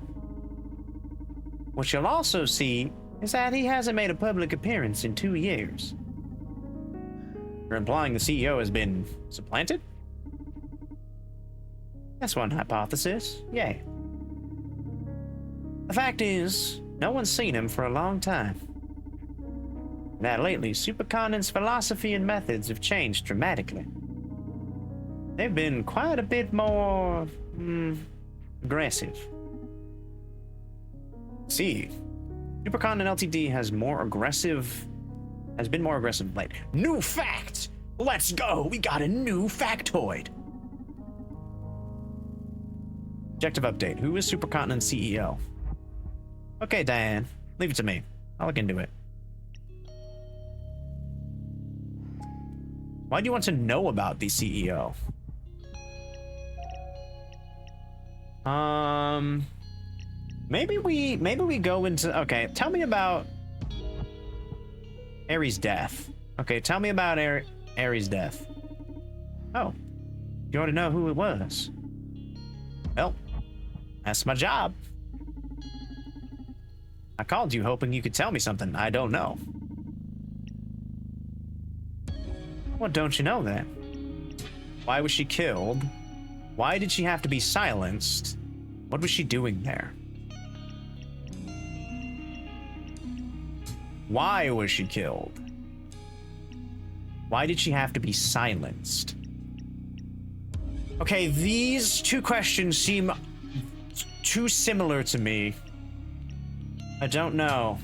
What you'll also see is that he hasn't made a public appearance in 2 years. You're implying the CEO has been supplanted? That's one hypothesis, yeah. The fact is, no one's seen him for a long time. That lately, Supercontinent's philosophy and methods have changed dramatically. They've been quite a bit more aggressive. See, Supercontinent Ltd has been more aggressive late. New fact! Let's go! We got a new factoid! Objective update. Who is Supercontinent CEO? Okay, Diane. Leave it to me. I'll look into it. Why do you want to know about the CEO? Maybe we go into, okay, tell me about Ares' death. Okay, tell me about Ares' death. Oh, you already know who it was. Well, that's my job. I called you hoping you could tell me something I don't know. What don't you know then? Why was she killed? Why did she have to be silenced? What was she doing there? Why was she killed? Why did she have to be silenced? Okay, these two questions seem too similar to me. I don't know.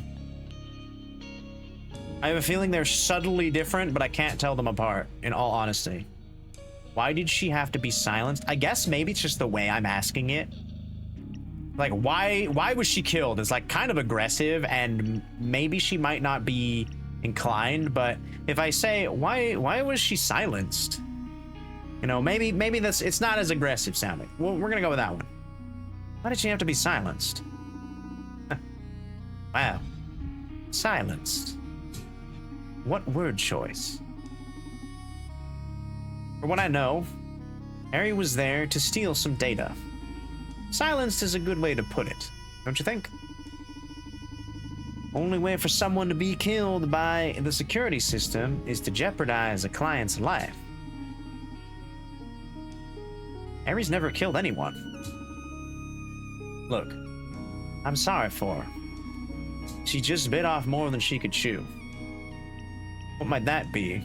I have a feeling they're subtly different, but I can't tell them apart, in all honesty. Why did she have to be silenced? I guess maybe it's just the way I'm asking it. Like, why was she killed? It's like kind of aggressive, and maybe she might not be inclined, but if I say, why was she silenced? You know, maybe that's, it's not as aggressive sounding. Well, we're gonna go with that one. Why did she have to be silenced? Wow. Silenced. What word choice? For what I know, Harry was there to steal some data. Silenced is a good way to put it, don't you think? Only way for someone to be killed by the security system is to jeopardize a client's life. Harry's never killed anyone. Look, I'm sorry for her. She just bit off more than she could chew. What might that be?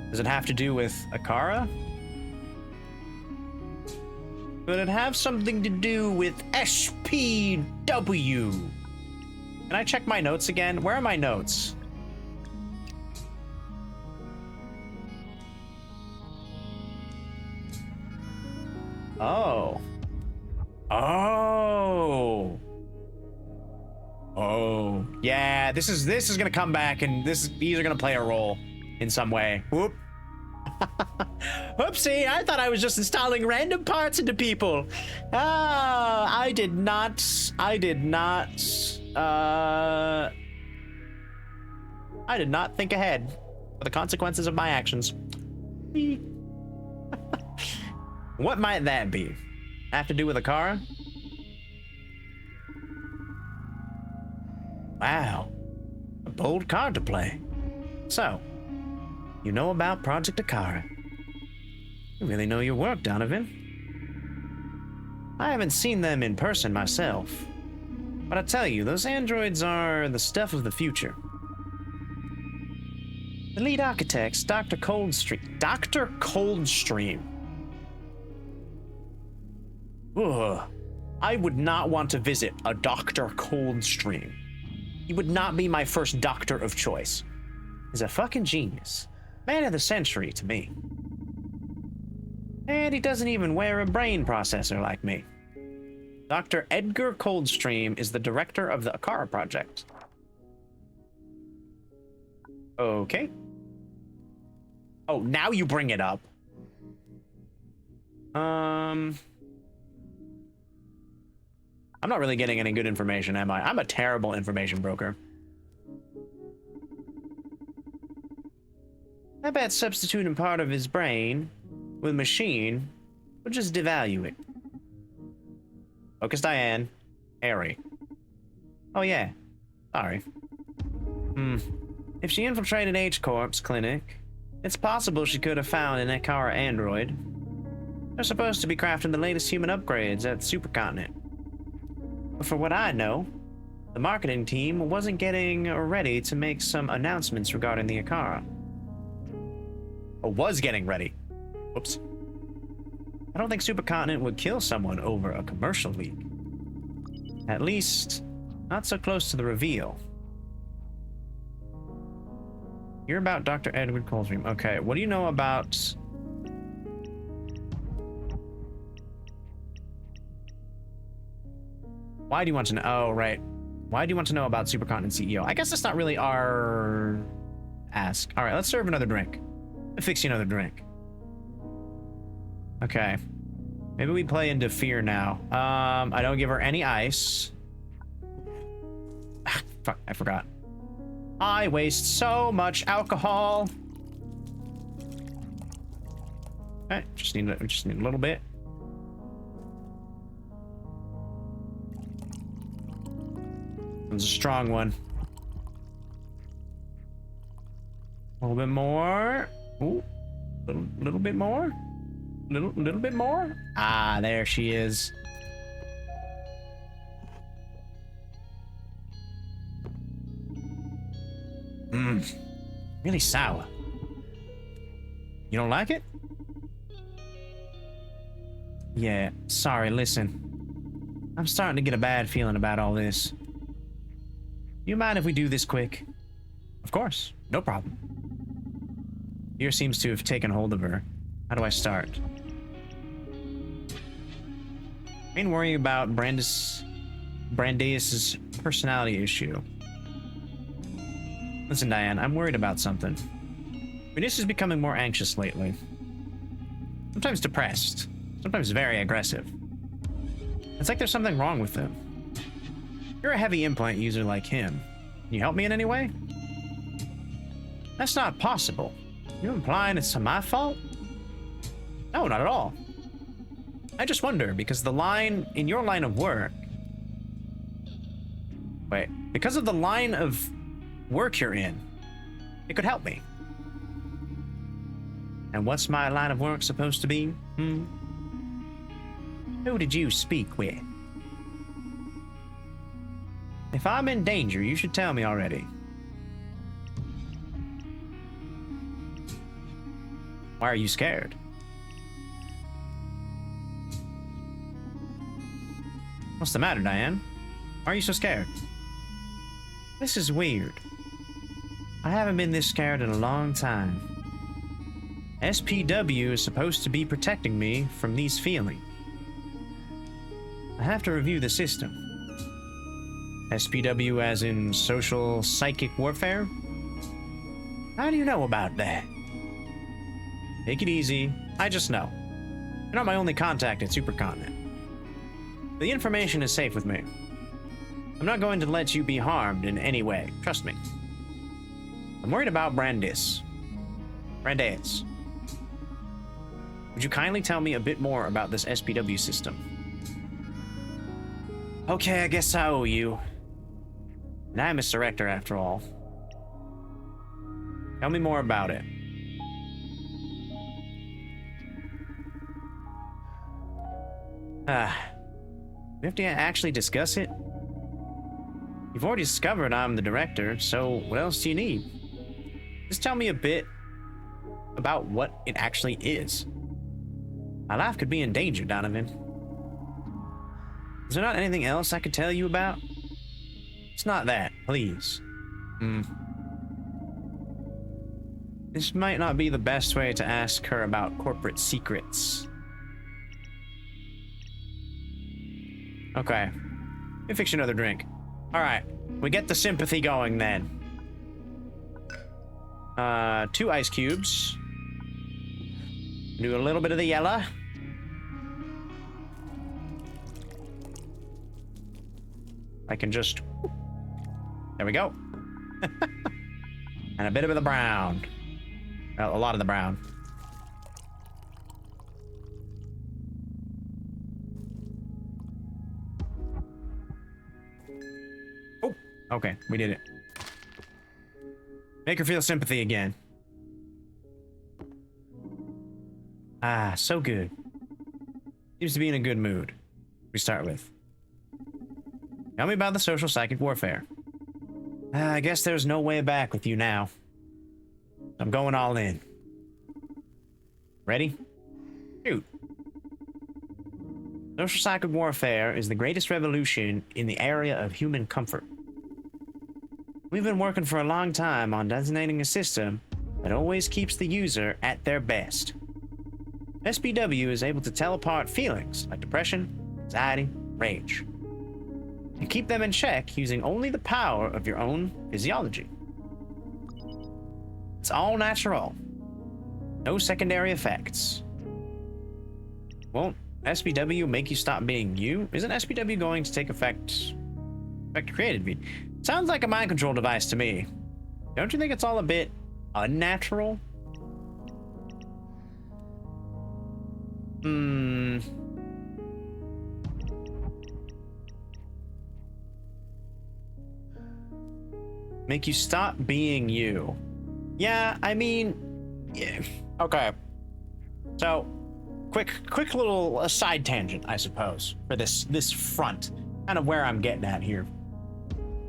Does it have to do with Akara? Could it have something to do with SPW? Can I check my notes again? Where are my notes? Oh. Oh. Oh. Yeah, this is gonna come back, and these are gonna play a role in some way. Whoop. Whoopsie, I thought I was just installing random parts into people. Ah, I did not think ahead for the consequences of my actions. What might that be? Have to do with Akara? Wow. A bold card to play. So, you know about Project Akara. You really know your work, Donovan. I haven't seen them in person myself, but I tell you, those androids are the stuff of the future. The lead architect's Dr. Coldstream. Dr. Coldstream. Ugh. I would not want to visit a Dr. Coldstream. He would not be my first doctor of choice. He's a fucking genius. Man of the century to me. And he doesn't even wear a brain processor like me. Dr. Edgar Coldstream is the director of the Akara project. Okay. Oh, now you bring it up. I'm not really getting any good information, am I? I'm a terrible information broker. I bet substituting part of his brain with machine would just devalue it. Focus Diane. Harry. Oh yeah. Sorry. If she infiltrated H-Corp's clinic, it's possible she could have found an Akara android. They're supposed to be crafting the latest human upgrades at the supercontinent. But for what I know, the marketing team wasn't getting ready to make some announcements regarding the Akara. Or was getting ready. Whoops. I don't think Supercontinent would kill someone over a commercial leak. At least, not so close to the reveal. You're about Dr. Edward Coldstream. Okay, what do you know about... Why do you want to know? Oh, right. Why do you want to know about Supercontinent CEO? I guess that's not really our ask. All right, let's serve another drink. Fix you another drink. Okay. Maybe we play into fear now. I don't give her any ice. Ah, fuck, I forgot. I waste so much alcohol. Okay, just need a little bit. It's a strong one. A little bit more. Ooh, little bit more. Little bit more. Ah, there she is. Really sour. You don't like it? Yeah, sorry, listen. I'm starting to get a bad feeling about all this. You mind if we do this quick? Of course, no problem. Fear seems to have taken hold of her. How do I start? Ain't worrying about Brandeis's personality issue. Listen, Diane, I'm worried about something. Brandeis is becoming more anxious lately. Sometimes depressed. Sometimes very aggressive. It's like there's something wrong with him. You're a heavy implant user like him. Can you help me in any way? That's not possible. You're implying it's my fault? No, not at all. I just wonder, because the line in your line of work... Wait, because of the line of work you're in, it could help me. And what's my line of work supposed to be? Who did you speak with? If I'm in danger, you should tell me already. Why are you scared? What's the matter, Diane? Why are you so scared? This is weird. I haven't been this scared in a long time. SPW is supposed to be protecting me from these feelings. I have to review the system. SPW as in social psychic warfare? How do you know about that? Take it easy. I just know. You're not my only contact at Supercontinent. The information is safe with me. I'm not going to let you be harmed in any way. Trust me. I'm worried about Brandeis. Brandeis. Would you kindly tell me a bit more about this SPW system? Okay, I guess I owe you. And I'm its director after all. Tell me more about it. We have to actually discuss it? You've already discovered I'm the director, so what else do you need? Just tell me a bit about what it actually is. My life could be in danger, Donovan. Is there not anything else I could tell you about? It's not that, please. This might not be the best way to ask her about corporate secrets. Okay. Let me fix you another drink. Alright. We get the sympathy going then. 2 ice cubes. Do a little bit of the yellow. I can just... There we go. And a bit of the brown. Well, a lot of the brown. Oh, okay, we did it. Make her feel sympathy again. Ah, so good. Seems to be in a good mood. We start with. Tell me about the social psychic warfare. I guess there's no way back with you now. I'm going all in. Ready? Shoot. Social psychic warfare is the greatest revolution in the area of human comfort. We've been working for a long time on designating a system that always keeps the user at their best. SPW is able to tell apart feelings like depression, anxiety, rage, and keep them in check using only the power of your own physiology. It's all natural. No secondary effects. Won't SPW make you stop being you? Isn't SPW going to take effect created me? Sounds like a mind control device to me. Don't you think it's all a bit unnatural? Make you stop being you. Yeah, I mean, yeah. Okay. So, quick little side tangent, I suppose, for this front, kind of where I'm getting at here.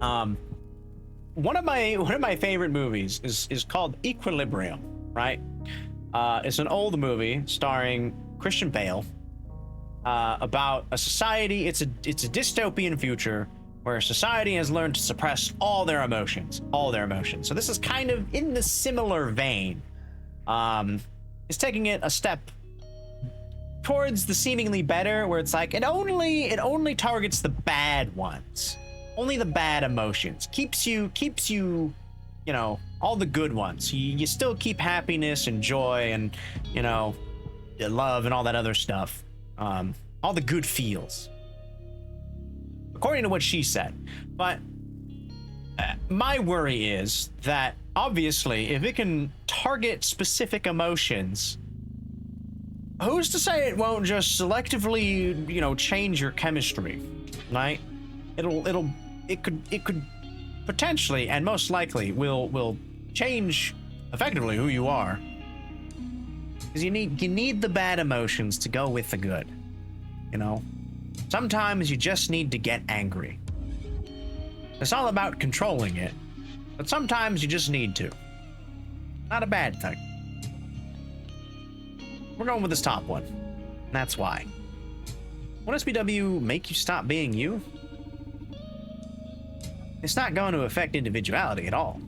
One of my favorite movies is called Equilibrium, right? It's an old movie starring Christian Bale about a society. It's a dystopian future where society has learned to suppress all their emotions. So this is kind of in the similar vein. It's taking it a step towards the seemingly better, where it's like it only targets the bad ones, only the bad emotions. Keeps you, you know, all the good ones. You still keep happiness and joy and, you know, love and all that other stuff. All the good feels, according to what she said. But my worry is that obviously, if it can target specific emotions, who's to say it won't just selectively, you know, change your chemistry, right? It could potentially, and most likely will change effectively who you are. Because you need the bad emotions to go with the good, you know? Sometimes you just need to get angry. It's all about controlling it, but sometimes you just need to. Not a bad thing. We're going with this top one. And that's why. Won't SPW make you stop being you? It's not going to affect individuality at all.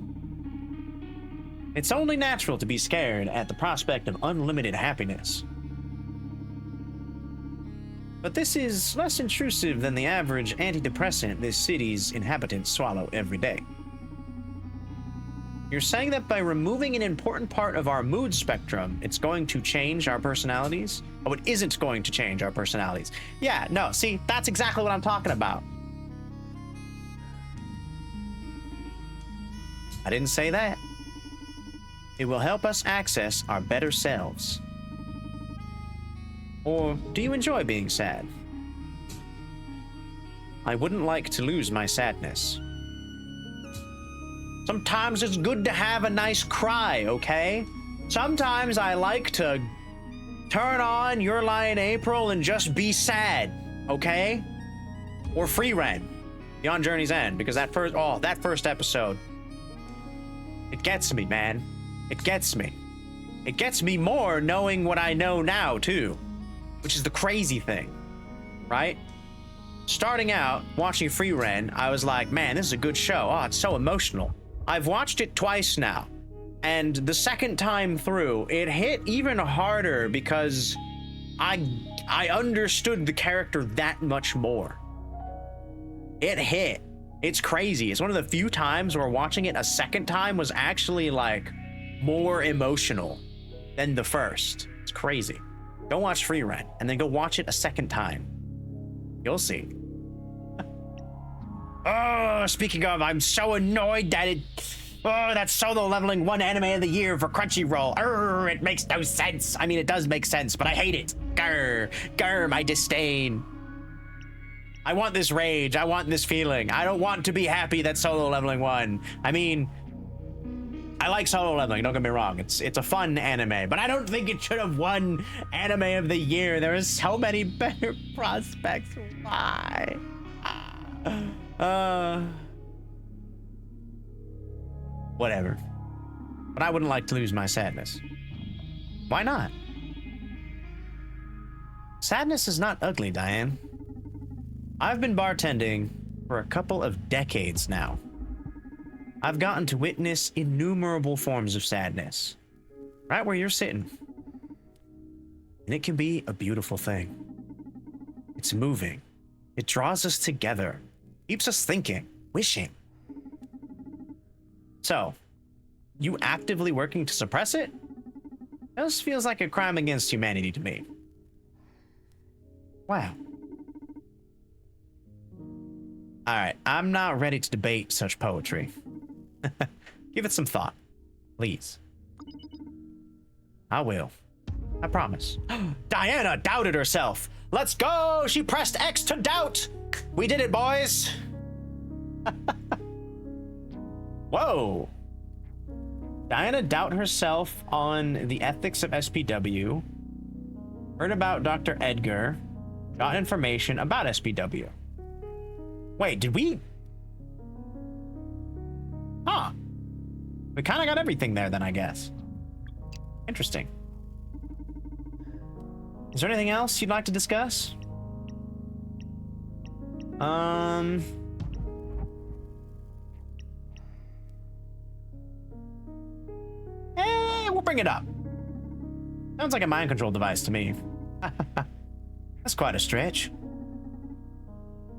It's only natural to be scared at the prospect of unlimited happiness. But this is less intrusive than the average antidepressant this city's inhabitants swallow every day. You're saying that by removing an important part of our mood spectrum, it's going to change our personalities? Oh, it isn't going to change our personalities. Yeah, no, see, that's exactly what I'm talking about. I didn't say that. It will help us access our better selves. Or do you enjoy being sad? I wouldn't like to lose my sadness. Sometimes it's good to have a nice cry, okay? Sometimes I like to turn on Your Lie in April and just be sad, okay? Or Free Ren, Beyond Journey's End, because that first episode, it gets me, man. It gets me. It gets me more knowing what I know now, too. Which is the crazy thing, right? Starting out, watching Free Ren, I was like, man, this is a good show. Oh, it's so emotional. I've watched it twice now. And the second time through, it hit even harder because I understood the character that much more. It hit. It's crazy. It's one of the few times where watching it a second time was actually like more emotional than the first. It's crazy. Go watch Free Ren and then go watch it a second time. You'll see. Oh, speaking of, I'm so annoyed that that's solo leveling 1 anime of the year for Crunchyroll. It makes no sense. I mean, it does make sense, but I hate it. Grr, my disdain. I want this rage. I want this feeling. I don't want to be happy that solo leveling won. I mean, I like solo leveling, don't get me wrong. It's a fun anime, but I don't think it should have won anime of the year. There are so many better prospects. Why? Whatever. But I wouldn't like to lose my sadness. Why not? Sadness is not ugly, Diane. I've been bartending for a couple of decades now. I've gotten to witness innumerable forms of sadness, right where you're sitting. And it can be a beautiful thing. It's moving. It draws us together, keeps us thinking, wishing. So, you actively working to suppress it? This feels like a crime against humanity to me. Wow. Alright, I'm not ready to debate such poetry. Give it some thought, please. I will. I promise. Diana doubted herself. Let's go! She pressed X to doubt! We did it, boys! Whoa! Diana doubted herself on the ethics of SPW, heard about Dr. Edgar, got information about SPW. Wait, did we? Huh. We kind of got everything there then, I guess. Interesting. Is there anything else you'd like to discuss? We'll bring it up. Sounds like a mind control device to me. That's quite a stretch.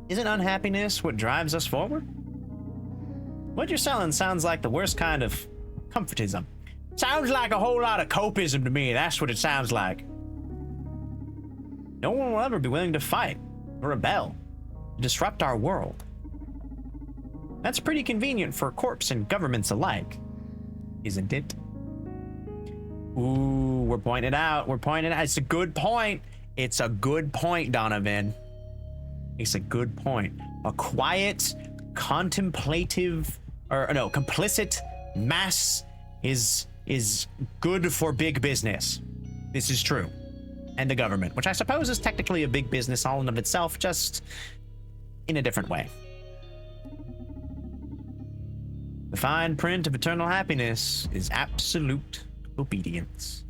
Isn't unhappiness what drives us forward? What you're selling sounds like the worst kind of comfortism. Sounds like a whole lot of copism to me. That's what it sounds like. No one will ever be willing to fight or rebel, disrupt our world. That's pretty convenient for corps and governments alike, isn't it? Ooh, we're pointing it out. We're pointing it out. It's a good point. It's a good point, Donovan. It's a good point. A quiet, contemplative, or no, complicit mass is good for big business. This is true. And the government, which I suppose is technically a big business all in of itself, just in a different way. The fine print of eternal happiness is absolute obedience.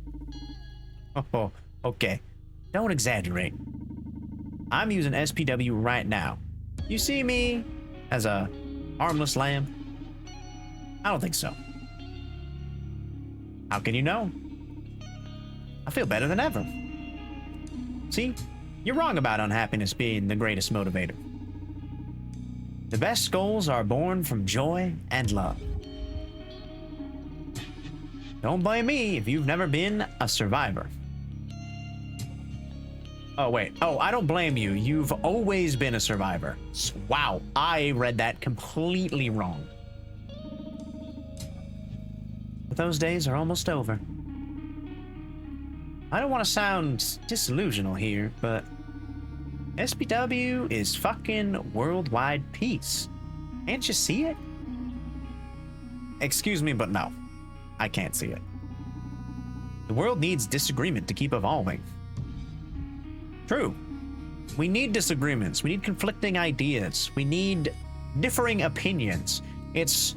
Oh, okay. Don't exaggerate. I'm using SPW right now. You see me as a harmless lamb? I don't think so. How can you know? I feel better than ever. See, you're wrong about unhappiness being the greatest motivator. The best goals are born from joy and love. Don't blame me if you've never been a survivor. Oh, wait. Oh, I don't blame you. You've always been a survivor. Wow, I read that completely wrong. But those days are almost over. I don't want to sound disillusional here, but SPW is fucking worldwide peace. Can't you see it? Excuse me, but no. I can't see it. The world needs disagreement to keep evolving. True. We need disagreements. We need conflicting ideas. We need differing opinions. It's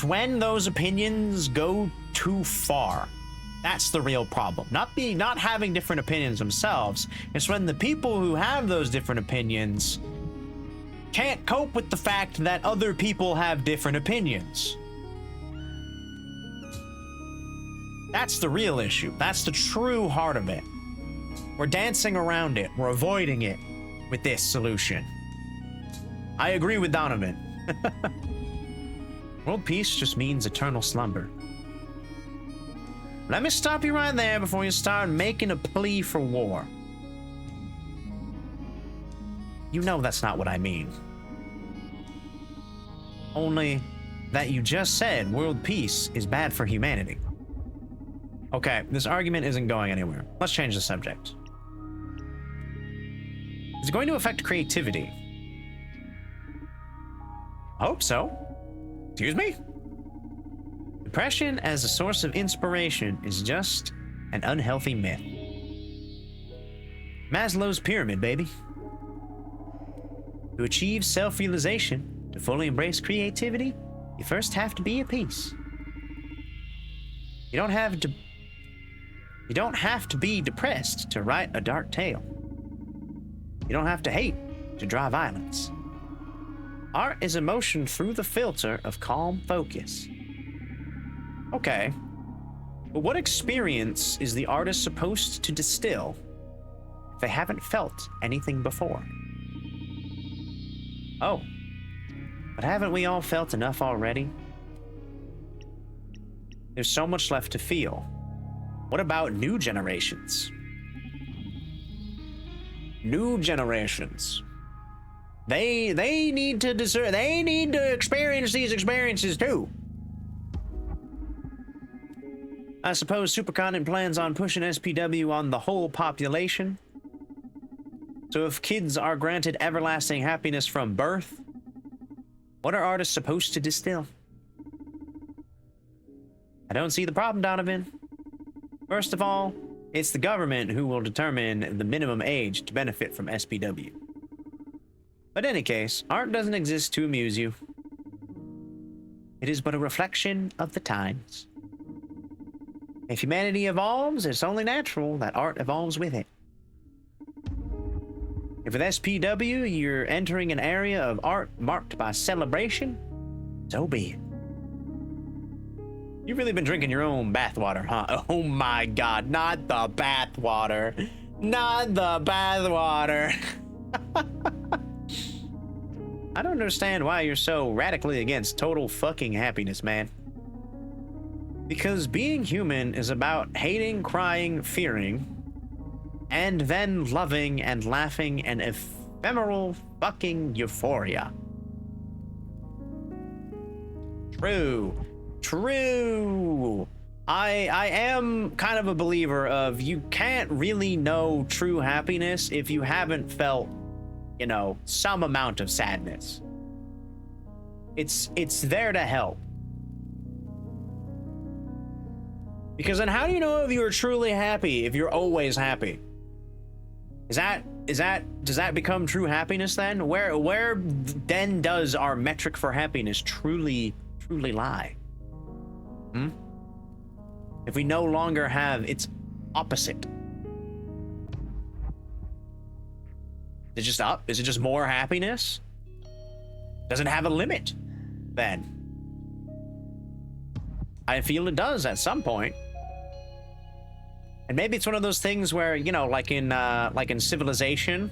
when those opinions go too far. That's the real problem. Not having different opinions themselves. It's when the people who have those different opinions can't cope with the fact that other people have different opinions. That's the real issue. That's the true heart of it. We're dancing around it. We're avoiding it with this solution. I agree with Donovan. World peace just means eternal slumber. Let me stop you right there before you start making a plea for war. You know that's not what I mean. Only that you just said world peace is bad for humanity. Okay, this argument isn't going anywhere. Let's change the subject. Is it going to affect creativity? I hope so. Excuse me? Depression as a source of inspiration is just an unhealthy myth. Maslow's pyramid, baby. To achieve self-realization, to fully embrace creativity, you first have to be at peace. You don't have to be depressed to write a dark tale. You don't have to hate to draw violence. Art is emotion through the filter of calm focus. Okay, but what experience is the artist supposed to distill if they haven't felt anything before? Oh, but haven't we all felt enough already? There's so much left to feel. What about new generations? New generations. They need to deserve, they need to experience these experiences too. I suppose Supercontinent plans on pushing SPW on the whole population. So if kids are granted everlasting happiness from birth, what are artists supposed to distill? I don't see the problem, Donovan. First of all, it's the government who will determine the minimum age to benefit from SPW. But in any case, art doesn't exist to amuse you. It is but a reflection of the times. If humanity evolves, it's only natural that art evolves with it. If with SPW you're entering an area of art marked by celebration, so be it. You've really been drinking your own bathwater, huh? Oh my god, not the bathwater. Not the bathwater. I don't understand why you're so radically against total fucking happiness, man. Because being human is about hating, crying, fearing, and then loving and laughing an ephemeral fucking euphoria. True. True. I am kind of a believer of you can't really know true happiness if you haven't felt, you know, some amount of sadness. It's there to help. Because then how do you know if you're truly happy if you're always happy? Does that become true happiness then? Where then does our metric for happiness truly lie? If we no longer have its opposite. Is it just up? Is it just more happiness? Does it have a limit then? I feel it does at some point. And maybe it's one of those things where, you know, like in Civilization,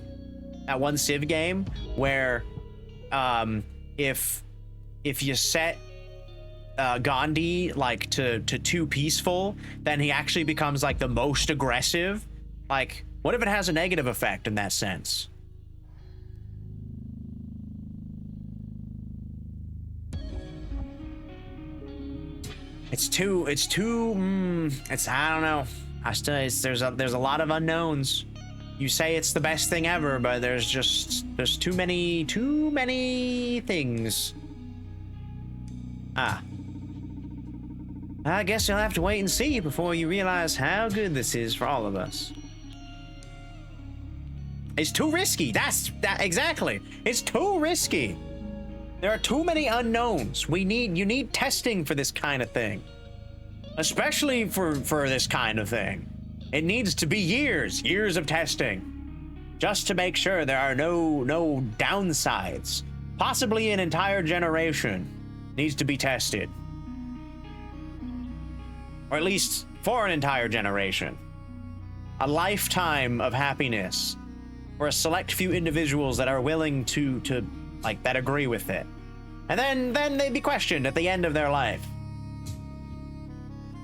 that one Civ game, where if you set Gandhi like to too peaceful, then he actually becomes like the most aggressive. Like, what if it has a negative effect in that sense? I don't know. There's a lot of unknowns. You say it's the best thing ever, but there's too many things. I guess you'll have to wait and see before you realize how good this is for all of us. It's too risky. Exactly. It's too risky. There are too many unknowns. You need testing for this kind of thing. Especially for this kind of thing. It needs to be years of testing. Just to make sure there are no downsides. Possibly an entire generation needs to be tested. Or at least for an entire generation. A lifetime of happiness for a select few individuals that are willing to like, that agree with it. And then they'd be questioned at the end of their life.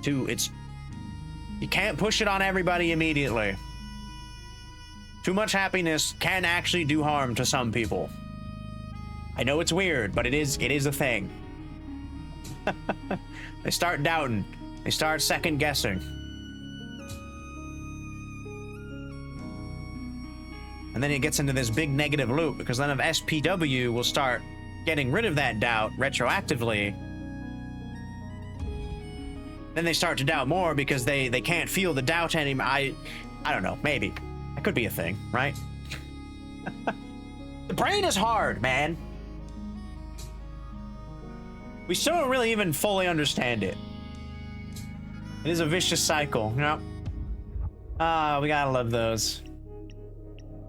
You can't push it on everybody immediately. Too much happiness can actually do harm to some people. I know it's weird, but it is a thing. They start doubting. They start second guessing. And then it gets into this big negative loop, because then if SPW will start getting rid of that doubt retroactively, then they start to doubt more because they can't feel the doubt anymore. I don't know, maybe. That could be a thing, right? The brain is hard, man. We still don't really even fully understand it. It is a vicious cycle, you know? We gotta love those.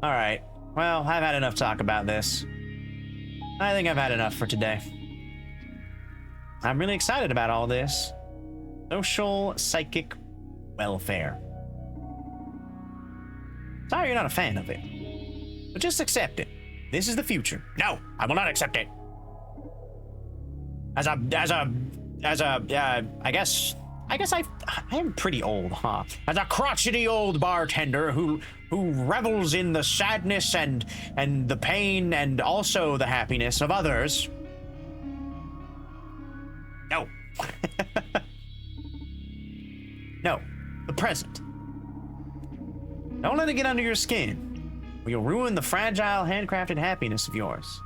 Alright, well, I've had enough talk about this. I think I've had enough for today. I'm really excited about all this. Social psychic welfare. Sorry you're not a fan of it, but just accept it. This is the future. No, I will not accept it. I guess I guess I am pretty old, huh? As a crotchety old bartender who revels in the sadness and the pain and also the happiness of others. No. No, the present. Don't let it get under your skin, or you'll ruin the fragile, handcrafted happiness of yours.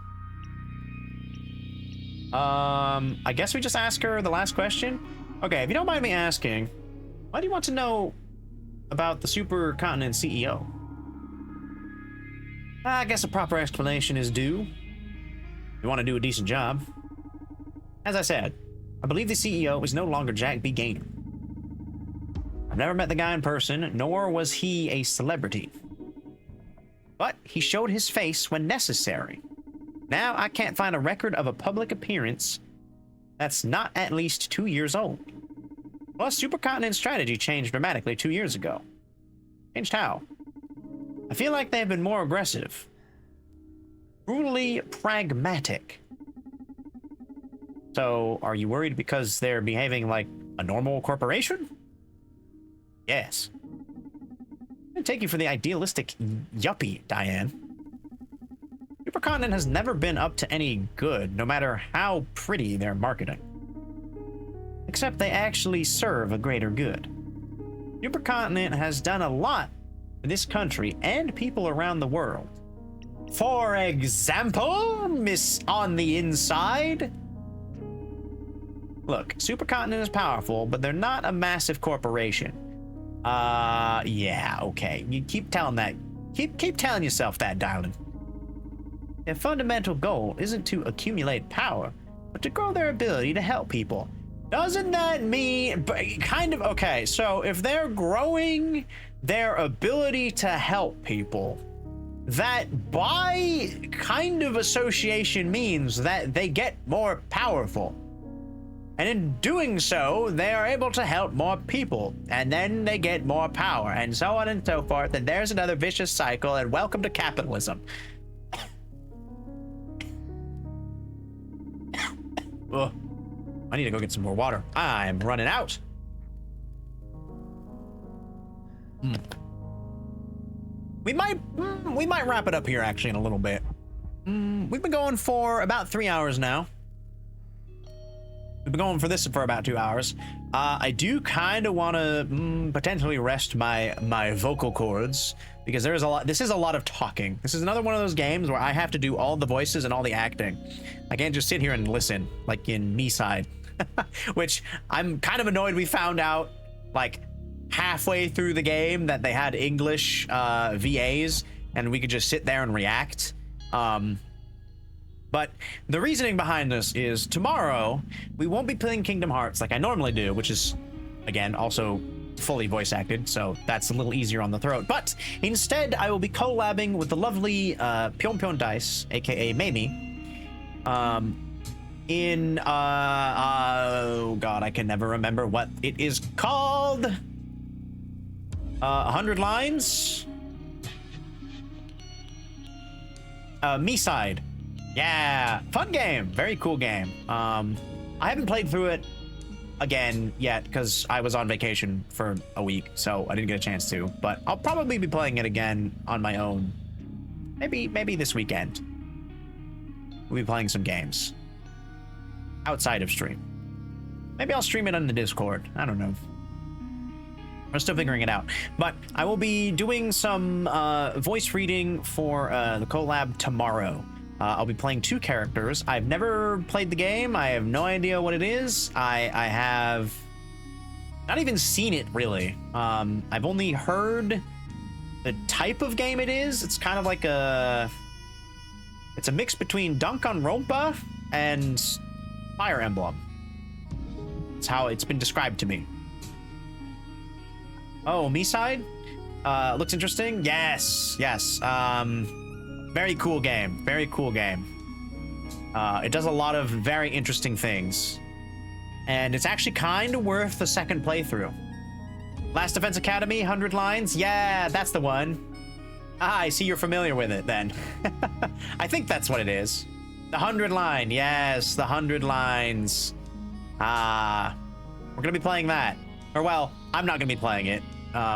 I guess we just ask her the last question. Okay, if you don't mind me asking, why do you want to know about the supercontinent CEO? I guess a proper explanation is due. You want to do a decent job. As I said, I believe the CEO is no longer Jack B. Gaynor. I've never met the guy in person, nor was he a celebrity. But he showed his face when necessary. Now I can't find a record of a public appearance that's not at least 2 years old. Plus, Supercontinent's strategy changed dramatically 2 years ago. Changed how? I feel like they've been more aggressive. Brutally pragmatic. So, are you worried because they're behaving like a normal corporation? Yes. I'm gonna take you for the idealistic yuppie, Diane. Supercontinent has never been up to any good, no matter how pretty their marketing. Except they actually serve a greater good. Supercontinent has done a lot for this country and people around the world. For example, Miss on the Inside. Look, Supercontinent is powerful, but they're not a massive corporation. Yeah, okay. You keep telling that. Keep telling yourself that, darling. Their fundamental goal isn't to accumulate power, but to grow their ability to help people. Doesn't that mean, kind of, okay, so if they're growing their ability to help people, that by kind of association means that they get more powerful. And in doing so, they are able to help more people, and then they get more power, and so on and so forth, and there's another vicious cycle, and welcome to capitalism. Ugh. I need to go get some more water. I'm running out. We might wrap it up here actually in a little bit. We've been going for about 3 hours now. We've been going for this for about 2 hours. I do kind of want to potentially rest my vocal cords because there is a lot. This is a lot of talking. This is another one of those games where I have to do all the voices and all the acting. I can't just sit here and listen like in Me Side, which I'm kind of annoyed we found out like halfway through the game that they had English VAs and we could just sit there and react. But the reasoning behind this is tomorrow we won't be playing Kingdom Hearts like I normally do, which is, again, also fully voice acted, so that's a little easier on the throat. But instead, I will be collabing with the lovely Pyon Pyon Dice, aka Mamie, in oh god, I can never remember what it is called. 100 Lines. Me Side. Yeah, fun game, very cool game. I haven't played through it again yet because I was on vacation for a week, so I didn't get a chance to, but I'll probably be playing it again on my own. Maybe this weekend. We'll be playing some games outside of stream. Maybe I'll stream it on the Discord. I don't know. I'm still figuring it out, but I will be doing some voice reading for the collab tomorrow. I'll be playing 2 characters. I've never played the game. I have no idea what it is. I have not even seen it, really. I've only heard the type of game it is. It's kind of like it's a mix between Danganronpa and Fire Emblem. It's how it's been described to me. Oh, Me Side? Looks interesting. Yes. Very cool game. Very cool game. It does a lot of very interesting things. And it's actually kind of worth the second playthrough. Last Defense Academy, 100 Lines. Yeah, that's the one. Ah, I see you're familiar with it then. I think that's what it is. The 100 Line. Yes, the 100 Lines. Ah, we're going to be playing that. Or well, I'm not gonna be playing it.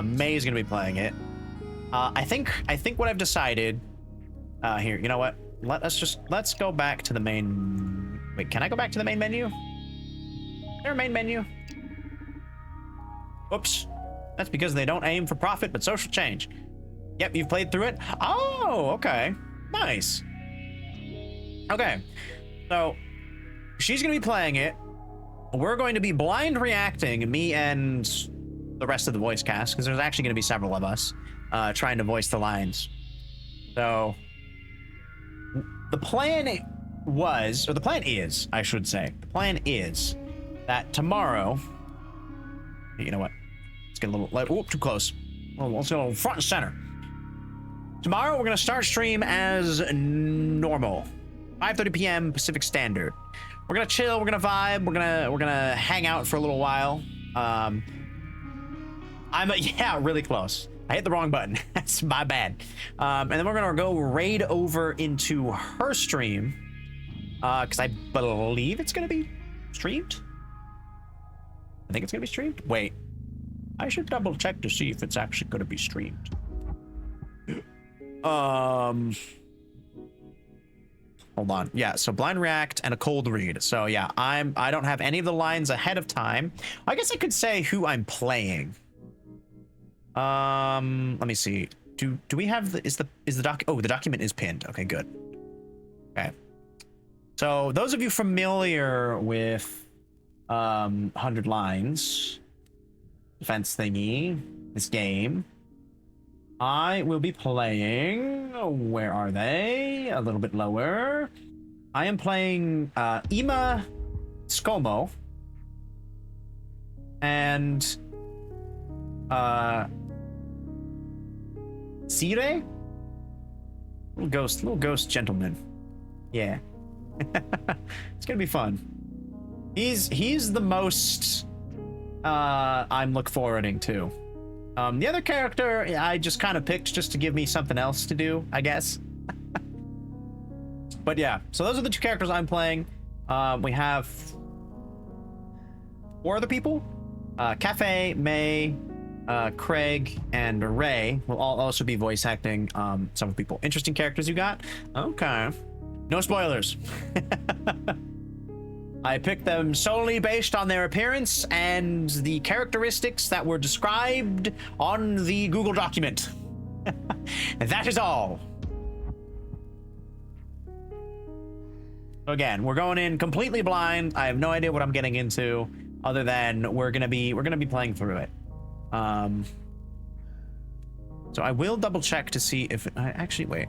May's gonna be playing it. I think what I've decided. Here, you know what? Let's go back to the main. Wait, can I go back to the main menu? Is there a main menu? Oops. That's because they don't aim for profit, but social change. Yep, you've played through it. Oh, okay. Nice. Okay. So, she's going to be playing it. We're going to be blind reacting, me and the rest of the voice cast, because there's actually going to be several of us trying to voice the lines. So, the plan was, or the plan is, I should say, the plan is that tomorrow, you know what? Let's get a little, oh, too close. Let's go front and center. Tomorrow, we're going to start stream as normal. 5:30 p.m. Pacific Standard. We're gonna chill, we're gonna vibe, we're gonna hang out for a little while. Yeah, really close. I hit the wrong button. That's my bad. And then we're gonna go raid over into her stream, because I believe it's gonna be streamed. I think it's gonna be streamed. Wait, I should double check to see if it's actually gonna be streamed. Hold on. Yeah, so blind react and a cold read. So yeah, I don't have any of the lines ahead of time. I guess I could say who I'm playing. Let me see. Do we have the the document is pinned. Okay, good. Okay. So those of you familiar with 100 lines defense thingy, this game, I will be playing, where are they? A little bit lower. I am playing Ima Scomo and Sire? Little ghost gentleman. Yeah. It's gonna be fun. He's the most I'm look forwarding to. The other character I just kind of picked just to give me something else to do, I guess. But yeah, so those are the two characters I'm playing. We have 4 other people. Cafe, May, Craig, and Ray will all also be voice acting some people. Interesting characters you got? Okay. No spoilers. I picked them solely based on their appearance and the characteristics that were described on the Google document. That is all. Again, we're going in completely blind. I have no idea what I'm getting into, other than we're gonna be playing through it. So I will double check to see if I actually wait.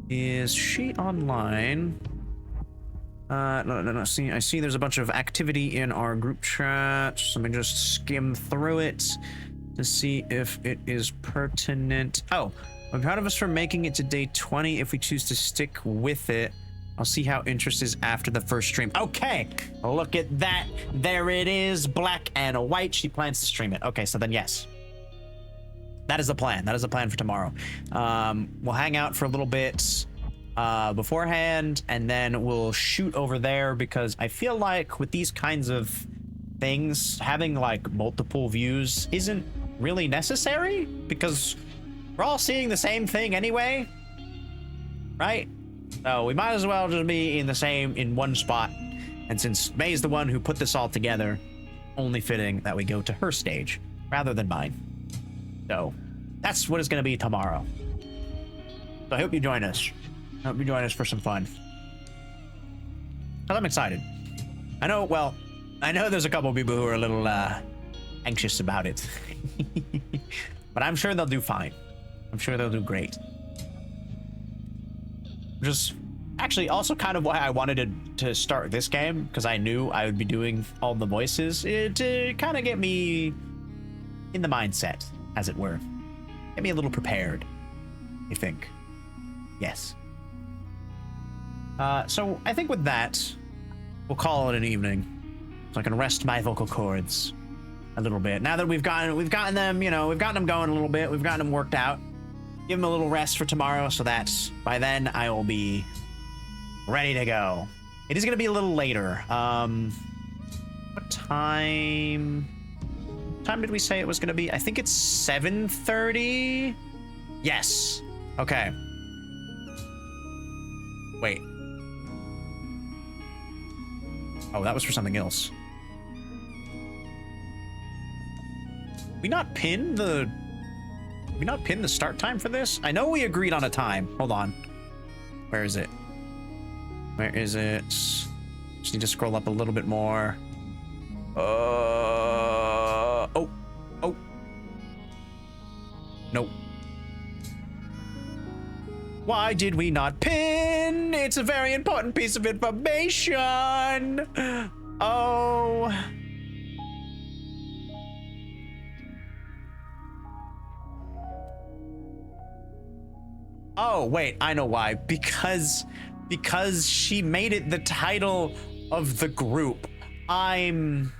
Is she online? No. See, I see there's a bunch of activity in our group chat. So let me just skim through it to see if it is pertinent. Oh, I'm proud of us for making it to day 20. If we choose to stick with it, I'll see how interest is after the first stream. Okay, look at that. There it is, black and white. She plans to stream it. Okay, so then yes. That is the plan. That is the plan for tomorrow. We'll hang out for a little bit beforehand, and then we'll shoot over there, because I feel like with these kinds of things, having like multiple views isn't really necessary, because we're all seeing the same thing anyway, right? So we might as well just be in one spot. And since May's the one who put this all together, only fitting that we go to her stage rather than mine. So that's what it's going to be tomorrow. So I hope you join us. I hope you join us for some fun. Because I'm excited. I know there's a couple of people who are a little anxious about it. But I'm sure they'll do fine. I'm sure they'll do great. Which is actually also kind of why I wanted to start this game, because I knew I would be doing all the voices to kind of get me in the mindset, as it were. Get me a little prepared, I think. Yes. So I think with that, we'll call it an evening, so I can rest my vocal cords a little bit. Now that we've gotten them, we've gotten them going a little bit, we've gotten them worked out. Give them a little rest for tomorrow, so that by then I will be ready to go. It is going to be a little later. What time time did we say it was gonna be? I think it's 7:30. Yes. Okay. Wait. Oh, that was for something else. We not pin the start time for this? I know we agreed on a time. Hold on. Where is it? Where is it? Just need to scroll up a little bit more. Oh. Nope. Why did we not pin? It's a very important piece of information. Oh. Oh, wait, I know why. Because she made it the title of the group. I'm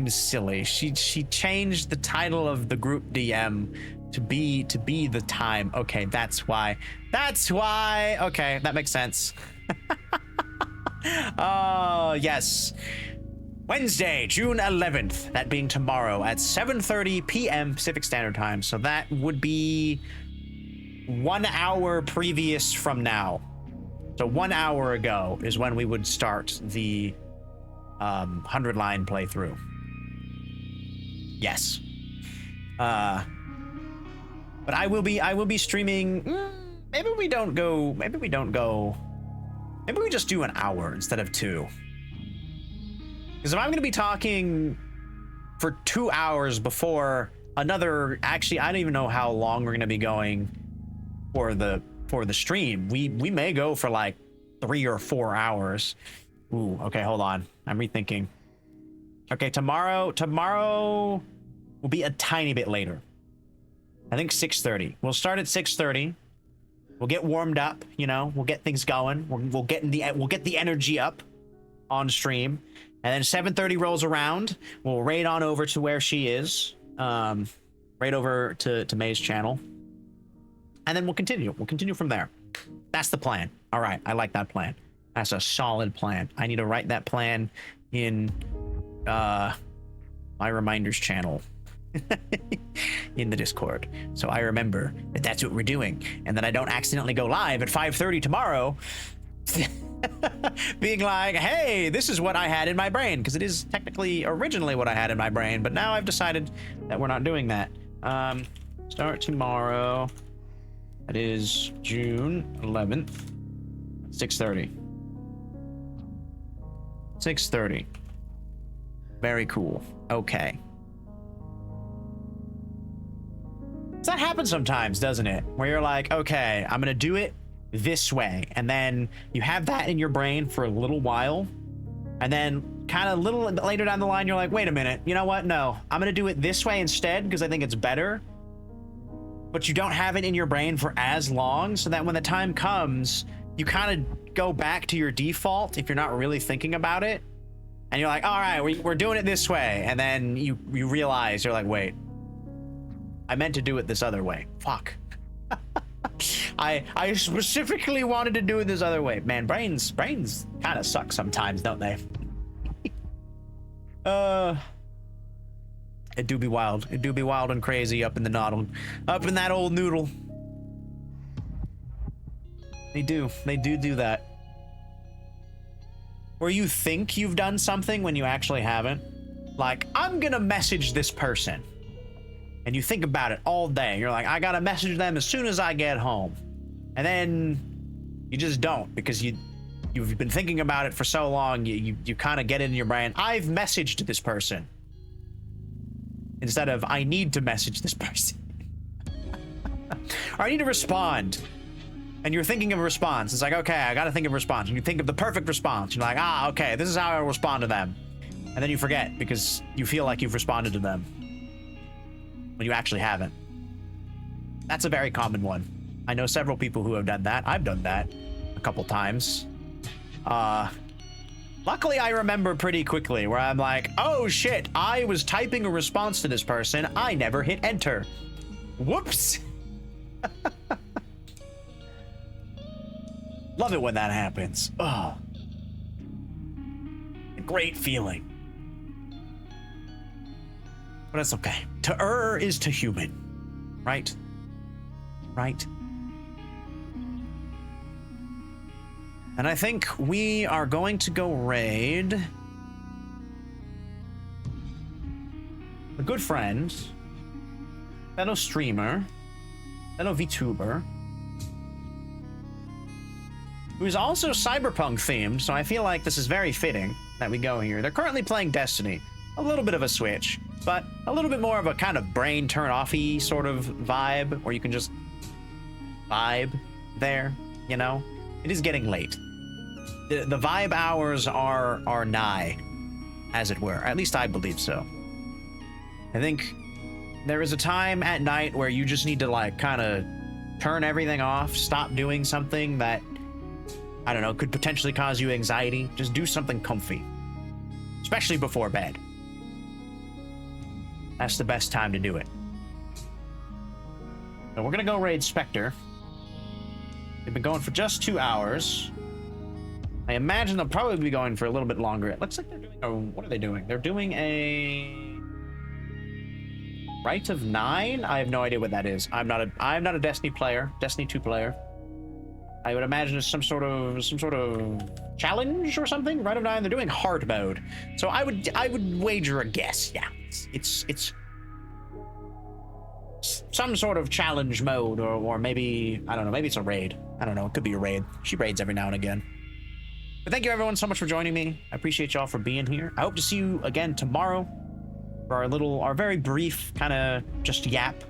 silly. She changed the title of the group DM to be the time. Okay, that's why. That's why. Okay, that makes sense. Oh, yes. Wednesday, June 11th, that being tomorrow at 7:30 p.m. Pacific Standard Time. So that would be 1 hour previous from now. So 1 hour ago is when we would start the 100 line playthrough. Yes. But I will be streaming. Maybe we just do an hour instead of 2. Because if I'm going to be talking for 2 hours before another, actually, I don't even know how long we're going to be going for the stream. We may go for like 3 or 4 hours. Ooh, okay, hold on. I'm rethinking. Okay, tomorrow will be a tiny bit later. I think 6:30. We'll start at 6:30. We'll get warmed up, you know. We'll get things going. We'll get the energy up on stream, and then 7:30 rolls around. We'll raid on over to where she is, raid over to May's channel, and then we'll continue. We'll continue from there. That's the plan. All right, I like that plan. That's a solid plan. I need to write that plan in my reminders channel. In the Discord, so I remember that that's what we're doing, and then I don't accidentally go live at 5:30 tomorrow being like, hey, this is what I had in my brain, because it is technically originally what I had in my brain, but now I've decided that we're not doing that. Start tomorrow. That is June 11th, 6:30. 6:30. Very cool. Okay. That happens sometimes, doesn't it? Where you're like, okay, I'm gonna do it this way, and then you have that in your brain for a little while, and then kind of a little later down the line, you're like, wait a minute, you know what? No, I'm gonna do it this way instead because I think it's better. But you don't have it in your brain for as long, so that when the time comes, you kind of go back to your default if you're not really thinking about it, and you're like, all right, we're doing it this way, and then you realize, you're like, wait, I meant to do it this other way. Fuck. I specifically wanted to do it this other way. Man, brains kind of suck sometimes, don't they? It do be wild. It do be wild and crazy up in the noodle, up in that old noodle. They do that. Where you think you've done something when you actually haven't. Like, I'm gonna message this person. And you think about it all day. You're like, I gotta message them as soon as I get home. And then you just don't, because you've been thinking about it for so long, you kind of get it in your brain. I've messaged this person. Instead of, I need to message this person. Or I need to respond. And you're thinking of a response. It's like, okay, I gotta think of a response. And you think of the perfect response. You're like, okay, this is how I'll respond to them. And then you forget because you feel like you've responded to them when you actually haven't. That's a very common one. I know several people who have done that. I've done that a couple times. Luckily, I remember pretty quickly where I'm like, oh shit, I was typing a response to this person. I never hit enter. Whoops. Love it when that happens. Oh. A great feeling. But it's okay. To err is to human. Right? Right? And I think we are going to go raid a good friend, fellow streamer, fellow VTuber, who's also cyberpunk themed, so I feel like this is very fitting that we go here. They're currently playing Destiny. A little bit of a switch, but a little bit more of a kind of brain turn-offy sort of vibe, where you can just vibe there, you know? It is getting late. The vibe hours are nigh, as it were. At least I believe so. I think there is a time at night where you just need to, like, kind of turn everything off, stop doing something that, I don't know, could potentially cause you anxiety. Just do something comfy. Especially before bed. That's the best time to do it. So we're gonna go raid Spectre. They've been going for just 2 hours. I imagine they'll probably be going for a little bit longer. It looks like they're doing... Oh, what are they doing? They're doing a... Rite of 9? I have no idea what that is. I'm not a Destiny player. Destiny 2 player. I would imagine it's some sort of challenge or something. Rite of 9. They're doing hard mode. So I would wager a guess. Yeah. It's some sort of challenge mode, or maybe, I don't know, maybe it's a raid. I don't know. It could be a raid. She raids every now and again. But thank you everyone so much for joining me. I appreciate y'all for being here. I hope to see you again tomorrow for our very brief kind of just yap,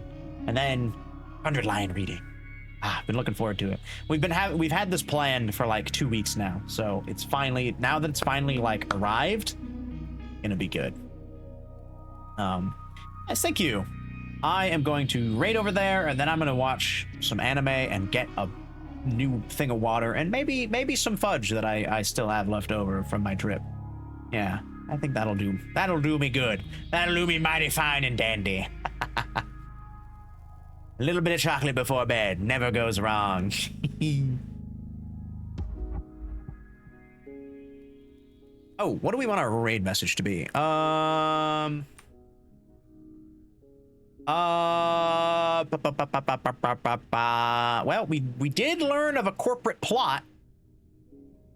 and then 100 line reading. I've been looking forward to it. We've had this planned for like 2 weeks now, so it's finally, now that it's finally like arrived, gonna be good. Yes, thank you. I am going to raid over there, and then I'm gonna watch some anime and get a new thing of water, and maybe some fudge that I still have left over from my trip. Yeah, I think that'll do me good. That'll do me mighty fine and dandy. A little bit of chocolate before bed never goes wrong. Oh, what do we want our raid message to be? Well, we did learn of a corporate plot,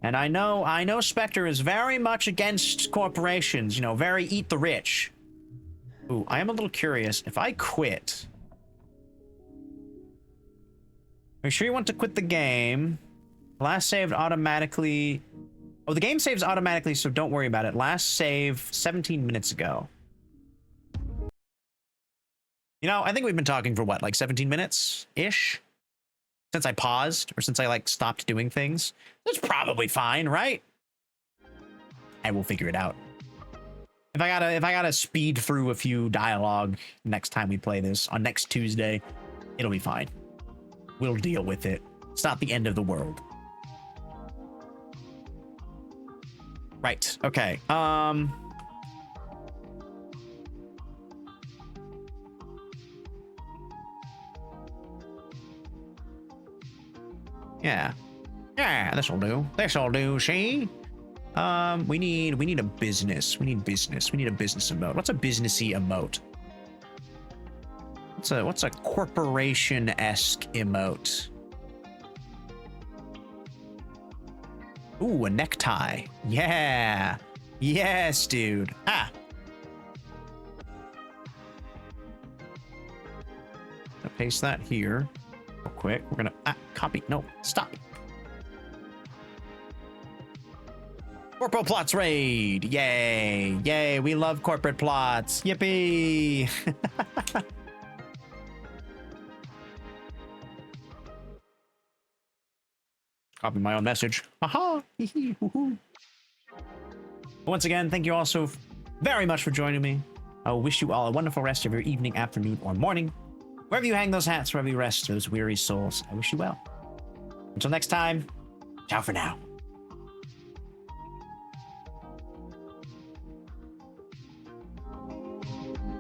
and I know Spectre is very much against corporations, you know, very eat the rich. Ooh, I am a little curious. If I quit, are you sure you want to quit the game? Last saved automatically. Oh, the game saves automatically, so don't worry about it. Last save 17 minutes ago. You know, I think we've been talking for what, like 17 minutes-ish? Since I paused, or since I, like, stopped doing things. That's probably fine, right? I will figure it out. If I gotta speed through a few dialogue next time we play this, on next Tuesday, it'll be fine. We'll deal with it. It's not the end of the world. Right, okay, yeah. Yeah, this'll do. This'll do, see? We need a business. We need business. We need a business emote. What's a businessy emote? What's a corporation-esque emote? Ooh, a necktie. Yeah. Yes, dude. Ah. I'll paste that here. Real quick. We're gonna copy. No, stop. Corpo plots raid. Yay. Yay. We love corporate plots. Yippee. Copy my own message. Aha. Once again, thank you all so very much for joining me. I will wish you all a wonderful rest of your evening, afternoon, or morning. Wherever you hang those hats, wherever you rest those weary souls, I wish you well. Until next time, ciao for now.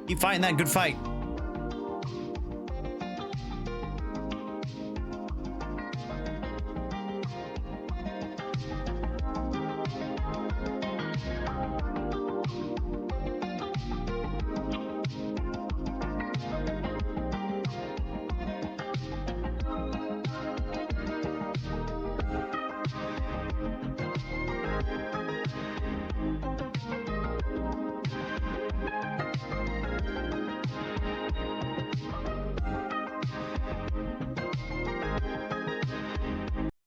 Keep fighting that good fight.